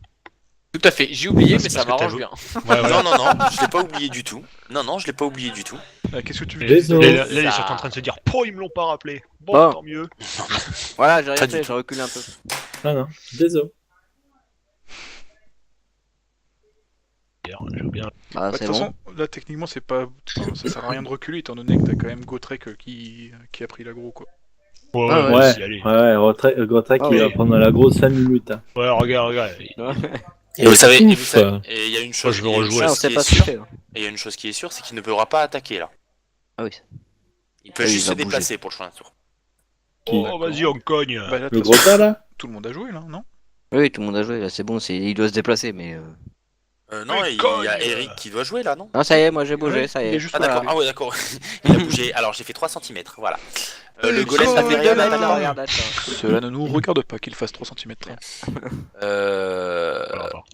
Tout à fait, j'ai oublié, C'est mais ça parce que t'as m'arrange bien. Ouais, voilà. Non, non, non, je l'ai pas oublié du tout. Non, non, je l'ai pas oublié du tout. Qu'est-ce que tu veux Désolé. Là, il est surtout en train de se dire, oh, ils me l'ont pas rappelé. Bon, Ah. tant mieux. Voilà, j'ai rien Pas du fait, tout. j'ai reculé un peu. Non, non, désolé. Je veux bien. Bah, De c'est toute bon. façon, là techniquement c'est pas, enfin, ça sert à rien de reculer étant donné que t'as quand même Gotrek qui a pris l'aggro quoi. Ouais, Ah ouais, Ouais, vas-y, allez. ouais, Gotrek, Ah il va oui. prendre la grosse 5 minutes. Hein. Ouais, regarde, regarde. Et vous savez, Ouf. il y a une chose, je veux il y a une rejouer. Ah, on chose sait qui pas est ce qu'il sûre, fait. Là. et il y a une chose qui est sûre, c'est qu'il ne pourra pas attaquer là. Ah oui. Il peut Ah oui, juste il va se déplacer pour le prochain tour. Oh, vas-y, on cogne. Bah, là, de Le toute gros façon, tas là tout le monde a joué là, non? Oui, tout le monde a joué, là, c'est bon, il doit se déplacer, mais... Non, Mais il y cogne. a Eric qui doit jouer là, non? Ah, ça y est, moi j'ai bougé, Ouais, ça y il est. est juste Ah là. d'accord, ah ouais d'accord. Il a bougé. Alors j'ai fait 3 cm, voilà. Le Mais golem cogne, ça fait rien là, maintenant. regarde, attends. Cela ne nous regarde pas qu'il fasse 3 cm.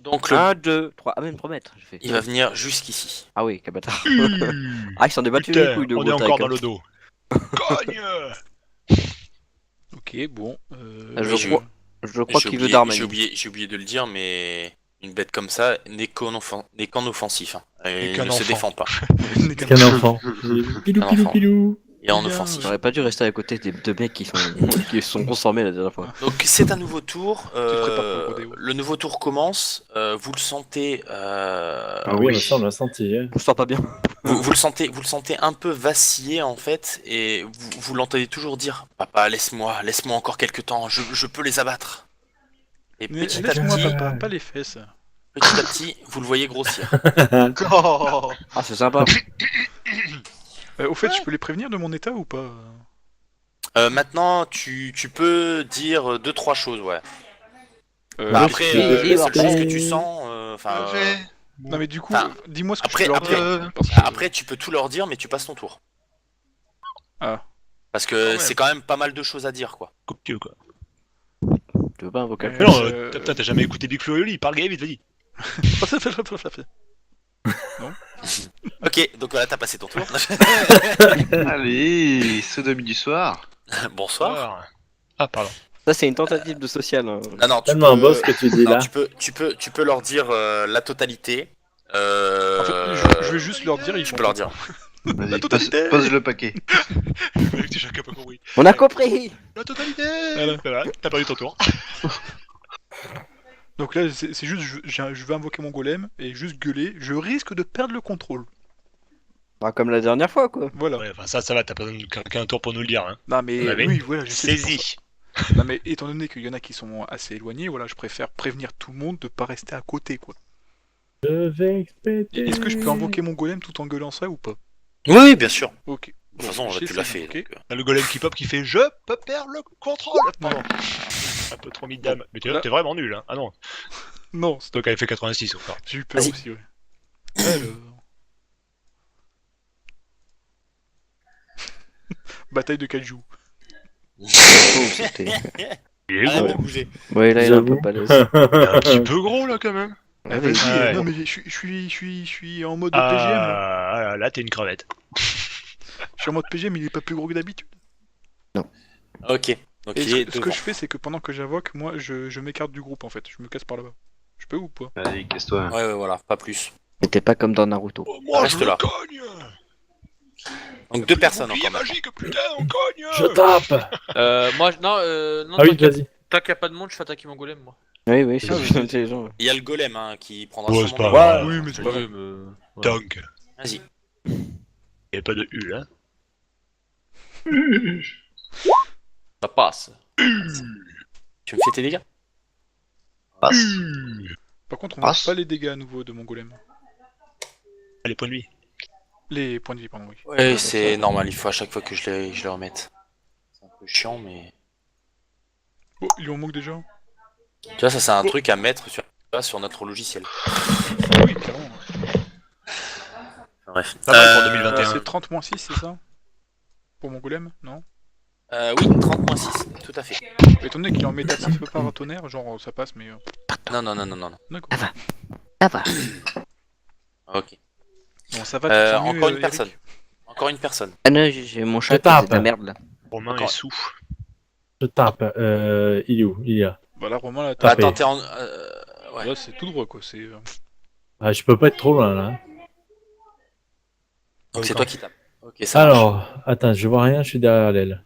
Donc le... 1, 2, 3, ah même 3 mètres, j'ai fait. il va venir jusqu'ici. Ah oui, quel bâtard. Putain, Ah, ils s'en débattu les couilles de on est Gotrek. encore dans le dos. Cogne. Ok, bon. Je crois- Je crois J'ai qu'il veut oublié- d'Armani. j'ai oublié de le dire, mais une bête comme ça n'est qu'en offensif. Hein. N'est Il qu'un ne se enfant. défend pas. C'est qu'un enfant. Pilou, Un pilou, enfant. pilou. Et en Bien. offensif. J'aurais pas dû rester à côté des deux mecs qui se sont transformés la dernière fois. Donc c'est un nouveau tour. te prépares pour le rodéo. Le nouveau tour commence. Vous le sentez. Ah oui, ça on l'a senti. Hein. On se sent pas bien. Vous le sentez un peu vaciller en fait, et vous l'entendez toujours dire Papa, laisse-moi encore quelques temps, je peux les abattre. Et Mais petit à laisse-moi petit, papa, pas les fesses. vous le voyez grossir. Oh. Ah, c'est sympa. Au fait, je peux les prévenir de mon état ou pas? Maintenant, tu peux dire 2-3 choses, ouais. Bah, Oui, après, oui, les oui, seules oui. choses que tu sens, enfin, Non mais du coup, Enfin, dis-moi ce que après- je peux leur après- dire. Parce que- après, tu peux tout leur dire, mais tu passes ton tour. Ah. Parce que ouais. c'est quand même pas mal de choses à dire, quoi. Copieux, quoi. Tu veux pas invoquer Mais non, Euh, t'as jamais écouté Big Flo et Oli, il parle gay vite, vas-y. Ok, donc voilà, t'as passé ton tour. Allez, sodomie du soir. Bonsoir. Ah, pardon. Ça, c'est une tentative de social. Hein. Non, non, tu Tellement un peux- boss que tu dis non, là. tu peux leur dire la totalité. En fait, je vais juste leur dire, ils Tu vont peux leur dire. Vas-y, La totalité. pose le paquet. J'ai chacun pas compris. On a compris. La totalité. Voilà. Voilà, t'as perdu ton tour. Donc là, c'est juste, je vais invoquer mon golem et juste gueuler. Je risque de perdre le contrôle. Bah, comme la dernière fois, quoi. Voilà. Ouais, enfin ça va, t'as pas besoin de qu'un tour pour nous le dire. Hein. Non mais Ouais, mais- oui, voilà, je sais. Saisis. Non mais étant donné qu'il y en a qui sont assez éloignés, voilà, je préfère prévenir tout le monde de pas rester à côté, quoi. Je vais expédier. Est-ce que je peux invoquer mon golem tout en gueulant ça ou pas? Oui, bien sûr. Ok. De toute façon, je sais tu l'as ça, fait. ok. donc, T'as le golem qui pop qui fait je peux perdre le contrôle. Pardon. Un peu trop mis de dame. Mais Là- t'es vraiment nul, hein. Ah non. Non, C'est toi qui avais fait 86 encore. j'ai eu peur Vas-y. aussi, ouais. Alors... Bataille de Kaiju. Oh, c'était- Il est Arrête gros. de bouger. Ouais, là, il est un peu J'avoue. balèze. Il est un petit peu gros là quand même. Ah, vas-y, Ouais. non mais je suis en mode PGM là. Ah, là t'es une crevette. Je suis en mode PGM, il est pas plus gros que d'habitude. Ok. Donc Et il est ce que devant. je fais, c'est que pendant que j'invoque, moi je m'écarte du groupe en fait. Je me casse par là-bas. Je peux ou pas? Allez, casse-toi. Ouais, voilà, pas plus. Mais t'es pas comme dans Naruto. Oh, moi Reste je le là. cogne. Donc 2 personnes Bouclier encore. magique, putain, on cogne. Je tape. Moi, non, non, Ah oui, tant vas-y. qu'il n'y a pas de monde, je fais attaquer mon golem, moi. Oui, oui, c'est Ah, oui. plus intelligent. Ouais. Il y a le golem hein, qui prendra Ouais, sûrement c'est pas le- grave. Oui, mais c'est pas grave. Donc, Vas-y. y a pas de U hein. Ça passe. Tu me fais tes dégâts? Passe. Par contre, on Ah, voit c'est- pas les dégâts à nouveau de mon golem. Allez, point de vie. Les points de vie, pardon, oui. Ouais, c'est normal, il faut à chaque fois que je les remette. C'est un peu chiant, mais. Oh, il en manque déjà? Tu vois, ça c'est un truc à mettre sur notre logiciel. Oui, carrément. Bref. Pas mal pour 2021. C'est 30 moins 6, c'est ça? Pour mon golem? Non? Oui, 30-6, tout à fait. Étant donné qu'il est en métatif par tonnerre, genre ça passe, mais. Non, non, non, non, non. D'accord. Ça va. Ok. Bon, ça va, tu te sens mieux, Encore une Eric? personne. Encore une personne. Ah non, j'ai mon chat Je qui tape. faisait de la merde là. Romain D'accord. est souffle. Je tape. Il est où? Il y a. Bah là, Romain, là, Tapez. Attends, t'es en. Ouais. Là, c'est tout droit, quoi. C'est. Ah, je peux pas être trop loin là. Donc c'est toi qui tapes. Ok, ça marche. Alors, attends, je vois rien, je suis derrière l'aile.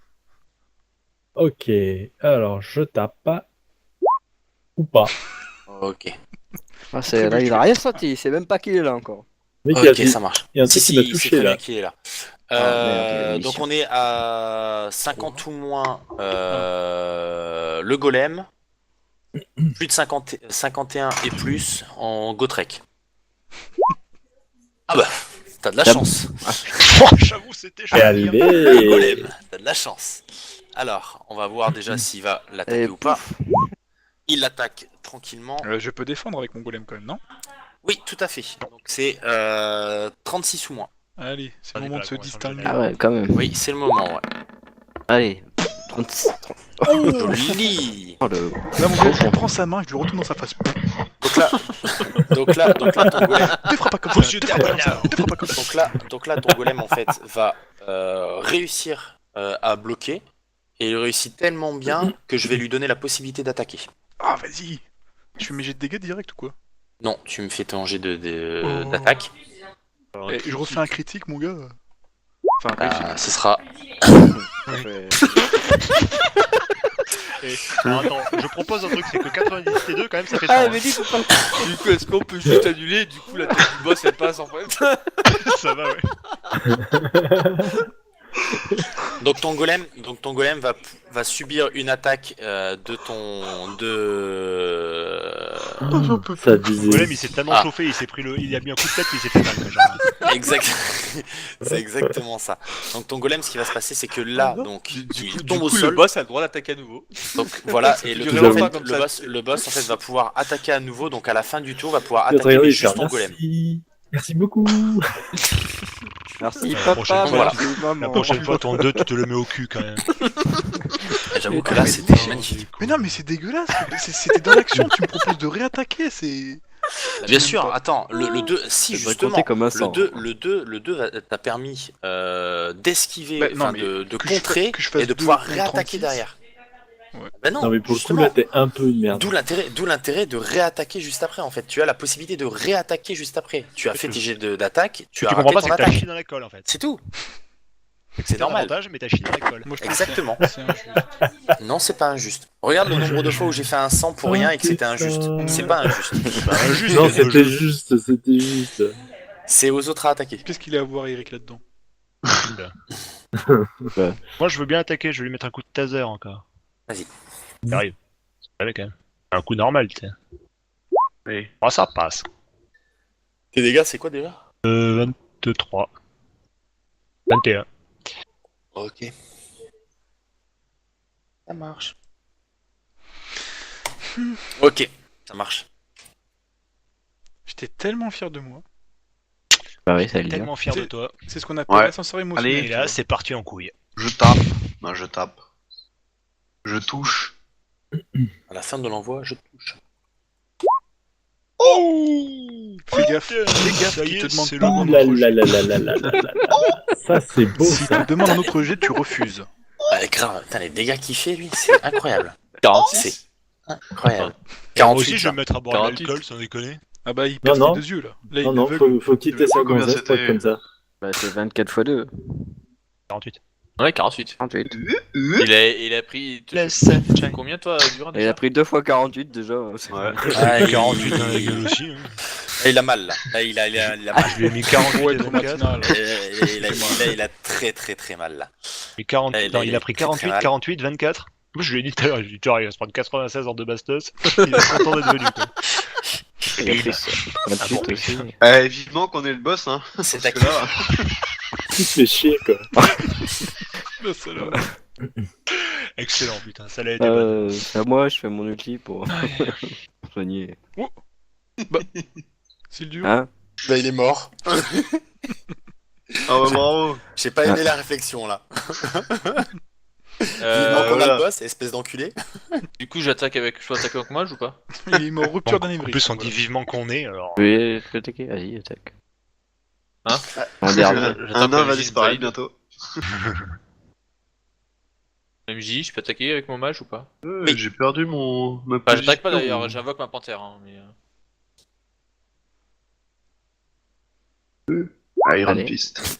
Ok, alors je tape pas. Ou pas. Ok. Ah, là, il a rien senti, il sait même pas qu'il est là encore. Mec, Ok, ça marche. il y a un Si, truc qui m'a si, c'est touché très bien là. qu'il est là. merde, il y a une Donc mission. on est à 50 ou moins le golem, plus de 50, 51 et plus en Gotrek. Ah bah, t'as de la T'as- chance. Oh, j'avoue, c'était chaud. C'est arrivé. Le golem, t'as de la chance. Alors, on va voir déjà s'il va l'attaquer Et ou pas. Il l'attaque tranquillement. Je peux défendre avec mon golem quand même, non? Oui, tout à fait. Donc c'est 36 ou moins. Allez, c'est le Allez, moment bah, de se conversation distinguer. générale. Ah ouais, quand même. Oui, c'est le moment, ouais. Allez, 36. Joli. Oh, le... Là, mon gars, je prends sa main, je lui retourne dans sa face. Donc là, ton golem, Ne frappe pas comme ça, Monsieur ne frappe pas comme ça, Terminator. ne frappe pas comme ça. donc là, ton golem en fait va réussir à bloquer et il réussit tellement bien que je vais lui donner la possibilité d'attaquer. Ah, vas-y. Je fais mes jets de dégâts direct ou quoi? Non, tu me fais ton jet Oh. d'attaque. Et je refais un critique, mon gars. Enfin, un critique. Ce sera. Alors, attends, je propose un truc, c'est que 90 T2 quand même ça fait 100. Ah, hein. mais dis, faut pas... Du coup, est-ce qu'on peut juste annuler? Du coup, la tête du boss elle passe en fait. Ça va, ouais. Donc ton golem va subir une attaque de Ça Le disait. golem il s'est tellement Ah. chauffé, il a mis un coup de tête, il s'est fait mal. Quoi, genre. exact. C'est exactement ça. Donc ton golem, ce qui va se passer, c'est que là, donc il tombe au le sol. boss a le droit d'attaquer à nouveau. Donc voilà, et fait le, durer le- longtemps comme ça. le boss en fait va pouvoir attaquer à nouveau. Donc à la fin du tour, va pouvoir L'autre, attaquer il juste fait ton golem. merci. Merci beaucoup. Merci, La prochaine papa, fois, merci, La maman. prochaine fois, ton 2, tu te le mets au cul quand même. Et J'avoue que là, c'était magnifique. Mais non, mais c'est dégueulasse. C'était dans l'action, tu me proposes de réattaquer, c'est. Bien sûr, attends, le 2, si Ça doit justement, compter comme un le sang. 2, t'a permis d'esquiver, Bah, non, enfin mais de que je contrer fa- que je fasse et de 2 pouvoir contre réattaquer 36. derrière. Ouais. Bah non, Non, mais pour le coup, justement. là, t'es un peu une merde. D'où l'intérêt de réattaquer juste après en fait. Tu as la possibilité de réattaquer juste après. Tu as fait tes jets d'attaque, tu as Tu raté comprends pas, ton c'est que t'as attaque. chié dans la colle en fait. C'est tout. C'est normal. Avantage, mais t'as chié dans la colle. Moi, je trouve Exactement. que c'est injuste. Non, c'est pas injuste. Regarde le nombre de fois où j'ai fait un 100 pour rien et que c'était injuste. C'est pas injuste. Juste, Non, il y a deux c'était jeux. juste, c'était juste. C'est aux autres à attaquer. Qu'est-ce qu'il a à voir, Eric, là-dedans? Moi je veux bien attaquer, je vais lui mettre un coup de taser encore. Vas-y. Ça arrive. Ça va quand même. Un coup normal, tu sais. Oui. Oh, ça passe. Tes dégâts, c'est quoi déjà 23. 21. Ok. Ça marche. Ok, ça marche. J'étais tellement fier de moi. Bah oui, ça le dit. Tellement fier de toi. C'est ce qu'on appelle Ouais. l'ascenseur émotionnel. Allez, Et là, c'est parti en couille. Je tape. Ben, je tape. Je touche. À la fin de l'envoi, je touche. Oh Fais gaffe, fais gaffe, Ça y qu'il est, te demande c'est pas le un Ouh autre là jet. là là là là là là là. Ça, c'est beau, S'il ça. te demande un autre jet, tu refuses. Grave, putain, les dégâts qu'il fait, lui, c'est incroyable. 46. C'est incroyable. Moi 48. aussi, je vais me mettre à boire de 48. l'alcool, sans déconner. Ah bah, il perd Non, non. ses 2 yeux, là. Là, Non, il non, est aveugle. faut quitter sa Combien gonzesse, pas c'était comme ça. Bah, c'est 24 x 2. 48. Ouais, 48. 48. Il a pris. Combien toi, Durand Et il a pris 2 fois 48 déjà. c'est- Ouais. Ah, il- 48 dans la gueule aussi. Hein. Il a mal là. Là, il a mal. Je lui ai mis 48 Ouais, et trop 24. matinal. Il a très très très mal là. Et 40... Ouais, non, il a pris 48, 48, 24. Moi, je lui ai dit tout à l'heure, je lui ai dit, tu vois, il va se prendre 96 hors de bastos. Il est content d'être venu, quoi. Il a pris 28 aussi. Vivement qu'on est le boss, hein. C'est Parce que taquin. là, Tu te fais chier, quoi. Le salaud. Excellent, putain, ça l'a été bonne. C'est à moi, je fais mon ulti pour soigner. C'est le dur. Hein? Là, il est mort. Ah bah bravo. J'ai pas aimé la réflexion là. Vivement qu'on a voilà. le boss, espèce d'enculé. Du coup, j'attaque avec. Je peux attaquer avec mage ou pas? Il est mort rupture En d'anévrisme. plus, on dit voilà. vivement qu'on est, alors. Oui, je peux attaquer. Vas-y, attaque. Hein? En dernier. J'attaque Un nain avec va Gilles disparaître Valide. bientôt. MJ, je peux attaquer avec mon mage ou pas? Mais- J'ai perdu ma Bah, j'attaque pas position. d'ailleurs, j'invoque ma panthère. Hein, mais... Iron Allez. Fist.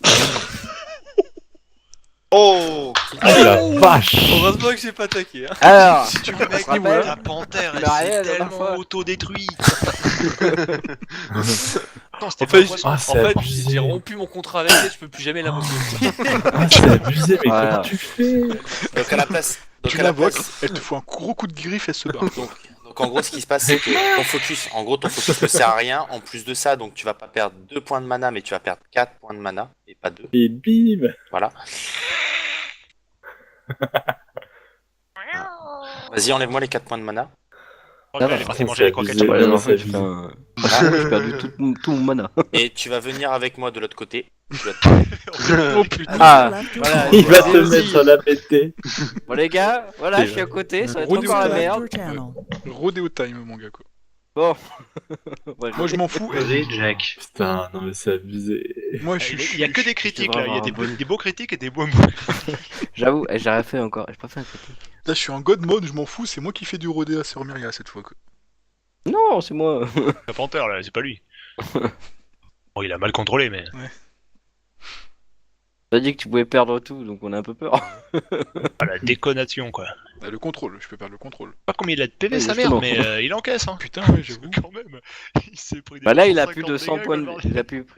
Oh Ah la vache. Heureusement que j'ai pas attaqué. Hein. Alors, Si tu on veux, se mec, rappelle ta panthère, elle Mais rien, s'est la dernière fois. tellement auto-détruite. Non, c'était En pas un fait, poisson. Ah, en c'est fait abusé. j'ai rompu mon contrat avec elle, je peux plus jamais la moquer. Ah, c'est abusé, mais Voilà. comment tu fais? Donc à la place. Donc Tu à la l'invoques, place. elle te fout un gros coup de griffe, elle se barre. Donc en gros, ce qui se passe, c'est que ton focus ne sert à rien. En plus de ça, donc tu vas pas perdre 2 points de mana, mais tu vas perdre 4 points de mana et pas 2. Et bim. Voilà. Vas-y, enlève-moi les 4 points de mana. Oh, elle est partie manger les croquettes. abusé. Ouais, non, en c'est fait, abusé. j'ai perdu tout mon mana. Et tu vas venir avec moi de l'autre côté. Tu vas te- Oh putain. Ah, Left your voilà. channel. Il va te Vas-y. mettre sur la pété. Bon les gars, voilà, je suis à côté, ça va être Rodeo encore la Time. Left merde. your channel. Rodeo time, mon gars, quoi. Bon. Ouais, Moi, je m'en fous. Allez, Jack. Putain, non mais c'est abusé. Moi, je suis. Il y a que des critiques là, il y a vraiment des beaux critiques et des beaux mots. J'avoue, j'ai rien fait encore, j'ai pas fait un critique. Là, je suis en god mode, je m'en fous, c'est moi qui fais du rodé à Sœur Myria cette fois, quoi. Non, c'est moi. La panthère là, c'est pas lui. Bon, il a mal contrôlé, mais. T'as dit que tu pouvais perdre tout, donc on a un peu peur. Ah, la déconnation quoi. Bah, le contrôle, je peux perdre le contrôle. Pas combien il a de PV Oui, sa mère, justement. mais il encaisse hein. Putain, ouais, j'avoue. Quand même. Il s'est pris des Bah là, il a 150 plus de 100 dégâts, points, quoi,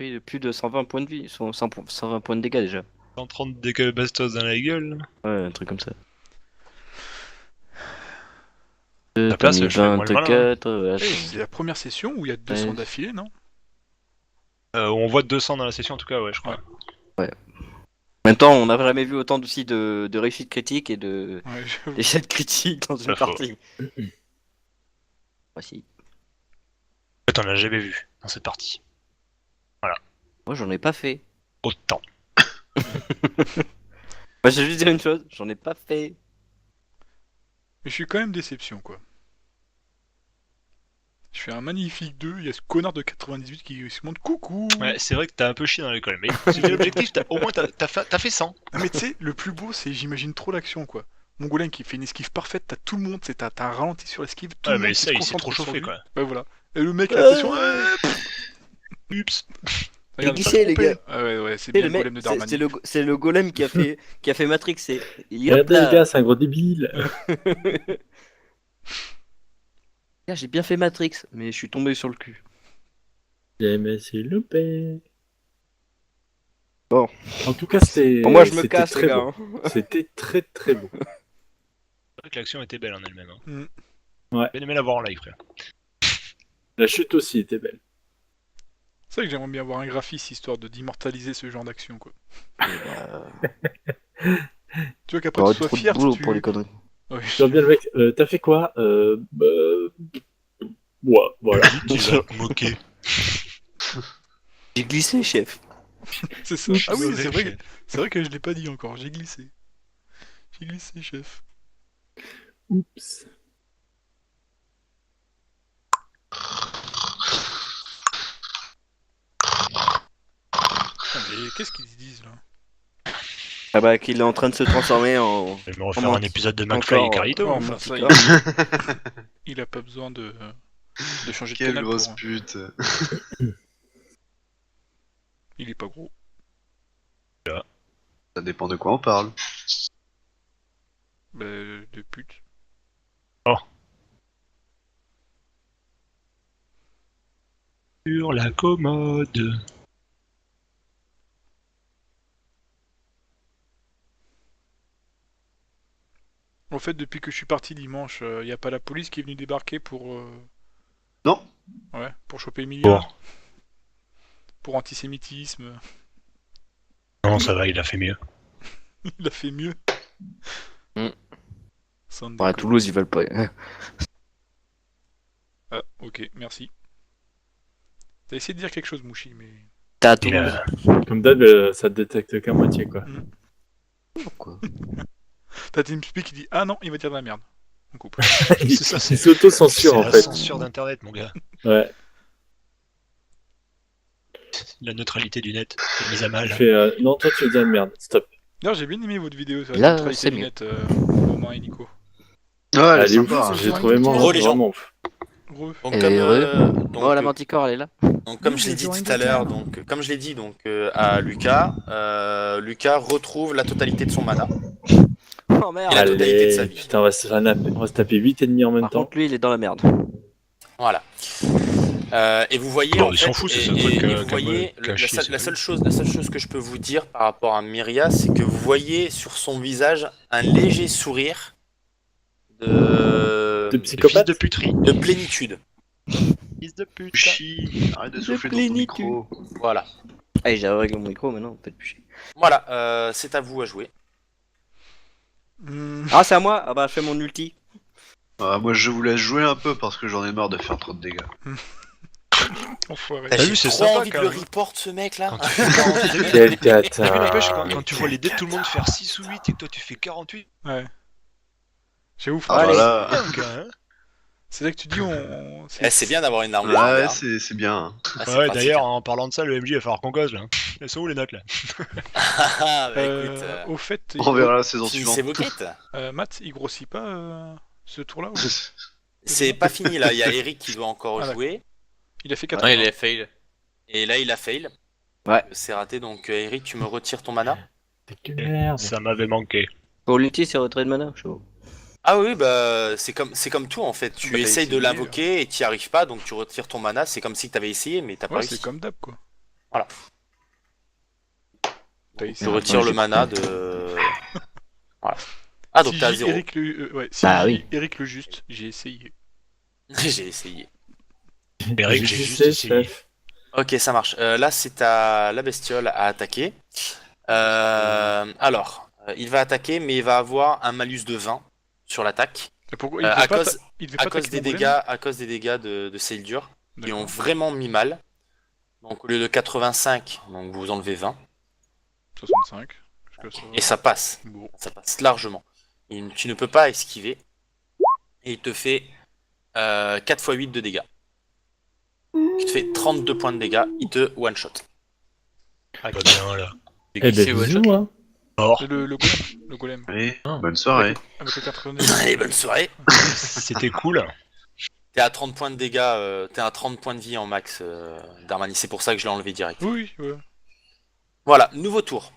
il a plus de 120 points de vie, 120 points de dégâts déjà. 130 dégâts bastos dans la gueule. Ouais, un truc comme ça. La place, je fais moins le malin, 24, C'est la première session où il y a 200 Ouais. d'affilée, non? On voit 200 dans la session en tout cas, ouais, je crois. En même temps, on n'a jamais vu autant aussi de réussite critique et de Ouais, j'avoue. d'échec critique dans une Pas faux. partie. Voici. En fait, on l'a jamais vu dans cette partie. Moi, j'en ai pas fait. Autant. Moi, je vais juste dire une chose, j'en ai pas fait. Mais je suis quand même déception, quoi. Je fais un magnifique 2, il y a ce connard de 98 qui se montre coucou. Ouais, c'est vrai que t'as un peu chié dans l'école, mais c'était l'objectif, au moins t'as fait 100. Ah, mais tu sais, le plus beau, c'est j'imagine trop l'action, quoi. Mon golem qui fait une esquive parfaite, t'as tout le monde, t'as un ralenti sur l'esquive, tout Ouais, le monde mais qui ça, se il s'est concentre trop sur chauffé lui. quoi. Ouais, voilà. Et le mec a l'impression. Ups. Regarde, glissé, pas les trompé. gars. Ah ouais, ouais, c'est C'est bien le, le mec, golem de c'est Darmani. c'est le golem qui a fait Matrix. Il est Regardez les gars, c'est un gros débile. Gars, j'ai bien fait Matrix, mais je suis tombé sur le cul. J'ai me suis loupé. Bon. En tout cas, c'était. Bon, moi, je me c'était casse, très les gars. beau. hein. C'était très très beau. C'est vrai que l'action était belle en elle-même. Hein. Mm. Ouais. J'ai bien aimé la voir en live, frère. La chute aussi était belle. C'est vrai que j'aimerais bien avoir un graphiste histoire d'immortaliser ce genre d'action, quoi. Tu vois qu'après T'auras tu sois trop de fier, boulot tu... pour les conneries. Ouais, Je bien le mec. T'as fait quoi Ouais, voilà. Tu vas te moquer. J'ai glissé, chef. c'est ça. Je suis Ah oui, mauvais, chef. c'est vrai que je l'ai pas dit encore, j'ai glissé. J'ai glissé, chef. Oups. Putain, mais qu'est-ce qu'ils se disent là? Ah bah, qu'il est en train de se transformer en. Je vais me refaire Comment- un épisode de McFly et encore, Carlito. Ouais, hein. enfin, ça, Petit il a pas besoin de changer de Quelle canal grosse pour... pute. Il est pas gros. Ça dépend de quoi on parle. Bah, de pute. Sur la commode. En fait, depuis que je suis parti dimanche, y a pas la police qui est venue débarquer pour... Non. Ouais, pour choper Emilia. Bon. Pour antisémitisme. Non, ça va, il a fait mieux. Il a fait mieux. Mm. Sans Bon, à déconner. Toulouse, ils veulent pas. Ah, ok, merci. T'as essayé de dire quelque chose, Mouchi, mais... T'es à Il Toulouse. a... Comme d'hab, ça te détecte qu'à moitié, quoi. Quoi. T'as TeamSpeak qui dit « Ah non, il va dire de la merde ». On coupe. Il ça, c'est- s'auto-censure, C'est en la fait. censure d'internet, mon gars. Ouais. La neutralité du net est mise à Il mal. fait, non, toi, tu veux dire merde. Stop. D'ailleurs, j'ai bien aimé votre vidéo sur Là, la neutralité c'est des mieux. lunettes, Romain et Nico. Ouais, elle est Elle est ouf, sympa. hein. j'ai trouvé Gros, les gens. vraiment ouf. Re. Donc, Elle comme, est heureux. donc, Oh, la manticore, elle est là. donc, comme je l'ai dit tout à l'heure, donc comme je l'ai dit donc à Lucas, Lucas retrouve la totalité de son mana. Oh merde. Et la totalité de sa Allez, vie. putain, on va se taper 8 ennemis en même Par temps. contre, lui, il est dans la merde. Voilà. Et vous voyez, Bon, en ils fait, s'en foutent, c'est et- ce truc, et vous qu'à voyez, moi, qu'à chier, c'est la tout. seule chose que je peux vous dire par rapport à Myria, c'est que vous voyez sur son visage un léger sourire De de Fils psychopathe. de puterie. de plénitude. Fils de pute. Chie, arrête de souffler dans ton micro. Voilà. Allez, j'ai réglé mon micro, maintenant, peut-être plus chier. Voilà, c'est à vous à jouer. Ah, c'est à moi. Ah bah, je fais mon ulti. Moi je vous laisse jouer un peu parce que j'en ai marre de faire trop de dégâts. Enfoiré. T'as vu, J'ai c'est trop sympa, envie de quand le même. report ce mec là. Quand tu fais 48, Quel T'as vu, n'empêche, cata. quand tu vois les dés de tout le monde faire 6 ou 8 et que toi tu fais 48, Ouais. J'ai ouf. Ah Allez. voilà. hein. C'est là que tu dis, C'est bien d'avoir une arme Ouais, légendaire. c'est bien. hein. Ah, c'est Ouais, pratique. d'ailleurs, en parlant de ça, le MJ va falloir qu'on cause là. Elles sont où les notes là? Ah, bah, écoute, Au fait, On verra la saison finissez suivante. vos quêtes. Matt, il grossit pas ce tour-là ou... C'est pas fini là, il y a Eric qui doit encore Ah, jouer. Il a fait 4 Ouais, il a fail. Et là, il a fail. Ouais. C'est raté, donc Eric, tu me retires ton mana. T'es que merde. Ça m'avait manqué. Pour l'ulti, c'est retrait de mana, chaud. Ah oui, bah c'est comme tout en fait. Tu Bah, t'as essayes de essayé, l'invoquer et t'y arrives pas, donc tu retires ton mana. C'est comme si t'avais essayé, mais t'as pas Ouais, réussi. c'est comme d'hab quoi. Voilà. T'as Tu essayé. retires le mana de. Voilà. Ah, donc Si t'as j'ai 0. Eric le... ouais, si Bah j'ai oui. Eric le juste, j'ai essayé. J'ai essayé. Eric, j'ai juste essayé. chef. Ok, ça marche. Là, c'est à la bestiole à attaquer. Alors, il va attaquer, mais il va avoir un malus de 20 sur l'attaque. Et pourquoi à pas cause- il devait À pas cause attaquer des mon dégâts, à cause des dégâts de Seildur, golem qui ont D'accord. vraiment mis mal. Donc au lieu de 85, donc vous enlevez 20 65. Jusqu'à ça. et ça passe. Bon. Ça passe largement. Tu ne peux pas esquiver et il te fait 4 x 8 de dégâts. Il te fait 32 points de dégâts, il te one shot. Ah, pas bien là. Eh ben, C'est one bisous, shot. hein. Or, Le golem. Le golem. Allez, bonne soirée. Avec le 90. Allez, bonne soirée. c'était cool. T'es à 30 points de dégâts, t'es à 30 points de vie en max, Darmani. C'est pour ça que je l'ai enlevé direct. Oui, ouais. Voilà, nouveau tour.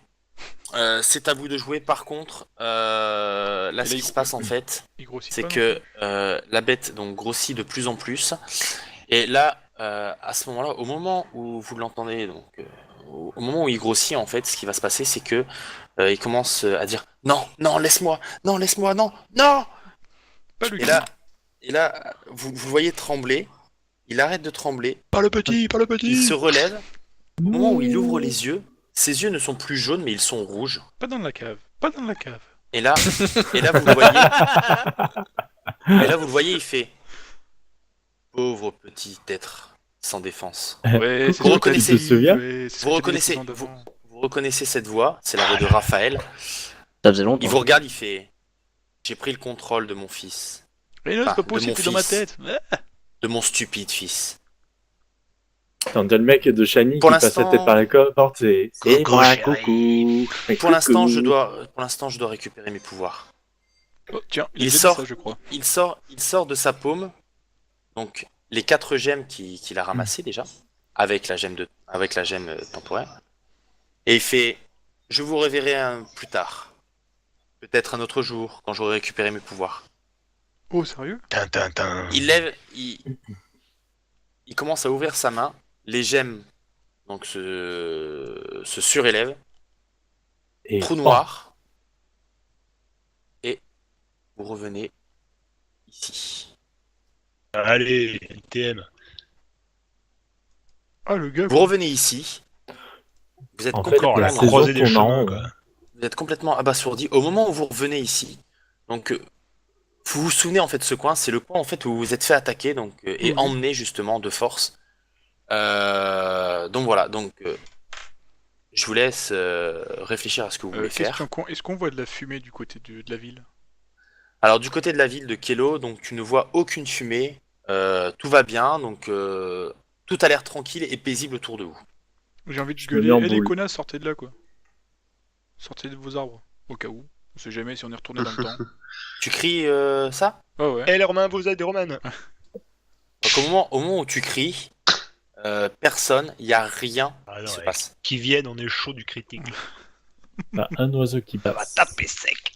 C'est à vous de jouer. Par contre, là, Et là, ce qui il se passe en fait, Il grossit c'est pas, que la bête donc grossit de plus en plus. Et là, à ce moment-là, au moment où vous l'entendez, donc au moment où il grossit, en fait, ce qui va se passer, c'est que il commence à dire non, non, laisse-moi, non, laisse-moi, non, non. Pas le Et là, vous le voyez trembler. Il arrête de trembler. Pas le petit, pas le petit. Il se relève. Au moment où il ouvre les yeux, ses yeux ne sont plus jaunes, mais ils sont rouges. Pas dans la cave. Pas dans la cave. Et là, vous le voyez. Et là, vous le voyez, il fait pauvre petit être sans défense. Ouais, Vous reconnaissez- Tu te souviens Vous reconnaissez cette voix, c'est la voix de Raphaël. Ça faisait longtemps. Il vous regarde, il fait j'ai pris le contrôle de mon fils, Mais non, Enfin, c'est pas de possible, mon t'es dans ma fils. tête. de mon stupide fils. T'as le mec de Shani qui Pour passe la l'instant- tête par la porte, c'est Coucou, moi, chérie. coucou. Pour l'instant, je dois récupérer mes pouvoirs. Oh, tiens, Il a déjà dit sort. ça, je crois. Il sort de sa paume donc les 4 gemmes qu'il a ramassées déjà avec la gemme temporaire et il fait je vous reverrai plus tard, peut-être un autre jour quand j'aurai récupéré mes pouvoirs. Oh, sérieux? Tintin. Il commence à ouvrir sa main, les gemmes donc se surélèvent, Et trou noir, et vous revenez ici. Allez, TM. Ah, le gars. Vous revenez ici. Vous êtes En fait, Encore la la complètement, saison croisée des tourne en chemins, rond. quoi. vous êtes complètement abasourdi. Au moment où vous revenez ici, donc vous vous souvenez en fait de ce coin, c'est le coin en fait où vous vous êtes fait attaquer donc et Mhm. emmené justement de force. Donc voilà, donc je vous laisse réfléchir à ce que vous voulez faire. Question con, est-ce qu'on voit de la fumée du côté de la ville? Alors du côté de la ville de Kelo, donc tu ne vois aucune fumée, tout va bien, donc tout a l'air tranquille et paisible autour de vous. J'ai envie de Je me gueuler. mets en Eh, les boule. connasses, sortez de là, quoi. Sortez de vos arbres, au cas où. On sait jamais si on est retourné dans le temps. Tu cries ça? Ah ouais. Eh les Romains, vous êtes des Romanes. Donc au moment où tu cries, personne, il y a rien Ah qui non, se ouais. passe. Qui viennent, on est chaud du critique. Bah, un oiseau qui Ça va passe. taper sec.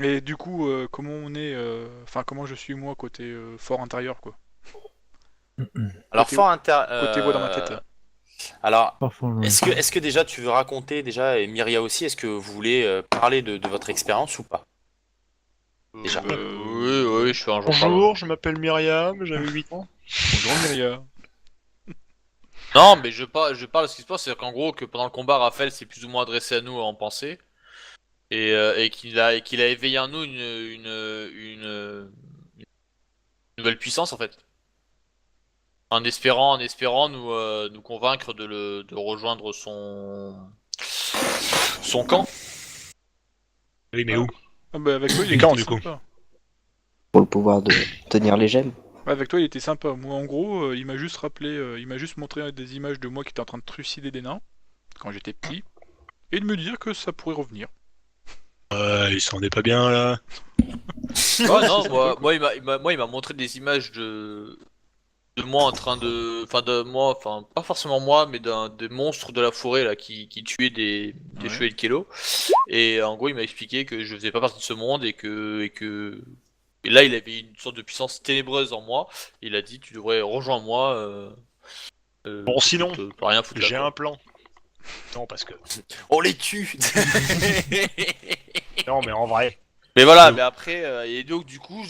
Et du coup, comment on est. Enfin, comment je suis moi côté fort intérieur, quoi. Alors Côté- fort inter... Côté voix dans ma tête. Alors, Parfois, est-ce que déjà tu veux raconter déjà, et Myria aussi, est-ce que vous voulez parler de votre expérience ou pas? Déjà. Oui, je fais un jour. Bonjour, je m'appelle Myriam, j'avais 8 ans. Bonjour Myria. Non, mais je parle de ce qui se passe, c'est qu'en gros, que pendant le combat, Raphaël s'est plus ou moins adressé à nous en pensée, et qu'il a éveillé en nous une nouvelle puissance en fait. En espérant nous convaincre de rejoindre son camp. Oui, mais où? Ah bah avec toi il Et était quand, du coup sympa. Pour le pouvoir de tenir les gemmes. Ouais, avec toi il était sympa. Moi en gros, il m'a juste rappelé, il m'a juste montré des images de moi qui était en train de trucider des nains quand j'étais petit, et de me dire que ça pourrait revenir. Il s'en est pas bien là. Ah non, moi il m'a montré des images de moi en train de, enfin pas forcément moi, mais des monstres de la forêt là qui tuaient des Ouais. chevaliers de Kélo. Et en gros il m'a expliqué que je faisais pas partie de ce monde et là il avait une sorte de puissance ténébreuse en moi. Il a dit tu devrais rejoindre moi. Bon, sinon, pas rien foutre là, J'ai quoi. un plan. Non, parce que. On les tue. Non, mais en vrai. Mais voilà, mais après et donc du coup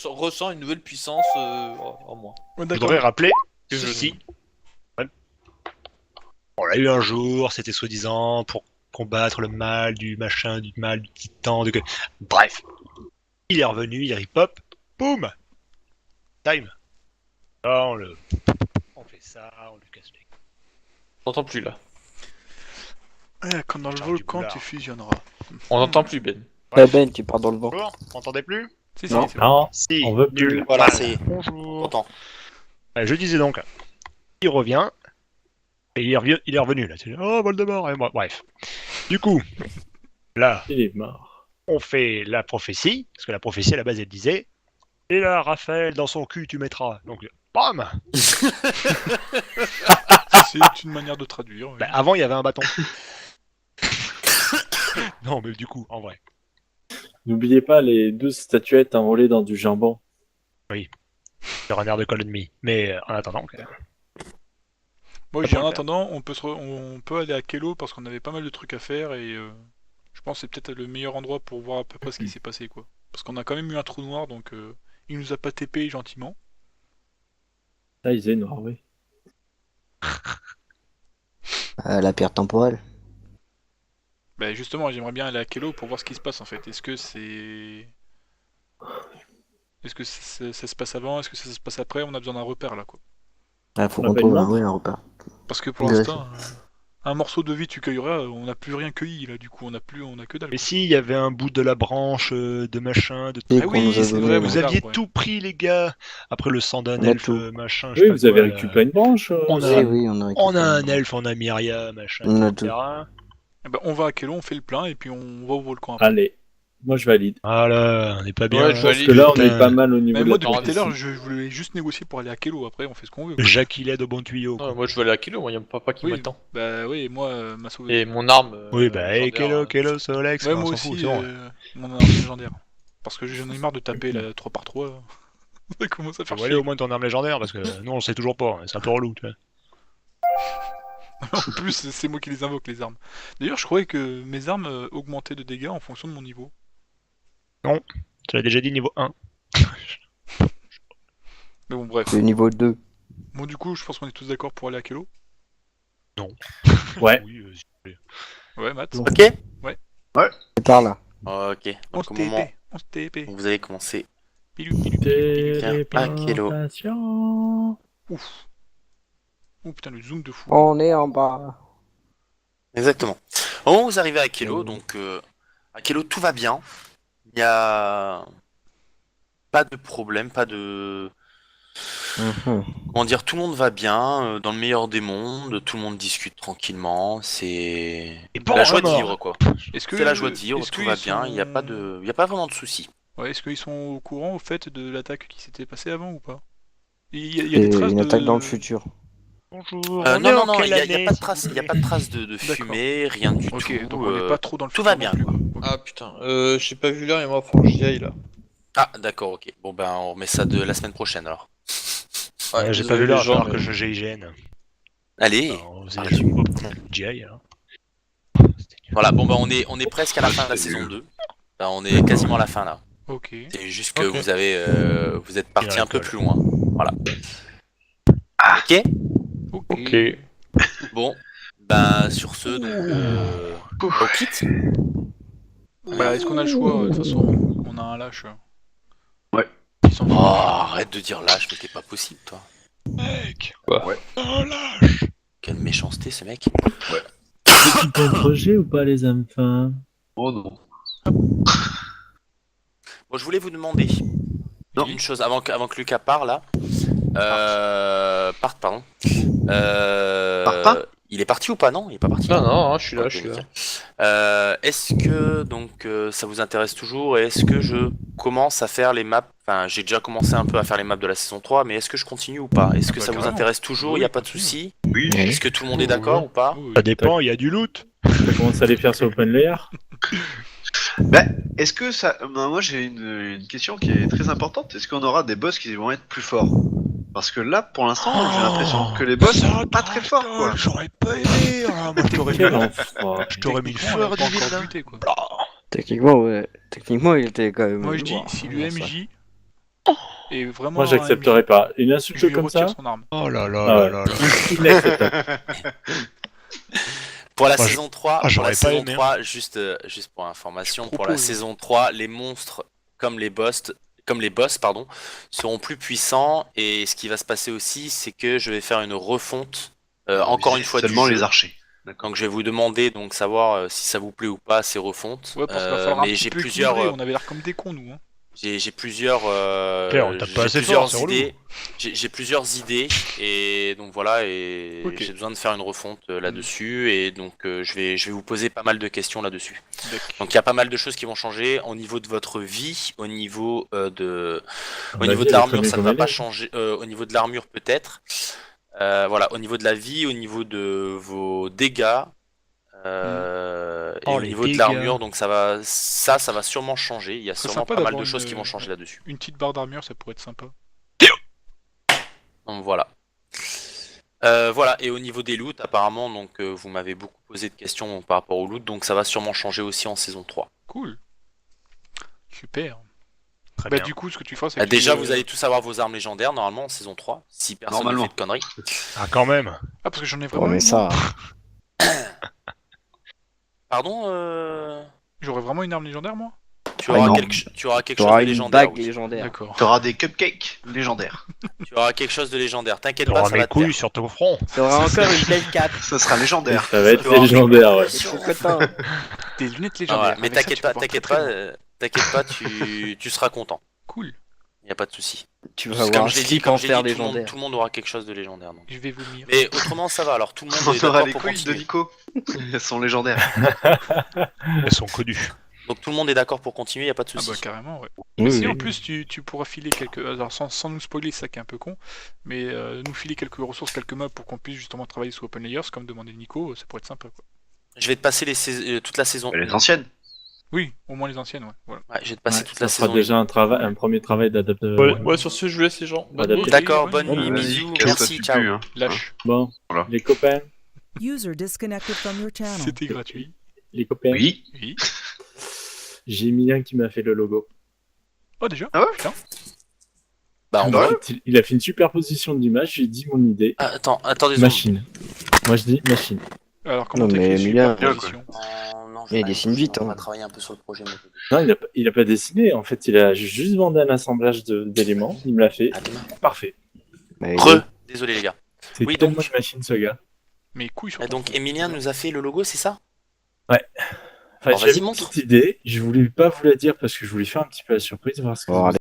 ressens une nouvelle puissance en moi. Ouais, Je d'accord. voudrais rappeler Que je- ceci. Ouais. On l'a eu un jour, c'était soi-disant pour combattre le mal, du machin, du mal, du titan, Bref. Il est revenu, il rip-hop, boum. Time. Là, on fait ça, on lui casse les. T'entends plus là. Ouais, quand dans le Charge du volcan boulard. tu fusionneras. On n'entend plus Ben. Eh Ben, tu pars dans le vent. Bonjour, m'entendez plus? Si, si, Non. c'est bon. Non, Si, on veut nul. plus. Voilà, Mal. c'est Bonjour. content. Je disais donc, il revient, et il est revenu là. Oh, Voldemort, et bref. Du coup, là, Il est mort. on fait la prophétie, parce que la prophétie à la base elle disait, et là, Raphaël, dans son cul, tu mettras. Donc, bam. C'est une manière de traduire. oui. Bah, avant, il y avait un bâton. Non, mais du coup, en vrai. N'oubliez pas les 12 statuettes enrôlées dans du jambon. Sur un air de colonne me. Mais en attendant, Moi, Ça j'ai peut en le attendant, on peut aller à Kelo parce qu'on avait pas mal de trucs à faire et je pense que c'est peut-être le meilleur endroit pour voir à peu près ce qui s'est passé, quoi. Parce qu'on a quand même eu un trou noir, donc il nous a pas TP gentiment. Ah, ils étaient noirs, oui. La pierre temporelle. Bah justement, j'aimerais bien aller à Kelo pour voir ce qui se passe en fait. Est-ce que ça se passe avant? Est-ce que ça se passe après? On a besoin d'un repère là, quoi. Ah, faut Ah, qu'on bah, trouve non. un repère. Parce que pour Vérifie. l'instant, un morceau de vie tu cueilleras, on n'a plus rien cueilli là, du coup, on a que dalle. mais quoi. si, il y avait un bout de la branche, de machin, de Et Ah truc. qu'on nous oui, a c'est donné, vrai, là. vous Vous aviez ouais. tout pris, les gars. Après le sang d'un On a elfe, tout. machin. je sais Oui, pas vous avez quoi, là. récupéré une branche. On a- Oui, oui, on a On a un récupéré. elfe, on a Myria, machin, On a etc. Eh ben, on va à Kelo, on fait le plein et puis on va au volcan après. Allez, moi je valide. Voilà, on n'est pas bien. Ouais, là. je Parce valide, que là, on putain. est pas mal au niveau Mais de moi, la depuis tout à prophétie. l'heure, je voulais juste négocier pour aller à Kelo, après on fait ce qu'on veut. quoi. Jacques, il aide au bon tuyau. quoi. Non, moi je vais aller à Kilo, moi y a papa qui Oui, m'attend. bah oui, moi, m'a sauvé. Et mon arme. Oui, bah, hey, légendaire, Kélo, Solex, Ouais, on moi s'en fout, aussi, c'est bon. mon arme légendaire. Parce que j'en ai marre de taper la 3x3. Ça commence à Tu faire vas aller chier. au moins ton arme légendaire, parce que nous on le sait toujours pas, hein, c'est un peu relou, tu vois. En plus, c'est moi qui les invoque, les armes. D'ailleurs, je croyais que mes armes augmentaient de dégâts en fonction de mon niveau. Tu l'as déjà dit niveau 1. Mais bon, bref. Le niveau 2. Bon, du coup, je pense qu'on est tous d'accord pour aller à Kelo. Ouais. Oui, s'il vous plaît. Ouais, Matt. Ok. C'est par là. Ok. On se Donc au moment TP. On se TP. où vous allez commencer. Pilou, pilou, pilou. Téléportation. Ouf. Oh putain, le zoom de fou. On est en bas. Exactement. Au moment où vous arrivez à Kelo, Oh. donc à Kelo tout va bien. Il y a pas de problème, pas de Comment dire, tout le monde va bien, dans le meilleur des mondes, tout le monde discute tranquillement, c'est Et bon, la joie de mort. vivre quoi. Est-ce que C'est la joie de vivre, est-ce tout qu'ils va bien, il n'y a sont- pas de, il y a pas vraiment de soucis. Ouais, est-ce qu'ils sont au courant au fait de l'attaque qui s'était passée avant ou pas? Il y a des Et traces une de... attaque dans le futur. Bonjour, Non, non, il y a pas de traces, trace, il y a pas de traces de D'accord. fumée, rien du Ok, tout. donc on n'est pas trop dans le tout futur va non bien, plus, quoi. Ok. Ah putain, j'ai pas vu l'heure et moi, faut que j'y aille là. Ah, d'accord, ok. Bon ben, on remet ça de la semaine prochaine alors. Ouais, j'ai désolé, pas vu les l'heure, gens, alors mais- que je GIGN. Allez. Alors, vous Ah, avez je- raison, GI, alors. Voilà, bon ben on est presque à la fin de la c'est saison nul. 2. Ben, on est quasiment à la fin là. Ok. C'est juste que Ok. vous êtes parti dans un peu l'alcool. plus loin. Voilà. Ok. Ok. Bon. Ben sur ce, donc au quitte. Bah, est-ce qu'on a le choix? De toute façon, on a un lâche. Ouais. Qui s'en Oh, fout. arrête de dire lâche, mais t'es pas possible toi. Mec. Ouais. Oh lâche. Quelle méchanceté ce mec. Petit projet ou pas, les enfants? Oh non. Bon, je voulais vous demander Non. une chose avant que Lucas parle là. Pardon. Part pas Il est parti ou pas? Non, il est pas parti. Non, non, hein, je suis là, Ok, je suis là. nickel. Est-ce que donc ça vous intéresse toujours et est-ce que je commence à faire les maps? Enfin, j'ai déjà commencé un peu à faire les maps de la saison 3, mais est-ce que je continue ou pas? Est-ce que bah, ça vous carrément. intéresse toujours? Il Oui, n'y a pas de continue. souci? Oui. Est-ce que tout le monde est d'accord ou pas? Oui, Ça dépend, il y a du loot. T'as commencé à les faire sur Open Layer? Est-ce que ça. Ben, moi j'ai une question qui est très importante. Est-ce qu'on aura des boss qui vont être plus forts? Parce que là, pour l'instant, j'ai l'impression que les boss sont pas très forts quoi. J'aurais pas aimé. Ah, moi, je t'aurais mis, Quel enfant! je t'aurais mis le Techniquement, feu on à l'a pas David, encore là. buté, quoi. Techniquement, ouais. Techniquement, il était quand même. Moi je dis, lourd, si hein, le ça. MJ est vraiment Moi, un j'accepterais MJ, pas. Une je insulte lui comme retire ça? son arme. Oh là là Ah là ouais. là là. Inacceptable. Pour la Moi, saison 3, Ah, j'aurais pour la pas saison aimé, 3, juste pour information, Je pour la propose. saison 3, les monstres comme les boss, pardon, seront plus puissants et ce qui va se passer aussi, c'est que je vais faire une refonte encore une fois du Seulement jeu. les archers. D'accord. Donc je vais vous demander donc savoir si ça vous plaît ou pas ces refontes. Ouais, parce qu'il va falloir un mais petit j'ai peu plusieurs équilibrer, on avait l'air comme des cons, nous. Hein. j'ai plusieurs Père, on tape pas assez fort, c'est relou. idées. J'ai plusieurs idées et donc voilà et Ok. j'ai besoin de faire une refonte là-dessus et donc je vais vous poser pas mal de questions là-dessus. Donc il y a pas mal de choses qui vont changer au niveau de votre vie, au niveau de l'armure ça ne va pas changer, au niveau de l'armure peut-être. Voilà, au niveau de la vie, au niveau de vos dégâts. Et Oh, au les niveau de dégâts. l'armure, donc ça va sûrement changer. Il y a C'est sûrement sympa pas mal d'avoir de choses une- qui vont changer là-dessus. Une petite barre d'armure, ça pourrait être sympa. Donc voilà. Voilà, et au niveau des loots, apparemment, donc vous m'avez beaucoup posé de questions donc, par rapport au loot, donc ça va sûrement changer aussi en saison 3. Cool. Super. Très Bah bien. du coup, ce que tu feras, c'est que Déjà, tu, vous allez tous avoir vos armes légendaires normalement en saison 3, si personne ne Normalement. fait de conneries. Ah, quand même. Ah, parce que j'en ai Ouais, vraiment mais une. ça. Pardon J'aurais vraiment une arme légendaire, moi? tu Ah, auras non. tu auras quelque chose T'auras de une légendaire. bague oui. légendaire. D'accord. T'auras des cupcakes légendaires. Tu auras quelque chose de légendaire. T'inquiète pas, T'auras ça mes va te couilles plaire. sur ton front. T'auras encore une belle cape. Ça sera légendaire. Ça va être Tu auras légendaire, ouais. Des cocottins. Des lunettes Ah, légendaires. voilà. Mais Avec ça, t'inquiète tu peux pas, voir t'inquiète très, pas, très loin. t'inquiète pas, tu seras content. Cool. Y a pas de souci. Tu vas Comme avoir un je l'ai dit, slip comme en je l'ai fer dit, tout légendaire. le monde aura quelque chose de légendaire. Donc. Je vais vomir. Mais autrement, ça va. Alors tout le monde On est aura d'accord les pour couilles de continuer. Nico. Elles sont légendaires. Elles sont connues. Donc tout le monde est d'accord pour continuer. Y a pas de Ah souci. bah carrément, ouais. Oui, Si oui. en plus tu pourras filer quelques... Alors sans nous spoiler, c'est ça qui est un peu con, mais nous filer quelques ressources, quelques maps pour qu'on puisse justement travailler sur Open Layers, comme demandait Nico, ça pourrait être sympa, quoi. Je vais te passer toute la saison. Les anciennes. Oui, au moins les anciennes, ouais. Voilà. Ouais, je vais te passer Ouais, toute ça la sera saison. déjà un premier travail d'adaptation. Ouais, sur ce, je vous laisse les gens. Adapté. Ok, D'accord, bonne bonne nuit, nuit. bisous, Casse-toi, merci, tu ciao. pues, hein. Lâche. Bon, Voilà. les copains, User disconnected from your channel. C'était gratuit. les copains, Oui. Oui. j'ai Emilien qui m'a fait le logo. Oh déjà? Ah ouais Putain. Bah, on En va. fait, il a fait une superposition d'image, j'ai dit mon idée. Ah, attendez. deux Machine. Moi je dis machine. Alors comment Non, t'as mais écrit Emilien- superposition? Non, Mais il dessine vite, On hein. va travailler un peu sur le projet. moi. Non, il a pas dessiné. En fait, il a juste demandé un assemblage d'éléments. Il me l'a fait. À demain. Parfait. Mais Désolé les gars. C'est Oui, tellement donc- une machine, ce gars. Mais couilles sur Et ton donc front. Emilien nous a fait le logo, c'est ça? Enfin, Alors, vas-y, j'avais une montre. petite idée. Je voulais pas vous la dire parce que je voulais faire un petit peu la surprise, voir ce que Oh, vous allez.